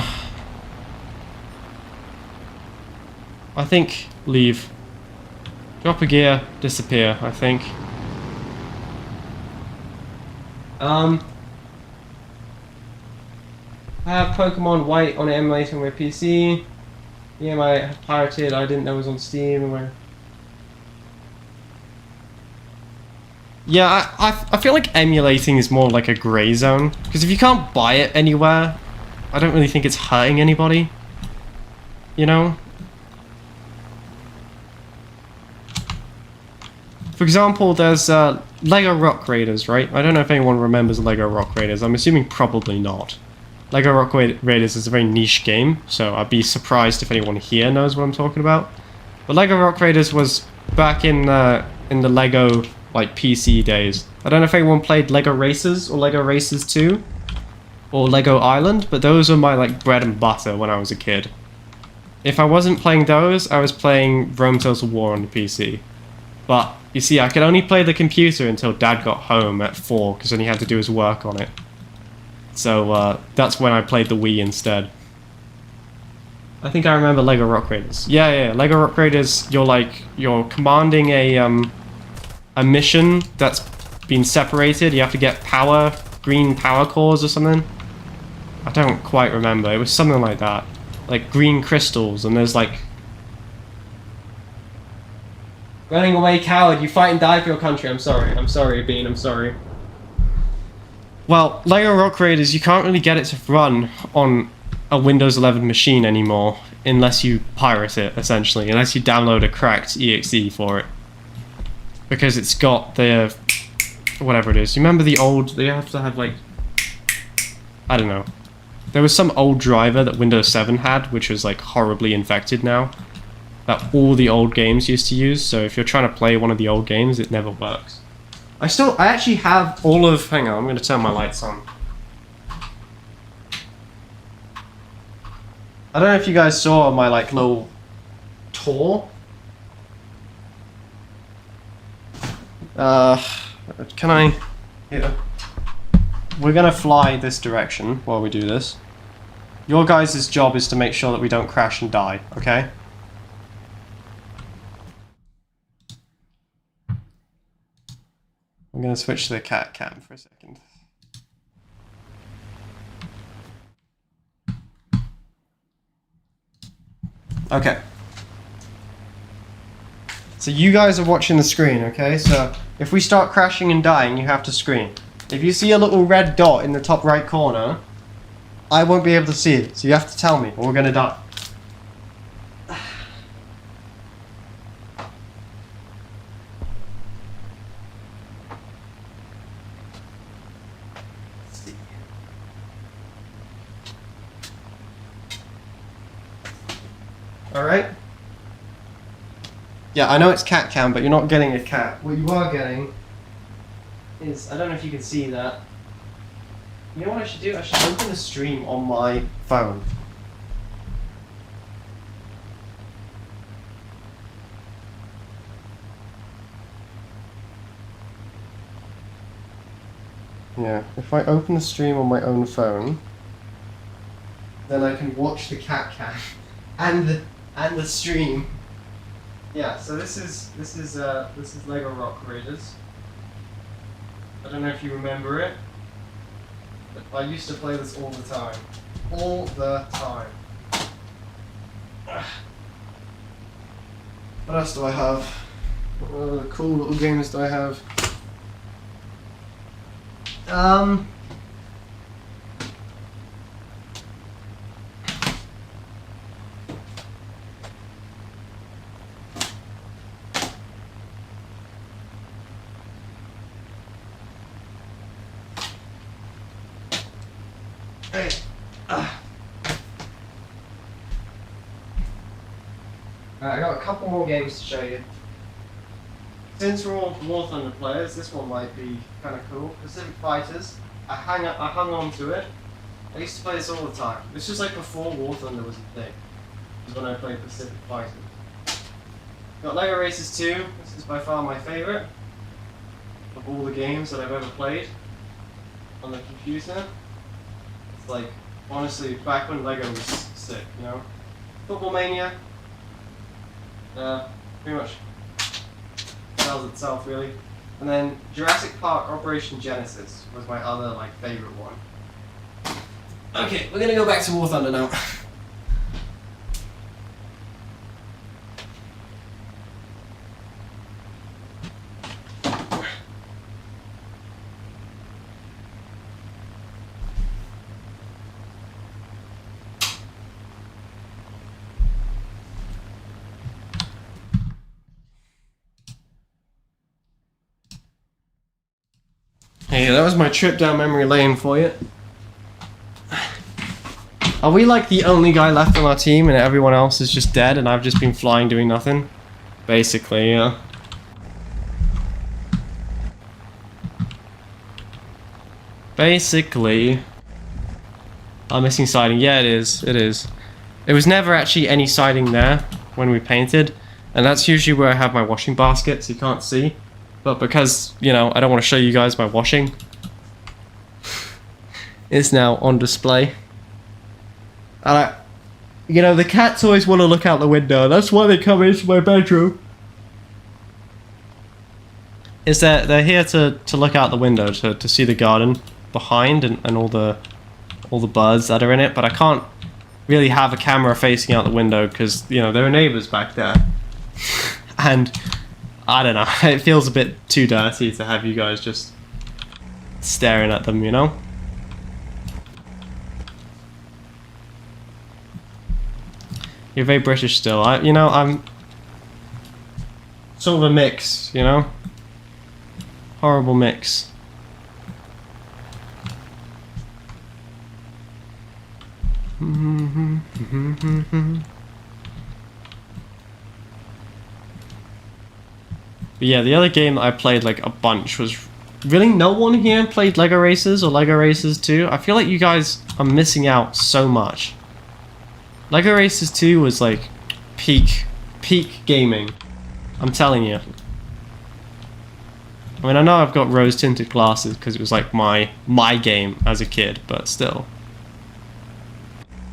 I think leave. Drop a gear, disappear, I think. I have Pokemon White on emulator on my PC. Yeah, I have pirated, I didn't know it was on Steam. Yeah, I feel like emulating is more like a grey zone. Because if you can't buy it anywhere, I don't really think it's hurting anybody. You know? For example, there's Lego Rock Raiders, right? I don't know if anyone remembers Lego Rock Raiders. I'm assuming probably not. Lego Rock Raiders is a very niche game, so I'd be surprised if anyone here knows what I'm talking about. But Lego Rock Raiders was back in the Lego like PC days. I don't know if anyone played Lego Racers or Lego Racers 2 or Lego Island, but those were my like bread and butter when I was a kid. If I wasn't playing those, I was playing Rome Total War on the PC. But you see, I could only play the computer until Dad got home at 4, because then he had to do his work on it. So that's when I played the Wii instead. I think I remember Lego Rock Raiders. Yeah, Lego Rock Raiders. You're commanding a mission that's been separated. You have to get green power cores or something. I don't quite remember. It was something like that, like green crystals, and there's like. Running away, coward! You fight and die for your country. I'm sorry, Bean. I'm sorry. Well, Lego Rock Raiders, you can't really get it to run on a Windows 11 machine anymore unless you pirate it, essentially, unless you download a cracked exe for it. Because it's got the... whatever it is. You remember the old... They have to have, like... I don't know. There was some old driver that Windows 7 had, which was, like, horribly infected now. That all the old games used to use, so if you're trying to play one of the old games, it never works. I actually have all of... Hang on, I'm going to turn my lights on. I don't know if you guys saw my, like, little tour. Can I... Here. We're going to fly this direction while we do this. Your guys' job is to make sure that we don't crash and die, okay? I'm going to switch to the cat cam for a second. Okay. So you guys are watching the screen, okay? So if we start crashing and dying, you have to scream. If you see a little red dot in the top right corner, I won't be able to see it, so you have to tell me, or we're gonna die. Alright? Yeah, I know it's cat cam, but you're not getting a cat. What you are getting is, I don't know if you can see that. You know what I should do? I should open the stream on my phone. Yeah, if I open the stream on my own phone, then I can watch the cat cam and the stream. Yeah, so this is Lego Rock Raiders. I don't know if you remember it, but I used to play this all the time. All the time. What else do I have? What other cool little games do I have? Hey. I got a couple more games to show you. Since we're all War Thunder players, this one might be kind of cool. Pacific Fighters. I hung on to it. I used to play this all the time. It's just like before War Thunder was a thing. This is when I played Pacific Fighters. Got Lego Racers 2. This is by far my favourite of all the games that I've ever played on the computer. It's like, honestly, back when Lego was sick, you know? Football Mania. Pretty much tells itself, really. And then Jurassic Park Operation Genesis was my other, like, favourite one. Okay, we're gonna go back to War Thunder now. Hey, that was my trip down memory lane for you. Are we like the only guy left on our team and everyone else is just dead and I've just been flying doing nothing? Basically, yeah. Basically. I'm missing siding. Yeah, it is. It is. There was never actually any siding there when we painted. And that's usually where I have my washing basket, so you can't see. But because, you know, I don't want to show you guys my washing, it's now on display. And you know, the cats always want to look out the window. That's why they come into my bedroom. Is that they're here to look out the window, to see the garden behind and all the birds that are in it. But I can't really have a camera facing out the window because, you know, there are neighbors back there. And I don't know, it feels a bit too dirty to have you guys just staring at them, you know? You're very British still. I'm sort of a mix, you know? Horrible mix. But yeah, the other game that I played like a bunch was Really, no one here played Lego Racers or Lego Racers 2? I feel like you guys are missing out so much. Lego Racers 2 was like peak gaming. I'm telling you. I mean, I know I've got rose-tinted glasses because it was like my game as a kid, but still.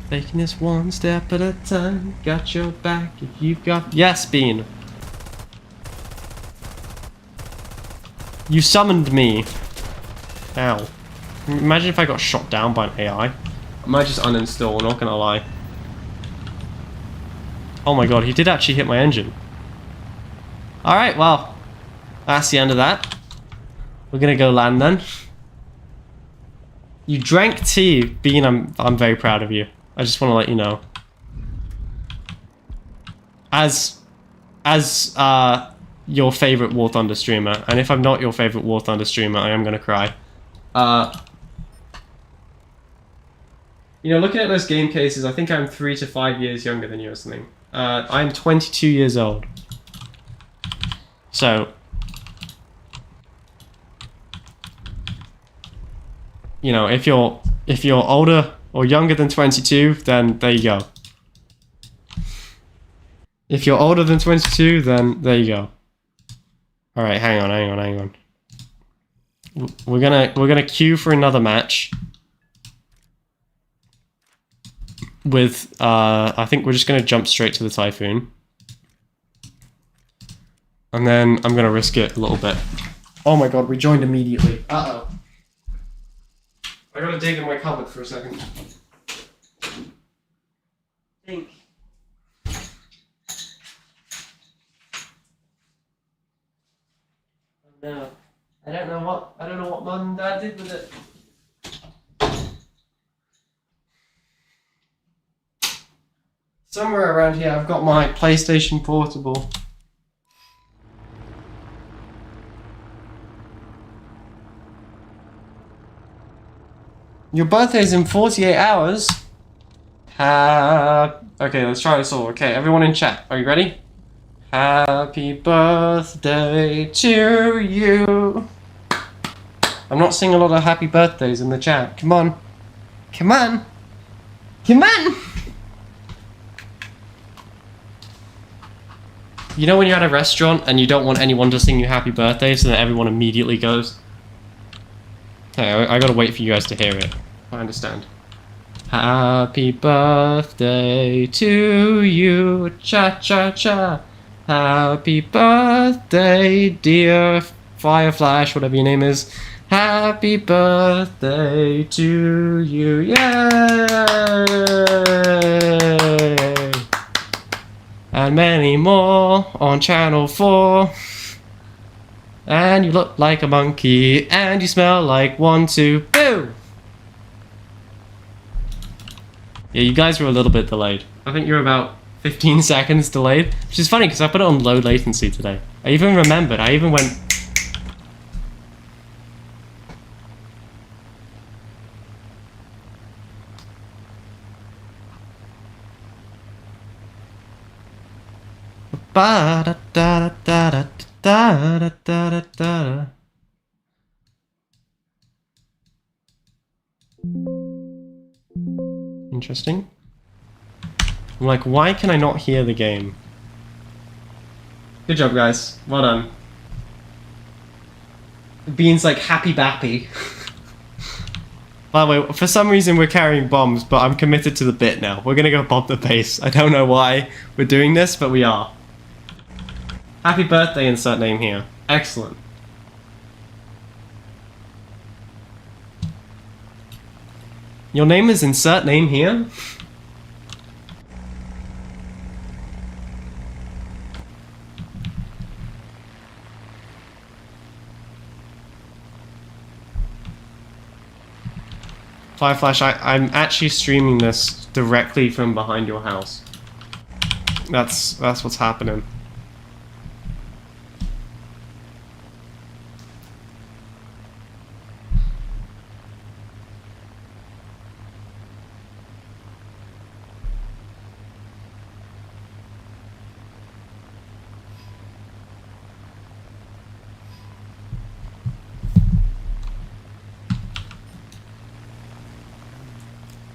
Taking this one step at a time, got your back if you've got... Yes, Bean. You summoned me. Ow. Imagine if I got shot down by an AI. I might just uninstall, not gonna lie. Oh my god, he did actually hit my engine. Alright, well. That's the end of that. We're gonna go land then. You drank tea. Bean, I'm very proud of you. I just want to let you know. As your favorite War Thunder streamer, and if I'm not your favorite War Thunder streamer, I am gonna cry. You know, looking at those game cases, I think I'm 3 to 5 years younger than you or something. I'm 22 years old. So, you know, if you're older or younger than 22, then there you go. If you're older than 22, then there you go. All right, hang on. We're gonna queue for another match. With I think we're just gonna jump straight to the Typhoon. And then I'm gonna risk it a little bit. Oh my god, we joined immediately. Uh-oh. I gotta dig in my cupboard for a second. Think. Oh no. I don't know what Mum and Dad did with it. Somewhere around here I've got my PlayStation Portable. Your birthday's in 48 hours? Okay, let's try this all. Okay, everyone in chat, are you ready? Happy birthday to you. I'm not seeing a lot of happy birthdays in the chat. Come on. Come on. Come on! You know when you're at a restaurant and you don't want anyone to sing you happy birthday so that everyone immediately goes? Hey, I gotta wait for you guys to hear it. I understand. Happy birthday to you, cha-cha-cha. Happy birthday, dear Fireflash, whatever your name is. Happy birthday to you, yay! And many more on channel 4. And you look like a monkey, and you smell like 1, 2, boo! Yeah, you guys were a little bit delayed. I think you're about 15 seconds delayed, which is funny because I put it on low latency today. I even remembered, I even went... Ba-da-da-da-da-da-da-da-da-da. Interesting. I'm like, why can I not hear the game? Good job, guys. Well done. Bean's like happy bappy. By the way, for some reason we're carrying bombs, but I'm committed to the bit now. We're gonna go bomb the base. I don't know why we're doing this, but we are. Happy birthday, insert name here. Excellent. Your name is insert name here? Fireflash, I'm actually streaming this directly from behind your house. That's what's happening.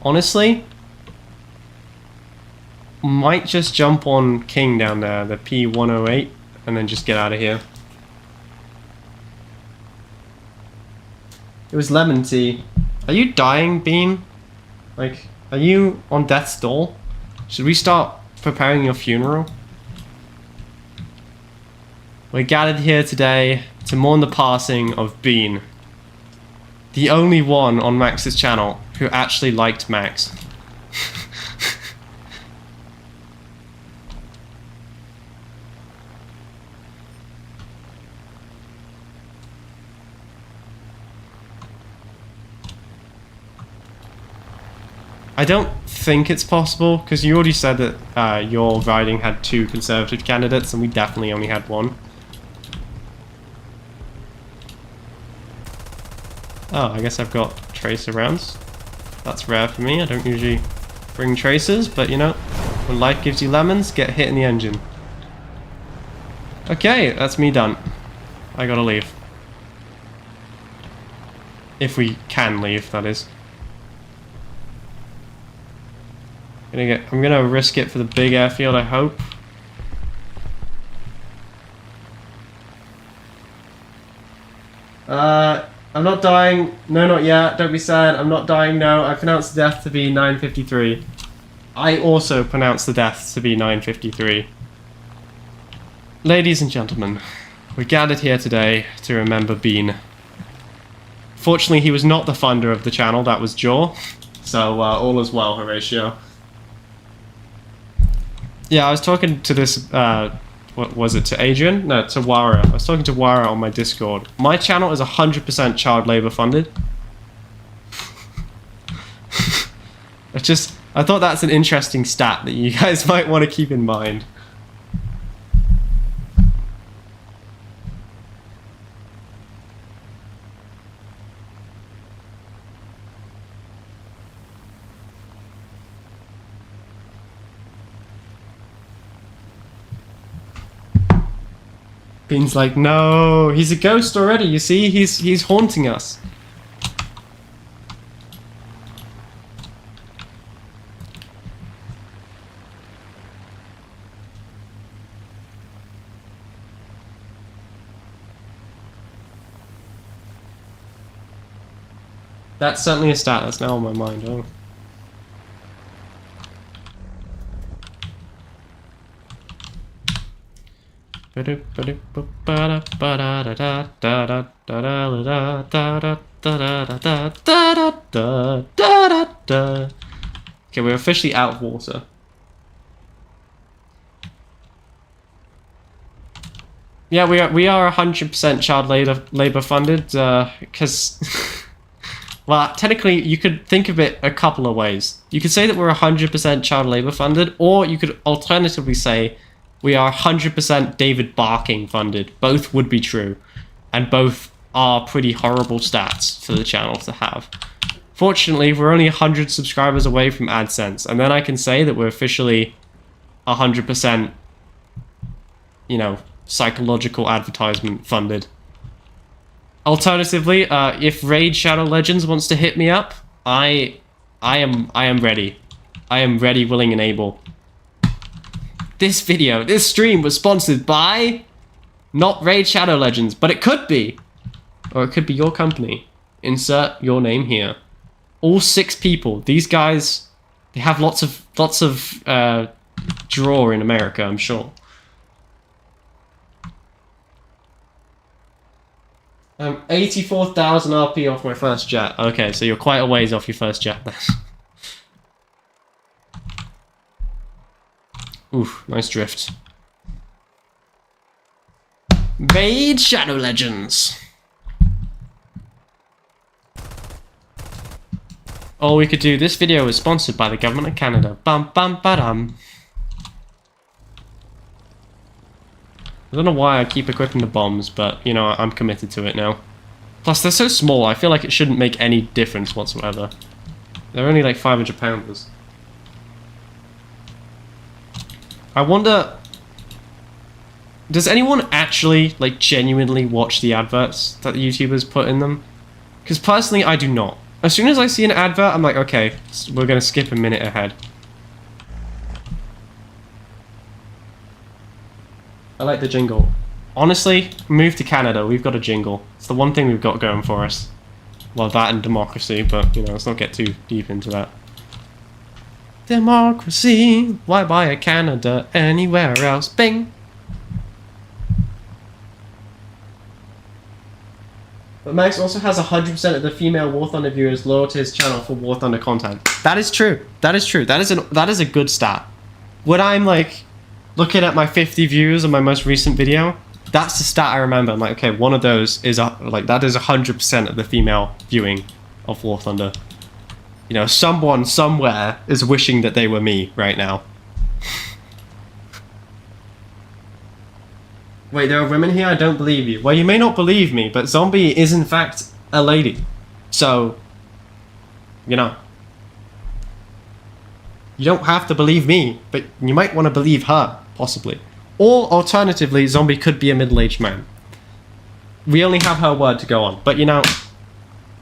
honestly, might just jump on King down there, the P108, and then just get out of here. It was lemon tea. Are you dying, Bean? Like, are you on death's door? Should we start preparing your funeral? We're gathered here today to mourn the passing of Bean. The only one on Max's channel who actually liked Max. I don't think it's possible, because you already said that your riding had 2 Conservative candidates, and we definitely only had 1. Oh, I guess I've got tracer rounds. That's rare for me. I don't usually bring tracers, but you know, when life gives you lemons, get hit in the engine. Okay, that's me done. I gotta leave. If we can leave, that is. I'm gonna risk it for the big airfield, I hope. I'm not dying. No, not yet. Don't be sad. I'm not dying, no. I pronounced the death to be 9:53. I also pronounced the death to be 9:53. Ladies and gentlemen, we're gathered here today to remember Bean. Fortunately, he was not the funder of the channel, that was Jaw. So, all is well, Horatio. Yeah, I was talking to this, what was it, to Adrian? No, to Wara. I was talking to Wara on my Discord. My channel is 100% child labor funded. I thought that's an interesting stat that you guys might want to keep in mind. Bean's like, no, he's a ghost already, you see? He's haunting us. That's certainly a stat that's now on my mind, oh. Okay, we're officially out of water. Yeah, we are 100% child labor funded, because well, technically you could think of it a couple of ways. You could say that we're 100% child labor funded, or you could alternatively say we are 100% David Barking funded. Both would be true, and both are pretty horrible stats for the channel to have. Fortunately, we're only 100 subscribers away from AdSense, and then I can say that we're officially 100%, you know, psychological advertisement funded. Alternatively, if Raid Shadow Legends wants to hit me up, I am ready. I am ready, willing, and able. This stream was sponsored by not Raid Shadow Legends, but it could be. Or it could be your company. Insert your name here. All 6 people. These guys, they have lots of draw in America, I'm sure. 84,000 RP off my first jet. Okay, so you're quite a ways off your first jet then. Oof, nice drift. Raid Shadow Legends. Or we could do, this video is sponsored by the government of Canada. Bum bum ba-dum. I don't know why I keep equipping the bombs, but, you know, I'm committed to it now. Plus, they're so small, I feel like it shouldn't make any difference whatsoever. They're only like 500 pounders. I wonder, does anyone actually, like, genuinely watch the adverts that the YouTubers put in them? Because personally, I do not. As soon as I see an advert, I'm like, okay, we're gonna skip a minute ahead. I like the jingle. Honestly, move to Canada, we've got a jingle. It's the one thing we've got going for us. Well, that and democracy, but, you know, let's not get too deep into that. Democracy, why buy a Canada anywhere else? Bing! But Max also has 100% of the female War Thunder viewers loyal to his channel for War Thunder content. That is true. That is true. That is a good stat. When I'm like looking at my 50 views on my most recent video, that's the stat I remember. I'm like, okay, one of those is that is 100% of the female viewing of War Thunder. You know, someone somewhere is wishing that they were me right now. Wait, there are women here? I don't believe you. Well, you may not believe me, but Zombie is in fact a lady. So, you know. You don't have to believe me, but you might want to believe her, possibly. Or, alternatively, Zombie could be a middle-aged man. We only have her word to go on. But, you know,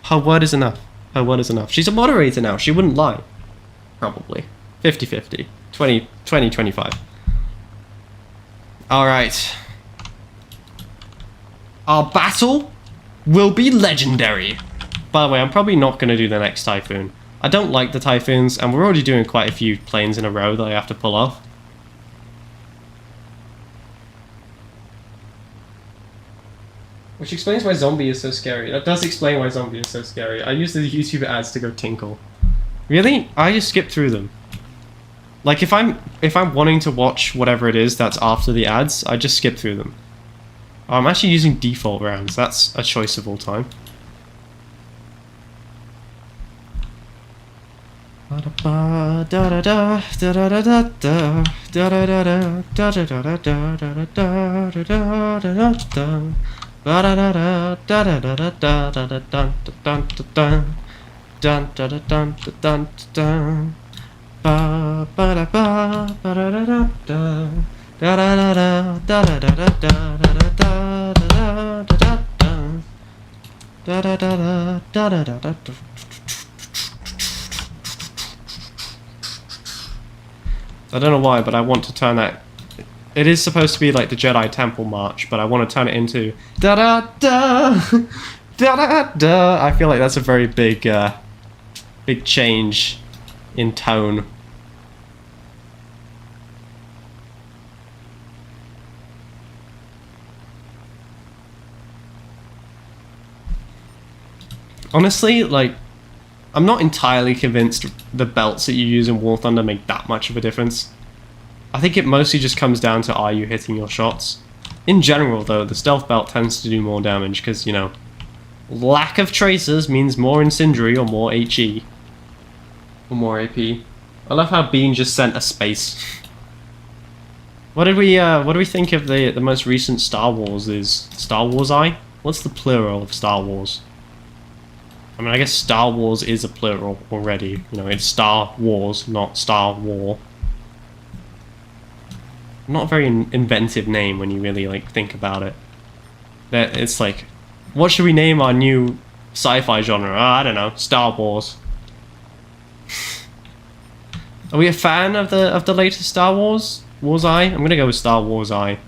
her word is enough. Her word is enough. She's a moderator now. She wouldn't lie. Probably. 50-50. 20-25. Alright. Our battle will be legendary. By the way, I'm probably not going to do the next Typhoon. I don't like the Typhoons, and we're already doing quite a few planes in a row that I have to pull off. Which explains why Zombie is so scary. That does explain why Zombie is so scary. I use the YouTube ads to go tinkle. Really? I just skip through them. Like, if I'm wanting to watch whatever it is that's after the ads, I just skip through them. I'm actually using default rounds. That's a choice of all time. I don't know why, but I want to turn that. It is supposed to be like the Jedi Temple March, but I want to turn it into da da da da da da. I feel like that's a very big, big change in tone. Honestly, like, I'm not entirely convinced the belts that you use in War Thunder make that much of a difference. I think it mostly just comes down to, are you hitting your shots? In general, though, the stealth belt tends to do more damage because, you know, lack of tracers means more incendiary or more HE. Or more AP. I love how Bean just sent a space. What do we think of the most recent Star Wars is Star Wars Eye? What's the plural of Star Wars? I mean, I guess Star Wars is a plural already. You know, it's Star Wars, not Star War. Not a very inventive name when you really, like, think about it. It's like, what should we name our new sci-fi genre? I don't know, Star Wars. Are we a fan of the latest Star Wars? Wars Eye? I'm gonna go with Star Wars Eye.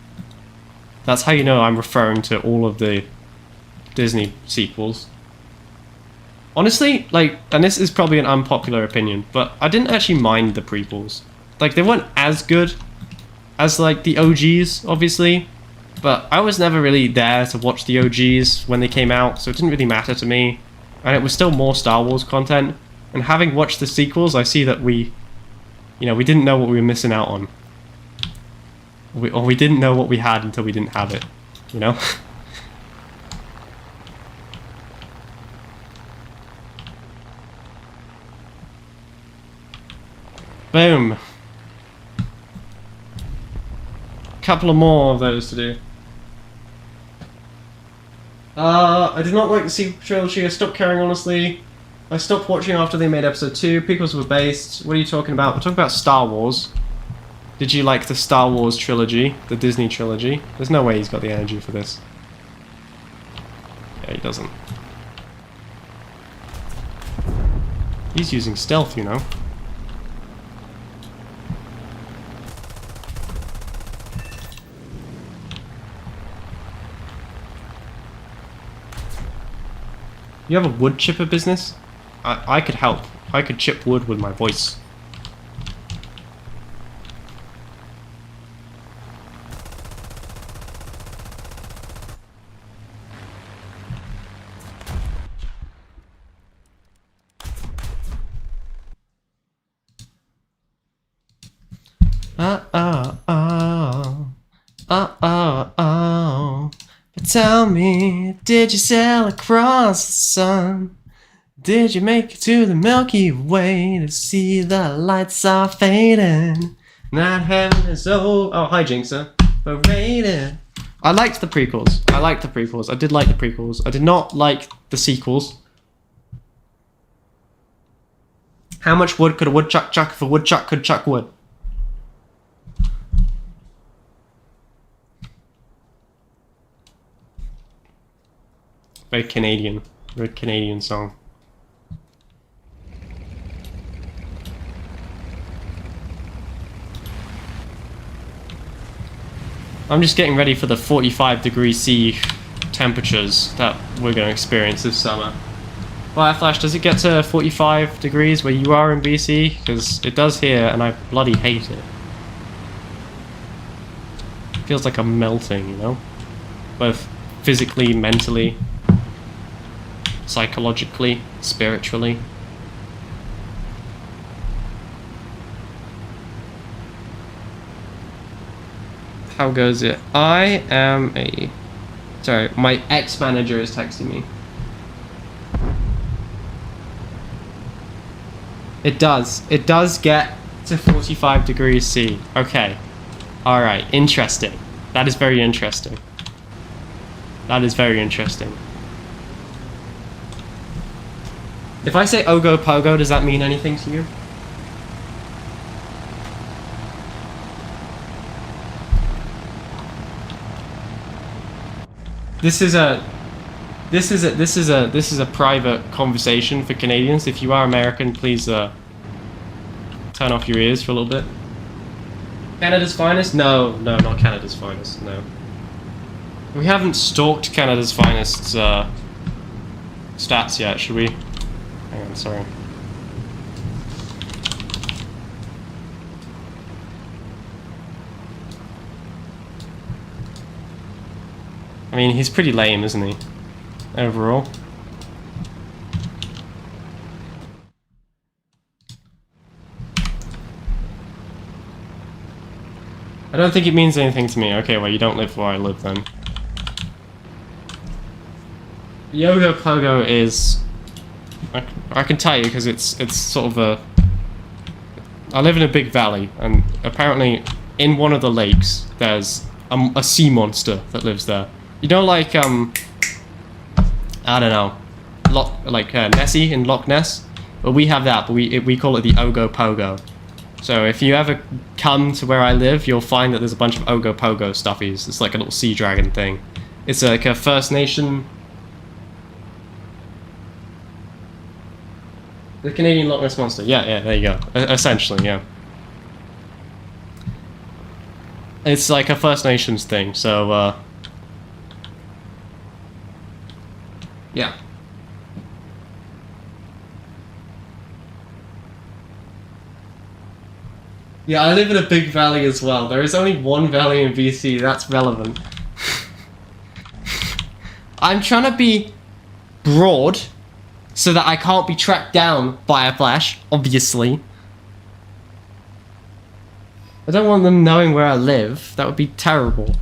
That's how you know I'm referring to all of the Disney sequels. Honestly, like, and this is probably an unpopular opinion, but I didn't actually mind the prequels. Like, they weren't as good as, like, the OGs, obviously, but I was never really there to watch the OGs when they came out, so it didn't really matter to me, and it was still more Star Wars content, and having watched the sequels, I see that we didn't know what we were missing out on. Or we didn't know what we had until we didn't have it, you know? Boom. Couple of more of those to do. I did not like the sequel trilogy. I stopped caring, honestly. I stopped watching after they made episode 2. Prequels were based. What are you talking about? We're talking about Star Wars. Did you like the Star Wars trilogy? The Disney trilogy? There's no way he's got the energy for this. Yeah, he doesn't. He's using stealth, you know. You have a wood chipper business? I could help. I could chip wood with my voice. But tell me, did you sail across the sun? Did you make it to the Milky Way to see the lights are fading? Not heaven is oh hi Jinxer. Paraded. I liked the prequels. I did like the prequels. I did not like the sequels. How much wood could a woodchuck chuck if a woodchuck could chuck wood? Very Canadian song. I'm just getting ready for the 45°C temperatures that we're going to experience this summer. Fireflash, does it get to 45 degrees where you are in BC? Because it does here, and I bloody hate it. It feels like I'm melting, you know? Both physically, mentally, psychologically, spiritually. How goes it? I am a... Sorry, my ex-manager is texting me. It does. It does get to 45°C. Okay. Alright, interesting. That is very interesting. That is very interesting. If I say Ogo Pogo, does that mean anything to you? This is a private conversation for Canadians. If you are American, please turn off your ears for a little bit. Canada's finest? No, not Canada's finest. No. We haven't stalked Canada's finest stats yet, should we? Hang on, sorry. I mean, he's pretty lame, isn't he? Overall. I don't think it means anything to me. Okay, well, you don't live where I live then. Yoga Pogo is... I can tell you, because it's sort of a... I live in a big valley, and apparently in one of the lakes, there's a sea monster that lives there. You know, like, I don't know, Nessie in Loch Ness? Well, we have that, but we call it the Ogo Pogo. So if you ever come to where I live, you'll find that there's a bunch of Ogo Pogo stuffies. It's like a little sea dragon thing. It's like a First Nation... The Canadian Loch Ness Monster. Yeah, there you go. Essentially, yeah. It's like a First Nations thing, so, yeah. Yeah, I live in a big valley as well. There is only one valley in BC, that's relevant. I'm trying to be broad so that I can't be tracked down by a flash, obviously. I don't want them knowing where I live. That would be terrible.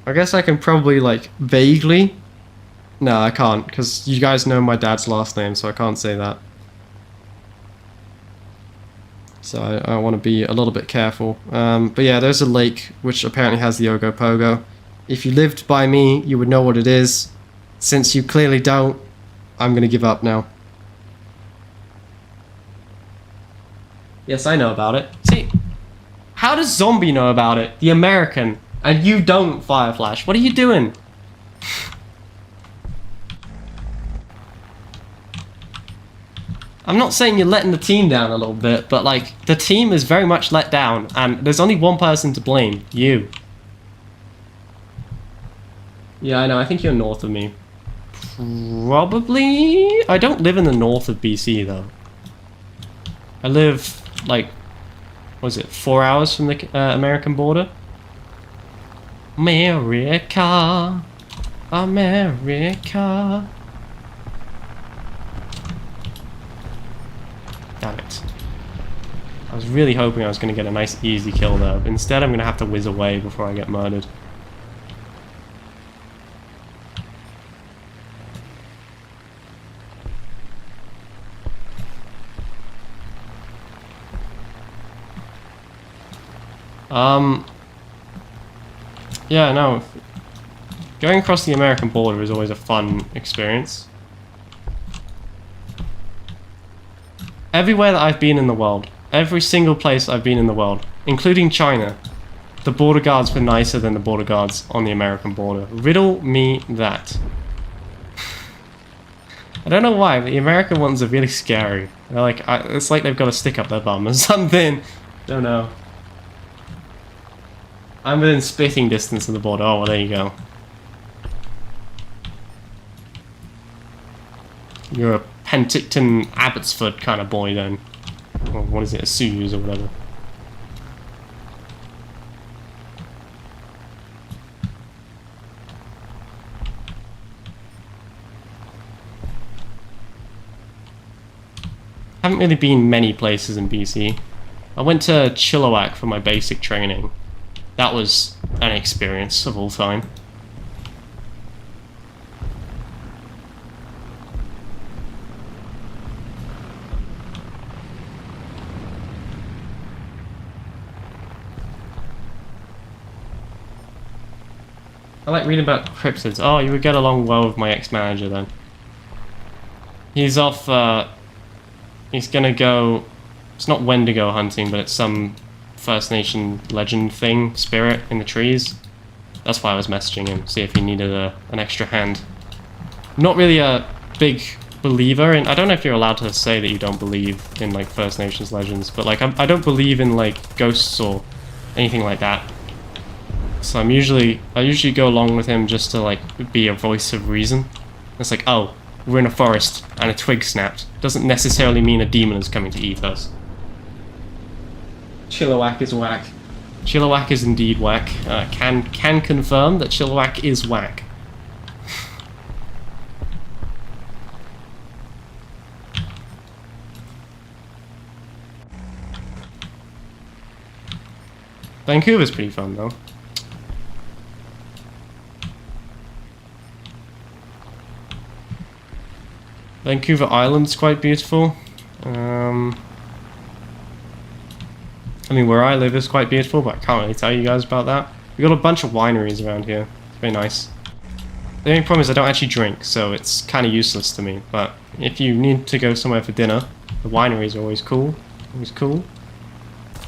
I guess I can probably, like, vaguely... No, I can't, because you guys know my dad's last name, so I can't say that. So I want to be a little bit careful. But yeah, there's a lake which apparently has the Ogo Pogo. If you lived by me, you would know what it is. Since you clearly don't, I'm going to give up now. Yes, I know about it. See, how does Zombie know about it? The American. And you don't, Fireflash. What are you doing? I'm not saying you're letting the team down a little bit, but like the team is very much let down, and there's only one person to blame: you. Yeah, I know. I think you're north of me. Probably. I don't live in the north of BC though. I live like, what is it, 4 hours from the American border? America, America. Damn it. I was really hoping I was going to get a nice easy kill there, but instead I'm going to have to whiz away before I get murdered. Yeah, no. Going across the American border is always a fun experience. Everywhere that I've been in the world, every single place I've been in the world, including China, the border guards were nicer than the border guards on the American border. Riddle me that. I don't know why, but the American ones are really scary. They're like, it's like they've got a stick up their bum or something. Don't know. I'm within spitting distance of the border. Oh, well, there you go. You're a Penticton Abbotsford kind of boy then. Or what is it, a Suze or whatever. Haven't really been many places in BC. I went to Chilliwack for my basic training. That was an experience of all time. I like reading about cryptids. Oh, you would get along well with my ex-manager then. He's off, he's gonna go... It's not Wendigo hunting, but it's some First Nation legend thing, spirit in the trees. That's why I was messaging him, see if he needed an extra hand. I'm not really a big believer in... I don't know if you're allowed to say that you don't believe in, like, First Nations legends, but, like, I don't believe in, like, ghosts or anything like that. So I usually go along with him just to, like, be a voice of reason. It's like, oh, we're in a forest and a twig snapped. Doesn't necessarily mean a demon is coming to eat us. Chilliwack is whack. Chilliwack is indeed whack. Can confirm that Chilliwack is whack. Vancouver's pretty fun though. Vancouver Island's quite beautiful. I mean, where I live is quite beautiful, but I can't really tell you guys about that. We've got a bunch of wineries around here. It's very nice. The only problem is I don't actually drink, so it's kind of useless to me. But if you need to go somewhere for dinner, the wineries are always cool. Always cool.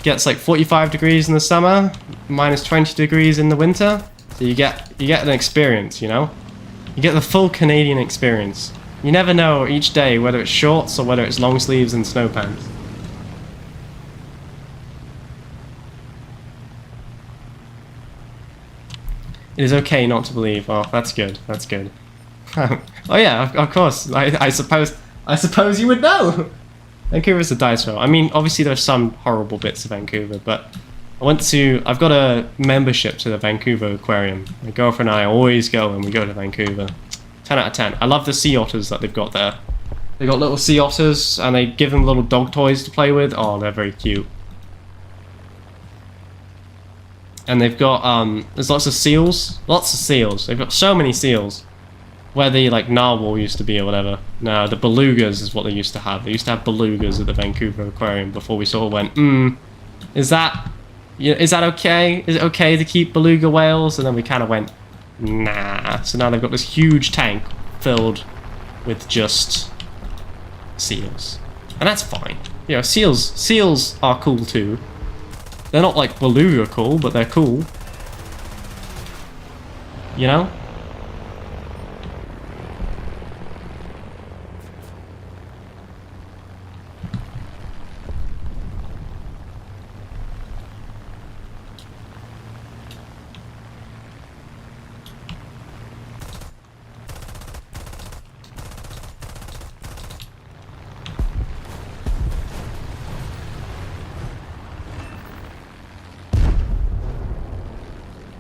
Gets like 45 degrees in the summer, minus 20 degrees in the winter. So you get an experience, you know? You get the full Canadian experience. You never know each day whether it's shorts or whether it's long sleeves and snow pants. It is okay not to believe. Oh, that's good. That's good. Oh yeah, of course. I suppose you would know. Vancouver's a dice roll. I mean, obviously there's some horrible bits of Vancouver, but I've got a membership to the Vancouver Aquarium. My girlfriend and I always go when we go to Vancouver. 10 out of 10. I love the sea otters that they've got there. They've got little sea otters and they give them little dog toys to play with. Oh, they're very cute. And they've got, there's lots of seals. Lots of seals. They've got so many seals. Where the, like, narwhal used to be or whatever. No, the belugas is what they used to have. They used to have belugas at the Vancouver Aquarium before we sort of went, is that okay? Is it okay to keep beluga whales? And then we kind of went, nah. So now they've got this huge tank filled with just seals. And that's fine. You know, seals are cool too. They're not like beluga cool, but they're cool. You know?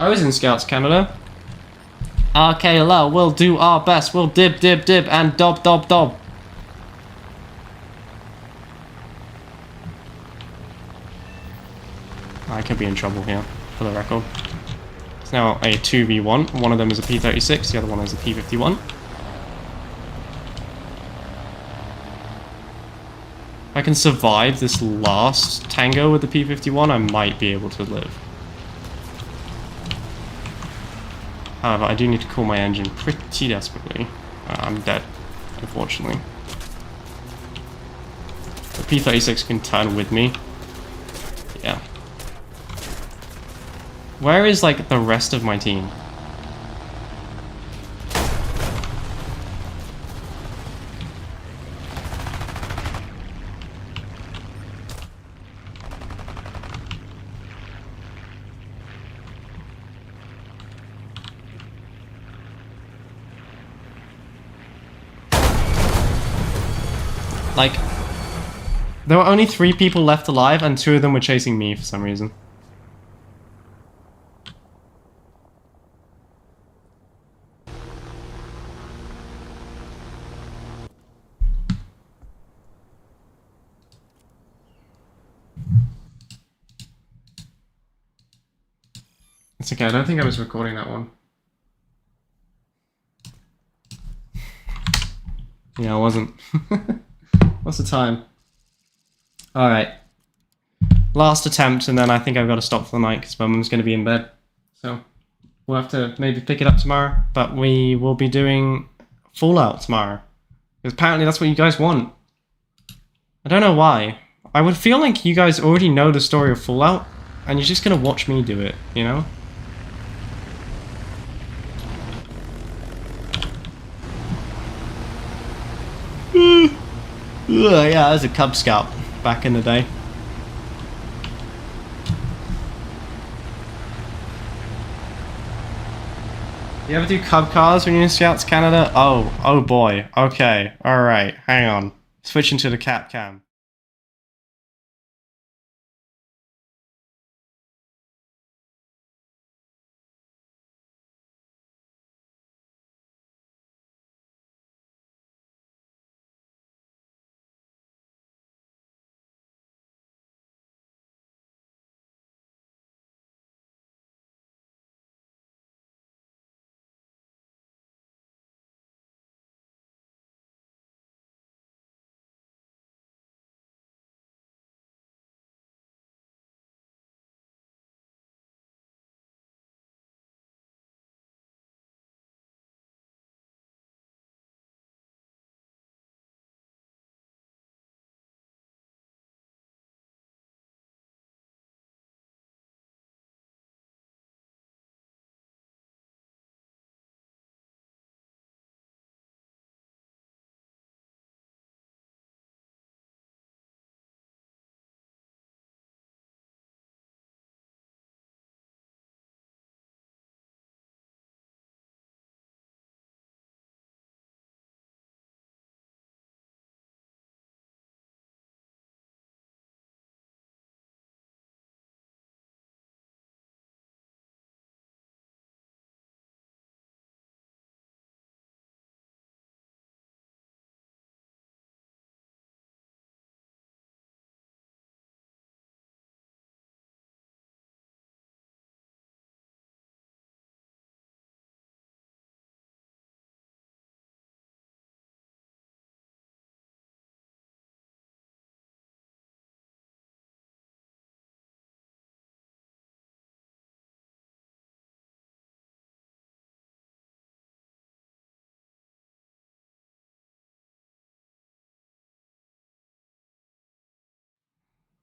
I was in Scouts Canada. RKLL, we'll do our best. We'll dib, dib, dib, and dob, dob, dob. I could be in trouble here, for the record. It's now a 2v1. One of them is a P-36, the other one is a P-51. If I can survive this last tango with the P-51, I might be able to live. However, I do need to cool my engine pretty desperately. I'm dead, unfortunately. The P-36 can turn with me. Yeah. Where is, like, the rest of my team? Like, there were only 3 people left alive, and 2 of them were chasing me for some reason. It's okay, I don't think I was recording that one. Yeah, I wasn't. What's the time? Alright. Last attempt, and then I think I've got to stop for the night because my mum's going to be in bed. So, we'll have to maybe pick it up tomorrow, but we will be doing Fallout tomorrow. Because apparently that's what you guys want. I don't know why. I would feel like you guys already know the story of Fallout, and you're just going to watch me do it, you know? Yeah, I was a Cub Scout back in the day. You ever do Cub cars when you're in Scouts Canada? Oh boy. Okay, alright, hang on. Switching to the cat cam.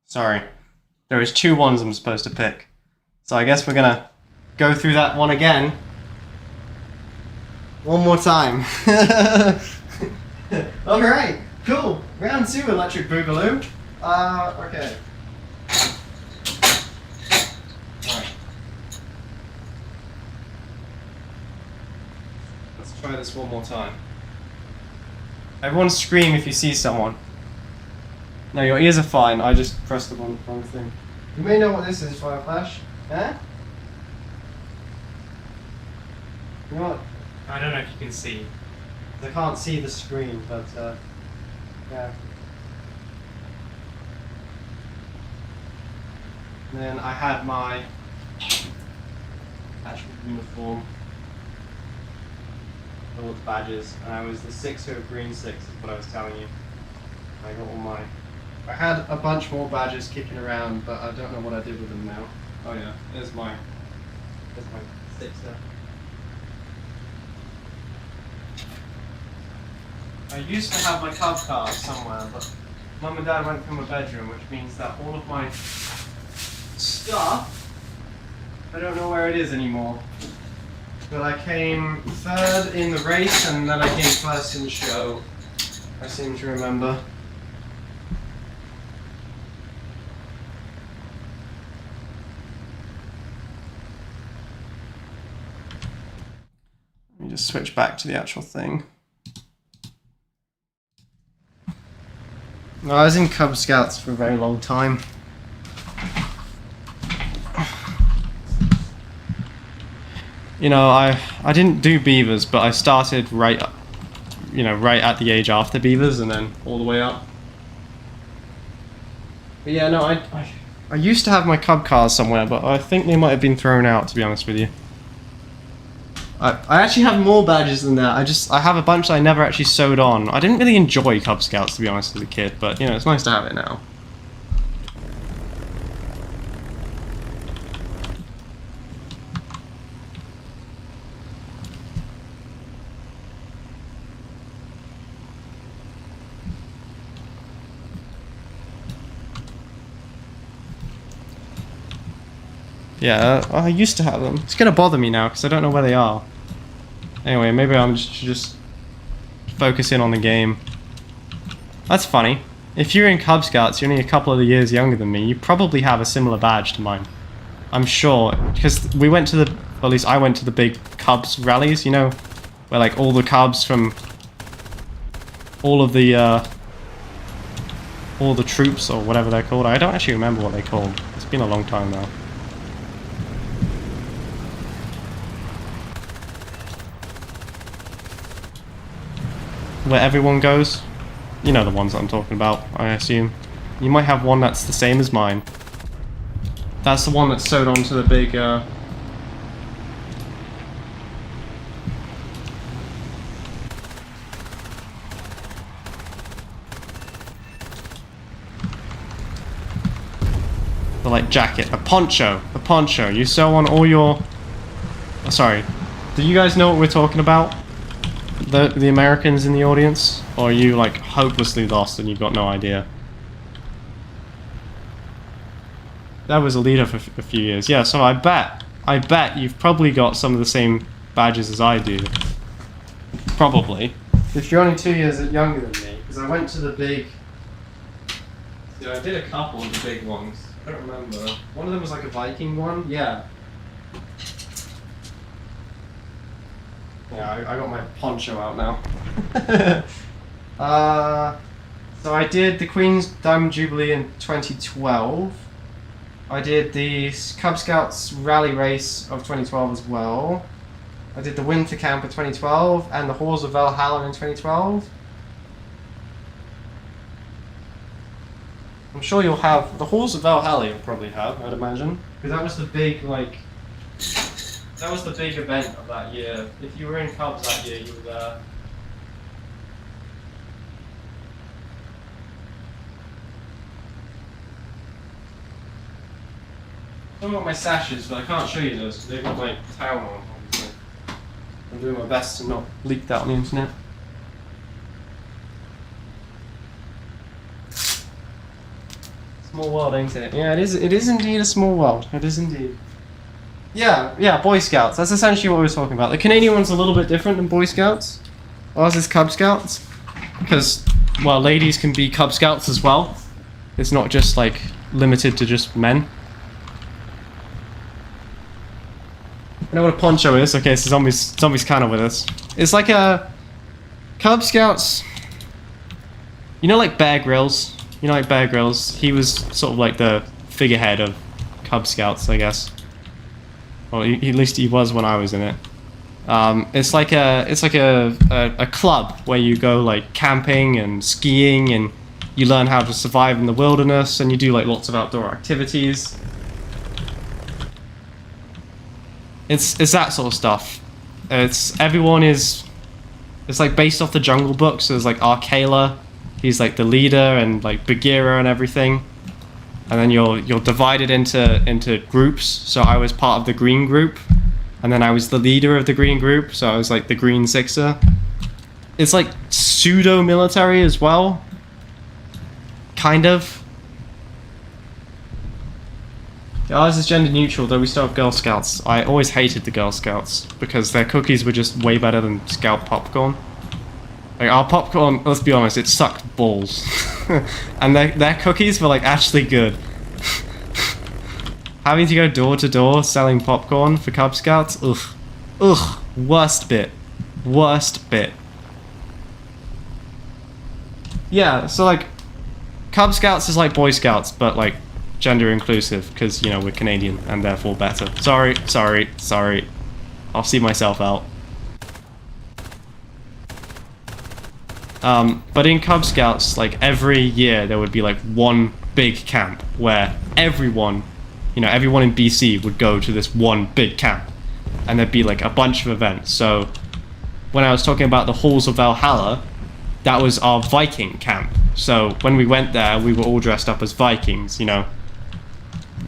Sorry. There is 2 ones I'm supposed to pick. So I guess we're gonna go through that one again. One more time. Alright, cool. Round 2 Electric Boogaloo. Okay. Alright. Let's try this one more time. Everyone scream if you see someone. No, your ears are fine. I just pressed the wrong thing. You may know what this is, Fire Flash. Huh? You know what? I don't know if you can see. I can't see the screen, but yeah. And then I had my actual uniform, all the badges, and I was the 6-0 green 6 is what I was telling you. I got all my... I had a bunch more badges kicking around, but I don't know what I did with them now. Oh yeah, there's my 6 there. I used to have my Cub card somewhere, but Mum and Dad went from my bedroom, which means that all of my stuff, I don't know where it is anymore. But I came 3rd in the race, and then I came 1st in the show. I seem to remember. Let me just switch back to the actual thing. I was in Cub Scouts for a very long time. You know, I didn't do beavers, but I started right at the age after beavers, and then all the way up. But yeah, no, I used to have my Cub cars somewhere, but I think they might have been thrown out, to be honest with you. I actually have more badges than that. I have a bunch that I never actually sewed on. I didn't really enjoy Cub Scouts, to be honest, as a kid, but you know, it's nice to have it now. Yeah, I used to have them. It's gonna bother me now because I don't know where they are. Anyway, maybe I'm just focus in on the game. That's funny. If you're in Cub Scouts, you're only a couple of years younger than me. You probably have a similar badge to mine. I'm sure, because we went to the, or at least I went to the big Cubs rallies. You know, where like all the Cubs from all the troops or whatever they're called. I don't actually remember what they're called. It's been a long time now. Where everyone goes. You know the ones that I'm talking about, I assume. You might have one that's the same as mine. That's the one that's sewed onto the big, the like jacket, a poncho, you sew on all your... Oh, sorry, do you guys know what we're talking about? The Americans in the audience? Or are you like hopelessly lost and you've got no idea? That was a leader for a few years. Yeah, so I bet you've probably got some of the same badges as I do. Probably. If you're only 2 years younger than me, because I went to the big... Yeah, I did a couple of the big ones. I don't remember. One of them was like a Viking one. Yeah. Yeah, I got my poncho out now. So I did the Queen's Diamond Jubilee in 2012. I did the Cub Scouts Rally Race of 2012 as well. I did the Winter Camp of 2012 and the Halls of Valhalla in 2012. I'm sure you'll have... The Halls of Valhalla you'll probably have, I'd imagine. Because that was the big, like... That was the big event of that year. If you were in Cubs that year, you were there. I've got my sashes, but I can't show you those because they've got my towel on, obviously. I'm doing my best to not leak that on the internet. Small world, ain't it? Yeah, it is indeed a small world. It is indeed. Yeah, Boy Scouts. That's essentially what we were talking about. The Canadian one's a little bit different than Boy Scouts. Ours is Cub Scouts. Because, well, ladies can be Cub Scouts as well. It's not just, like, limited to just men. I know what a poncho is. Okay, so Zombie's kind of with us. It's like a... Cub Scouts... You know, like Bear Grylls? You know, like Bear Grylls? He was sort of like the figurehead of Cub Scouts, I guess. Well, at least he was when I was in it. It's like a club where you go like camping and skiing, and you learn how to survive in the wilderness, and you do like lots of outdoor activities. It's that sort of stuff. It's like based off the Jungle Book. So there's like Arkela, he's like the leader, and like Bagheera and everything. And then you're divided into groups. So I was part of the green group, and then I was the leader of the green group. So I was like the green sixer. It's like pseudo military as well, kind of. Ours is gender neutral, though we still have Girl Scouts. I always hated the Girl Scouts because their cookies were just way better than Scout popcorn. Like our popcorn, let's be honest, it sucked balls. And their cookies were like actually good. Having to go door to door selling popcorn for Cub Scouts, ugh, worst bit. Yeah, so like Cub Scouts is like Boy Scouts, but like gender inclusive, because, you know, we're Canadian and therefore better. Sorry. I'll see myself out. But in Cub Scouts, like every year there would be like one big camp where everyone in BC would go to this one big camp, and there'd be like a bunch of events. So when I was talking about the Halls of Valhalla, that was our Viking camp. So when we went there, we were all dressed up as Vikings, you know.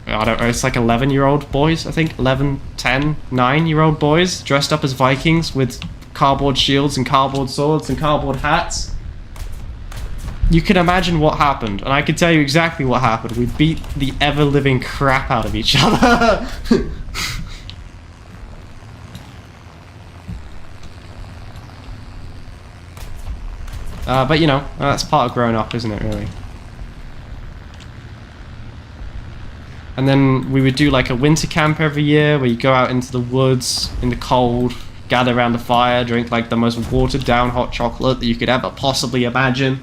I don't know, it's like 11-year-old boys, I think. 11, 10, 9-year-old boys dressed up as Vikings with cardboard shields and cardboard swords and cardboard hats. You can imagine what happened, and I can tell you exactly what happened. We beat the ever-living crap out of each other. But you know, that's part of growing up, isn't it, really? And then we would do like a winter camp every year where you go out into the woods in the cold, gather around the fire, drink like the most watered down hot chocolate that you could ever possibly imagine.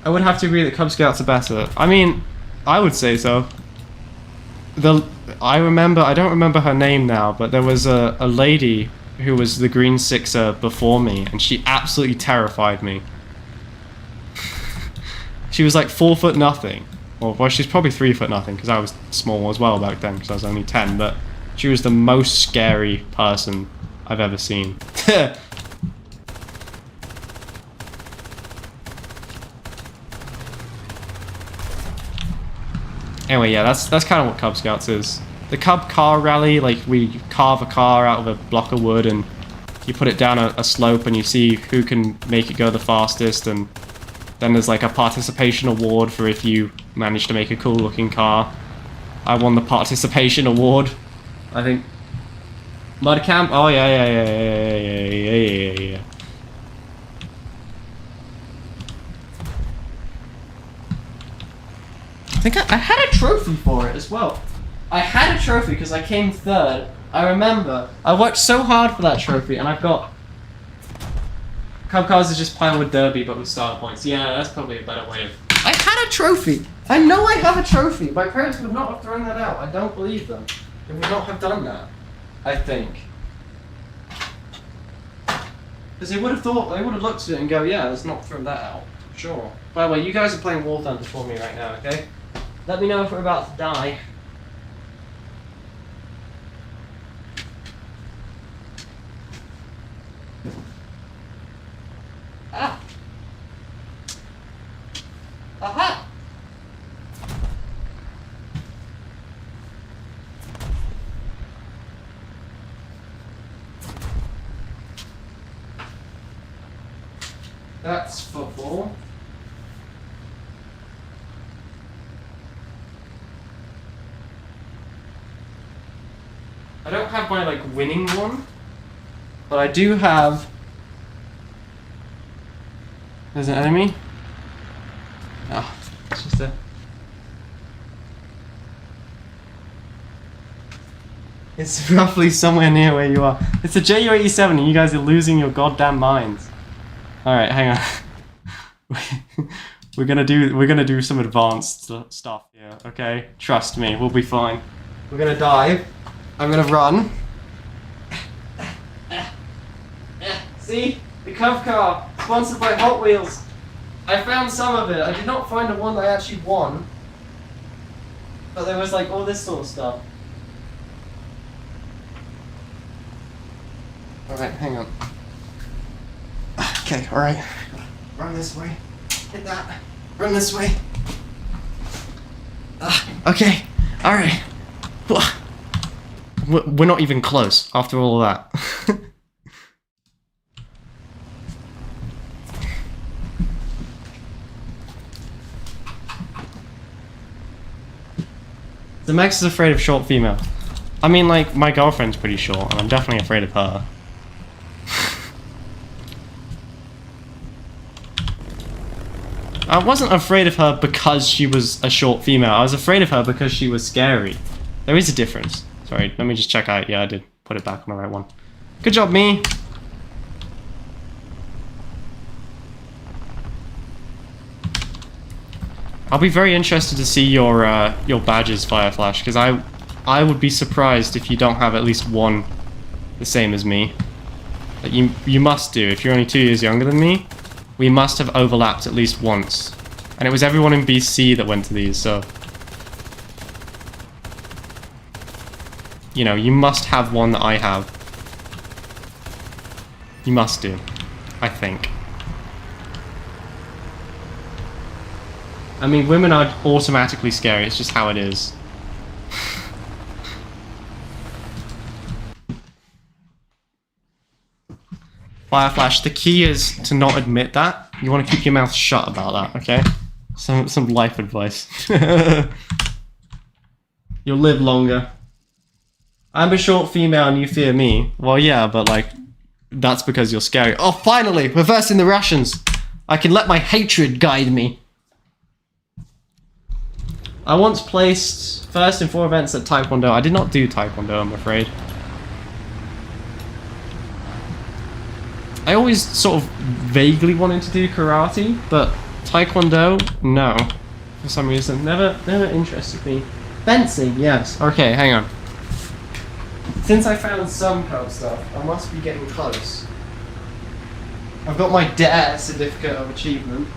I would have to agree that Cub Scouts are better. I mean, I would say so. I don't remember her name now, but there was a lady who was the green sixer before me, and she absolutely terrified me. She was like 4 foot nothing. Well, she's probably 3 foot nothing, because I was small as well back then, because I was only 10, but she was the most scary person I've ever seen. Anyway, yeah, that's kind of what Cub Scouts is. The Cub car rally, like we carve a car out of a block of wood and you put it down a slope and you see who can make it go the fastest, and then there's like a participation award for if you manage to make a cool looking car. I won the participation award, I think. Mud camp? Oh yeah. I think I had a trophy for it as well. I had a trophy because I came third. I remember. I worked so hard for that trophy, and I've got... Cub Cars is just Pinewood Derby, but with starter points. Yeah, that's probably a better way of... I had a trophy! I know I have a trophy! My parents would not have thrown that out. I don't believe them. They would not have done that. I think. Because they would have looked at it and go, yeah, let's not throw that out. Sure. By the way, you guys are playing War Thunder for me right now, okay? Let me know if we're about to die. Ah! Aha! That's football. I don't have my like winning one, but I do have... There's an enemy? Oh, it's just a... It's roughly somewhere near where you are. It's a JU-87 and you guys are losing your goddamn minds. Alright, hang on. we're gonna do some advanced stuff here, okay? Trust me, we'll be fine. We're gonna dive. I'm gonna run. See? The Cov car, sponsored by Hot Wheels. I found some of it. I did not find the one that I actually won. But there was like all this sort of stuff. Alright, hang on. Okay, alright. Run this way. Hit that. Run this way. Okay, alright. We're not even close after all of that. The Max is afraid of short female. I mean, like, my girlfriend's pretty short, and I'm definitely afraid of her. I wasn't afraid of her because she was a short female. I was afraid of her because she was scary. There is a difference. Sorry, let me just check out. Yeah, I did put it back on the right one. Good job, me. I'll be very interested to see your badges, Fireflash, because I would be surprised if you don't have at least one the same as me. Like you must do. If you're only 2 years younger than me, we must have overlapped at least once. And it was everyone in BC that went to these, so... You know, you must have one that I have. You must do. I think. I mean, women are automatically scary, it's just how it is. Fireflash, the key is to not admit that. You want to keep your mouth shut about that, okay? Some life advice. You'll live longer. I'm a short female and you fear me. Well, yeah, but like, that's because you're scary. Oh, finally! Reversing the rations! I can let my hatred guide me. I once placed first in 4 events at Taekwondo. I did not do Taekwondo, I'm afraid. I always sort of vaguely wanted to do karate, but Taekwondo, no. For some reason, never interested me. Fencing, yes. Okay, hang on. Since I found some code stuff, I must be getting close. I've got my DARE certificate of achievement.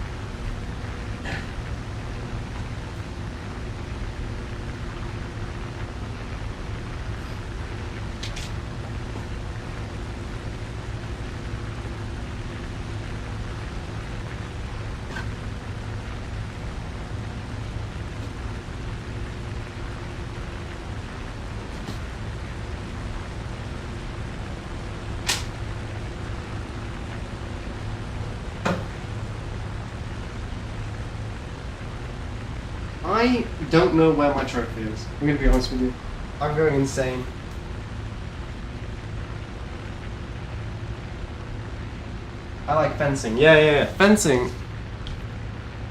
I don't know where my trophy is. I'm gonna be honest with you. I'm going insane. I like fencing. Yeah. Fencing.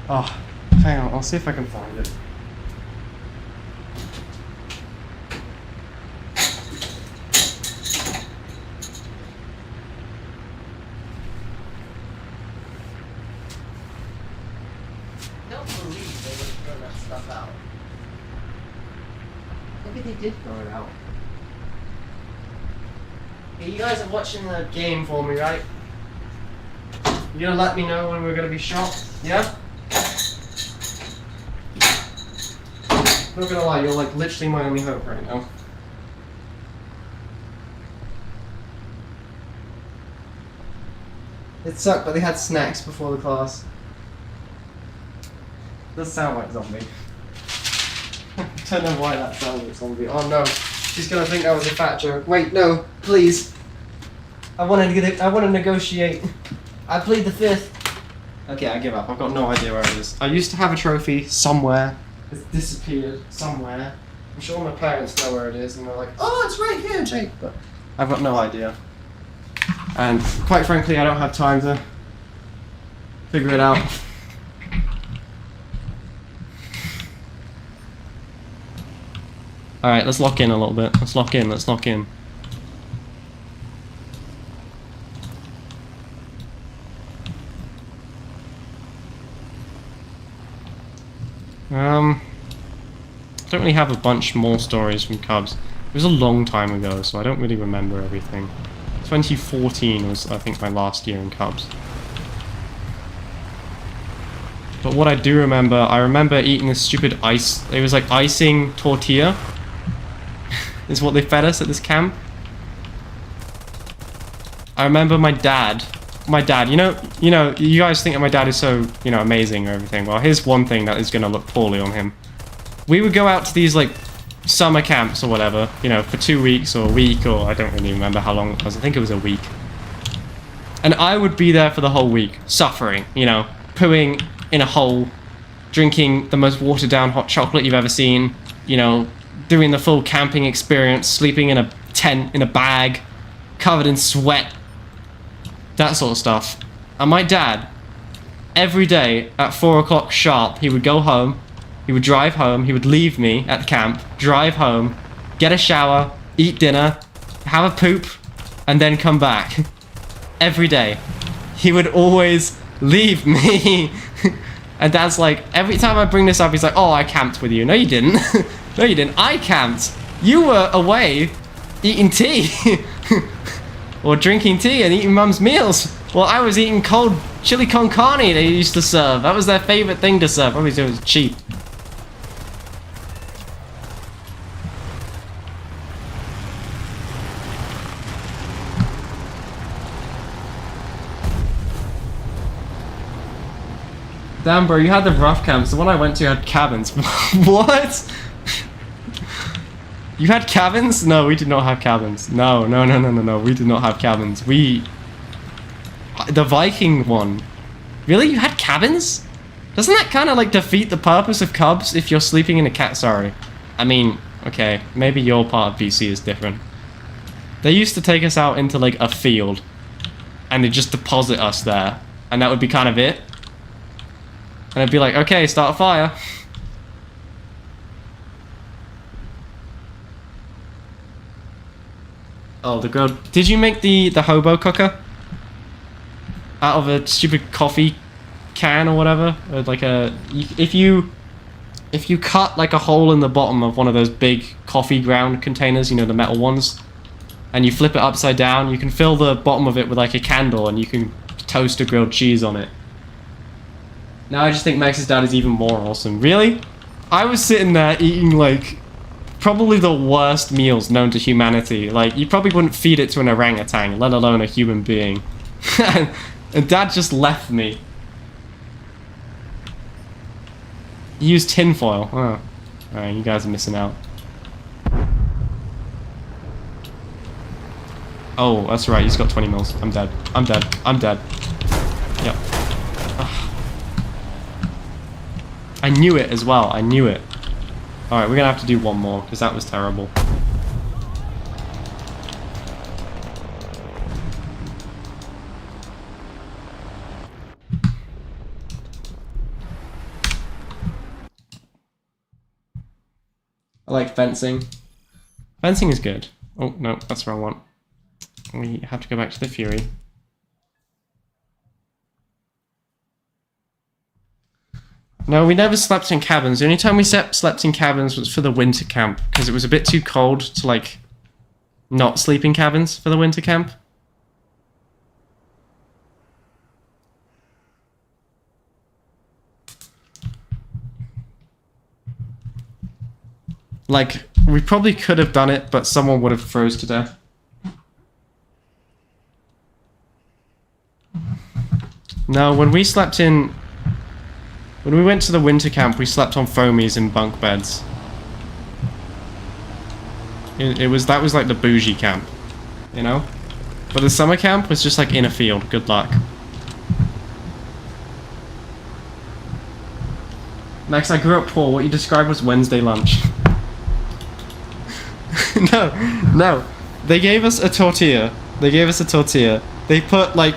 Oh, hang on. I'll see if I can find it. Maybe they did throw it out. Hey, you guys are watching the game for me, right? You're gonna let me know when we're gonna be shot? Yeah? Not gonna lie, you're like literally my only hope right now. It sucked, but they had snacks before the class. Does sound like zombie. I don't know why that sounds like zombie. Oh no, she's gonna think that was a fat joke. Wait, no, please. I want to negotiate. I plead the fifth. Okay, I give up. I've got no idea where it is. I used to have a trophy somewhere. It's disappeared somewhere. I'm sure my parents know where it is, and they're like, "Oh, it's right here, Jake." But I've got no idea. And quite frankly, I don't have time to figure it out. Alright, let's lock in a little bit. Let's lock in. I don't really have a bunch more stories from Cubs. It was a long time ago, so I don't really remember everything. As 2014 was, I think, my last year in Cubs. But what I do remember, I remember eating this stupid ice. It was like icing tortilla. Is what they fed us at this camp. I remember my dad, you know, you guys think that my dad is so, you know, amazing or everything. Well, here's one thing that is going to look poorly on him. We would go out to these, like, summer camps or whatever, you know, for 2 weeks or a week, or I don't really remember how long it was. I think it was a week. And I would be there for the whole week, suffering, you know, pooing in a hole, drinking the most watered down hot chocolate you've ever seen, you know, doing the full camping experience, sleeping in a tent, in a bag, covered in sweat, that sort of stuff. And my dad, every day at 4 o'clock sharp, he would go home, he would drive home, he would leave me at the camp, drive home, get a shower, eat dinner, have a poop, and then come back. Every day. He would always leave me. And Dad's like, every time I bring this up, he's like, oh, I camped with you. No, you didn't. No, you didn't. I camped. You were away eating tea. Or drinking tea and eating Mum's meals. Well, I was eating cold chili con carne they used to serve. That was their favorite thing to serve. Obviously, it was cheap. Damn, bro, you had the rough camps. The one I went to had cabins. What? You had cabins? No, we did not have cabins. No. We did not have cabins. The Viking one. Really? You had cabins? Doesn't that kind of like defeat the purpose of Cubs if you're sleeping in a cat? Sorry. I mean, okay, maybe your part of BC is different. They used to take us out into like a field and they'd just deposit us there. And that would be kind of it. And I'd be like, okay, start a fire. Oh, the girl. Did you make the hobo cooker? Out of a stupid coffee can or whatever? Or like a... If you cut like a hole in the bottom of one of those big coffee ground containers, you know, the metal ones, and you flip it upside down, you can fill the bottom of it with like a candle and you can toast a grilled cheese on it. Now I just think Max's dad is even more awesome. Really? I was sitting there eating like probably the worst meals known to humanity. Like, you probably wouldn't feed it to an orangutan, let alone a human being. And Dad just left me. He used tinfoil. Oh. Alright, you guys are missing out. Oh, that's right, he's got 20 mils. I'm dead. I'm dead. I'm dead. Yep. I knew it as well. I knew it. Alright, we're gonna have to do one more, because that was terrible. I like fencing. Fencing is good. Oh, no, that's the wrong one. We have to go back to the Fury. No, we never slept in cabins. The only time we slept in cabins was for the winter camp, because it was a bit too cold to, like, not sleep in cabins for the winter camp. Like, we probably could have done it, but someone would have froze to death. No, when we slept in... When we went to the winter camp, we slept on foamies in bunk beds. That was like the bougie camp, you know? But the summer camp was just like in a field. Good luck. Max, I grew up poor. What you described was Wednesday lunch. No. They gave us a tortilla. They put like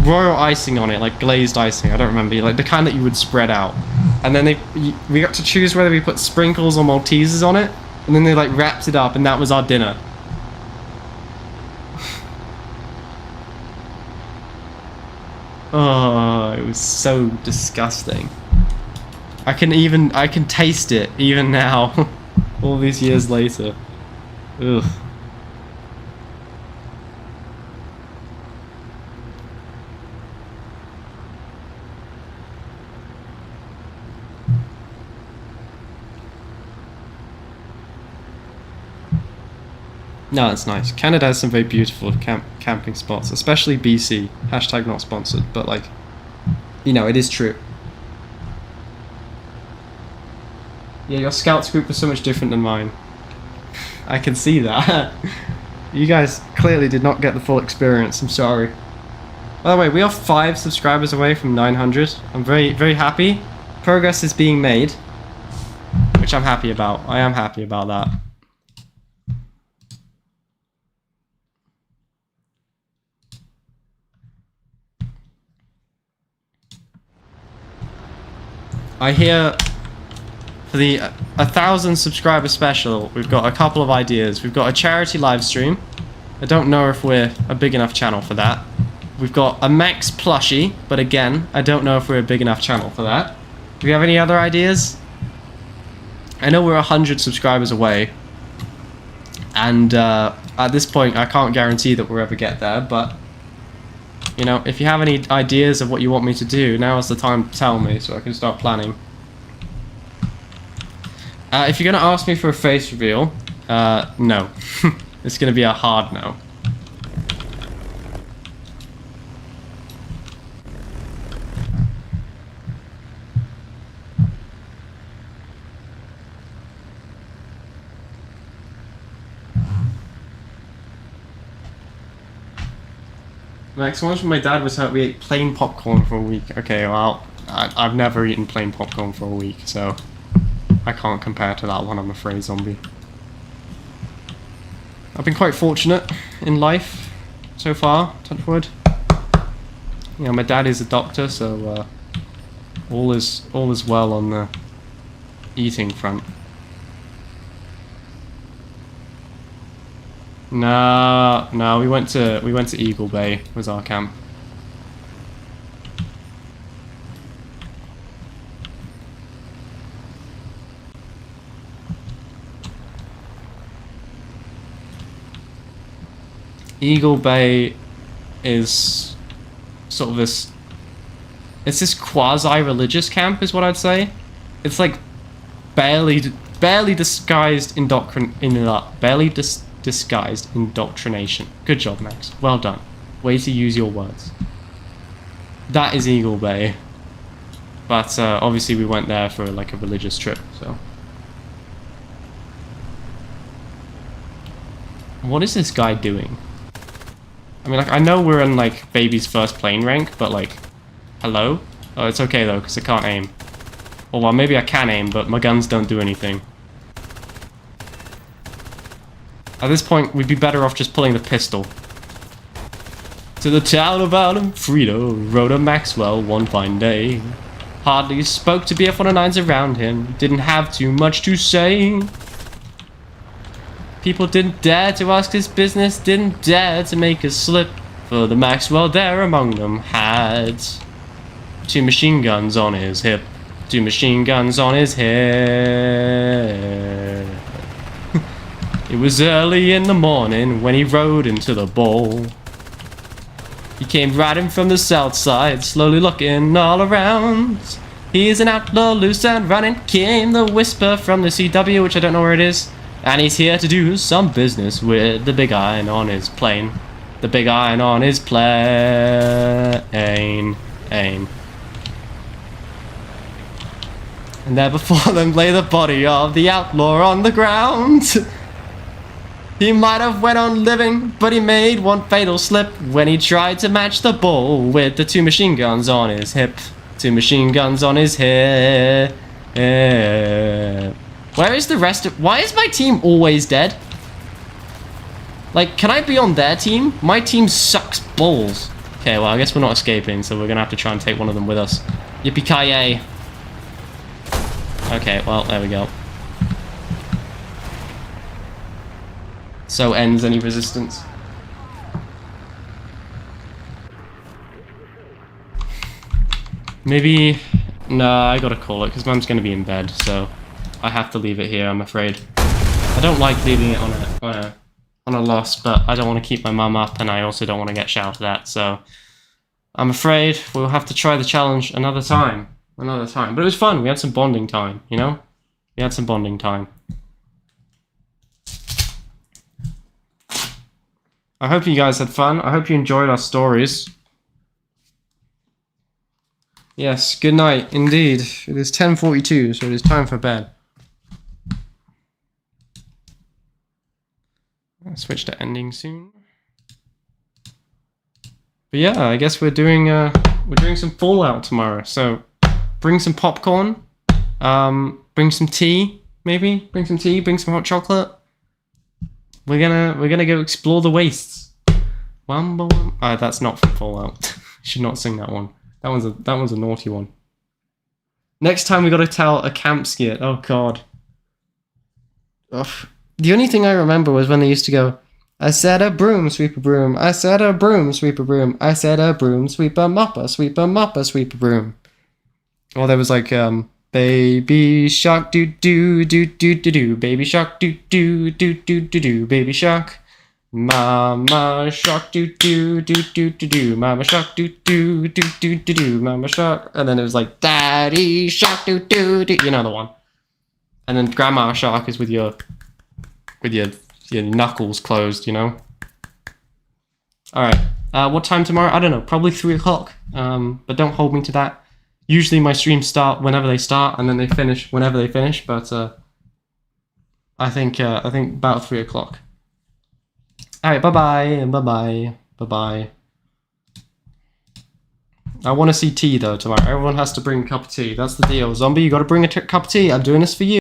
royal icing on it, like glazed icing. I don't remember, like the kind that you would spread out. And then we got to choose whether we put sprinkles or Maltesers on it. And then they like wrapped it up, and that was our dinner. Oh, it was so disgusting. I can taste it even now, all these years later. Ugh. No, it's nice. Canada has some very beautiful camping spots, especially BC. Hashtag not sponsored, but like, you know, it is true. Yeah, your scouts group was so much different than mine. I can see that. You guys clearly did not get the full experience, I'm sorry. By the way, we are 5 subscribers away from 900. I'm very, very happy. Progress is being made, which I'm happy about. I am happy about that. I hear for the 1,000 subscriber special, we've got a couple of ideas. We've got a charity live stream. I don't know if we're a big enough channel for that. We've got a Max plushie, but again, I don't know if we're a big enough channel for that. Do we have any other ideas? I know we're 100 subscribers away, and at this point, I can't guarantee that we'll ever get there, but you know, if you have any ideas of what you want me to do, now is the time to tell me so I can start planning. If you're going to ask me for a face reveal, no. It's going to be a hard no. Max, once my dad was hurt, we ate plain popcorn for a week. Okay, well, I've never eaten plain popcorn for a week, so I can't compare to that one, I'm afraid, zombie. I've been quite fortunate in life so far, touch wood. You know, my dad is a doctor, so all is well on the eating front. No, we went to Eagle Bay was our camp. Eagle Bay is sort of this. It's this quasi-religious camp, is what I'd say. It's like barely disguised disguised indoctrination. Good job, Max. Well done. Way to use your words. That is Eagle Bay. But obviously we went there for like a religious trip, so. What is this guy doing? I mean, like, I know we're in like baby's first plane rank, but like, hello? Oh, it's okay though, because I can't aim. Or well, maybe I can aim, but my guns don't do anything. At this point, we'd be better off just pulling the pistol. To the town of Alfredo, rode a Maxwell one fine day. Hardly spoke to BF-109s around him, didn't have too much to say. People didn't dare to ask his business, didn't dare to make a slip, for the Maxwell there among them had 2 machine guns on his hip, 2 machine guns on his head. It was early in the morning when he rode into the bowl. He came riding from the south side, slowly looking all around. He's an outlaw, loose and running, came the whisper from the CW, which I don't know where it is. And he's here to do some business with the big iron on his plane. The big iron on his plane. And there before them lay the body of the outlaw on the ground. He might have went on living, but he made one fatal slip when he tried to match the bull with the 2 machine guns on his hip. 2 machine guns on his hip. Where is the rest of... Why is my team always dead? Like, can I be on their team? My team sucks balls. Okay, well, I guess we're not escaping, so we're gonna have to try and take one of them with us. Yippee-ki-yay. Okay, well, there we go. So ends any resistance. Maybe... Nah, I gotta call it, because Mum's gonna be in bed, so I have to leave it here, I'm afraid. I don't like leaving it on a loss, but I don't want to keep my mum up, and I also don't want to get shouted at, so I'm afraid we'll have to try the challenge another time. But it was fun, we had some bonding time, you know? We had some bonding time. I hope you guys had fun. I hope you enjoyed our stories. Yes, good night, indeed. It is 10:42, so it is time for bed. I'll switch to ending soon. But yeah, I guess we're doing some Fallout tomorrow. So bring some popcorn, bring some tea, maybe bring some tea, bring some hot chocolate. We're gonna go explore the wastes. That's not from Fallout. Should not sing that one. That one's a naughty one. Next time we gotta tell a camp skit. Oh god. Ugh. The only thing I remember was when they used to go, I said a broom, sweep a broom. I said a broom, sweep a broom. I said a broom, sweep a mopper, sweep a mopper, sweep a broom. Or there was like, baby shark doo doo doo doo doo doo, baby shark doo doo doo doo doo doo, baby shark. Mama shark doo doo doo doo doo doo, mama shark doo doo doo doo doo doo, mama shark. And then it was like, daddy shark doo doo doo, you know the one. And then grandma shark is with your knuckles closed, you know. All right. What time tomorrow? I don't know. Probably 3 o'clock. But don't hold me to that. Usually my streams start whenever they start, and then they finish whenever they finish. But I think about 3 o'clock. All right. Bye bye. Bye bye. Bye bye. I want to see tea though tomorrow. Everyone has to bring a cup of tea. That's the deal. Zombie, you got to bring a cup of tea. I'm doing this for you.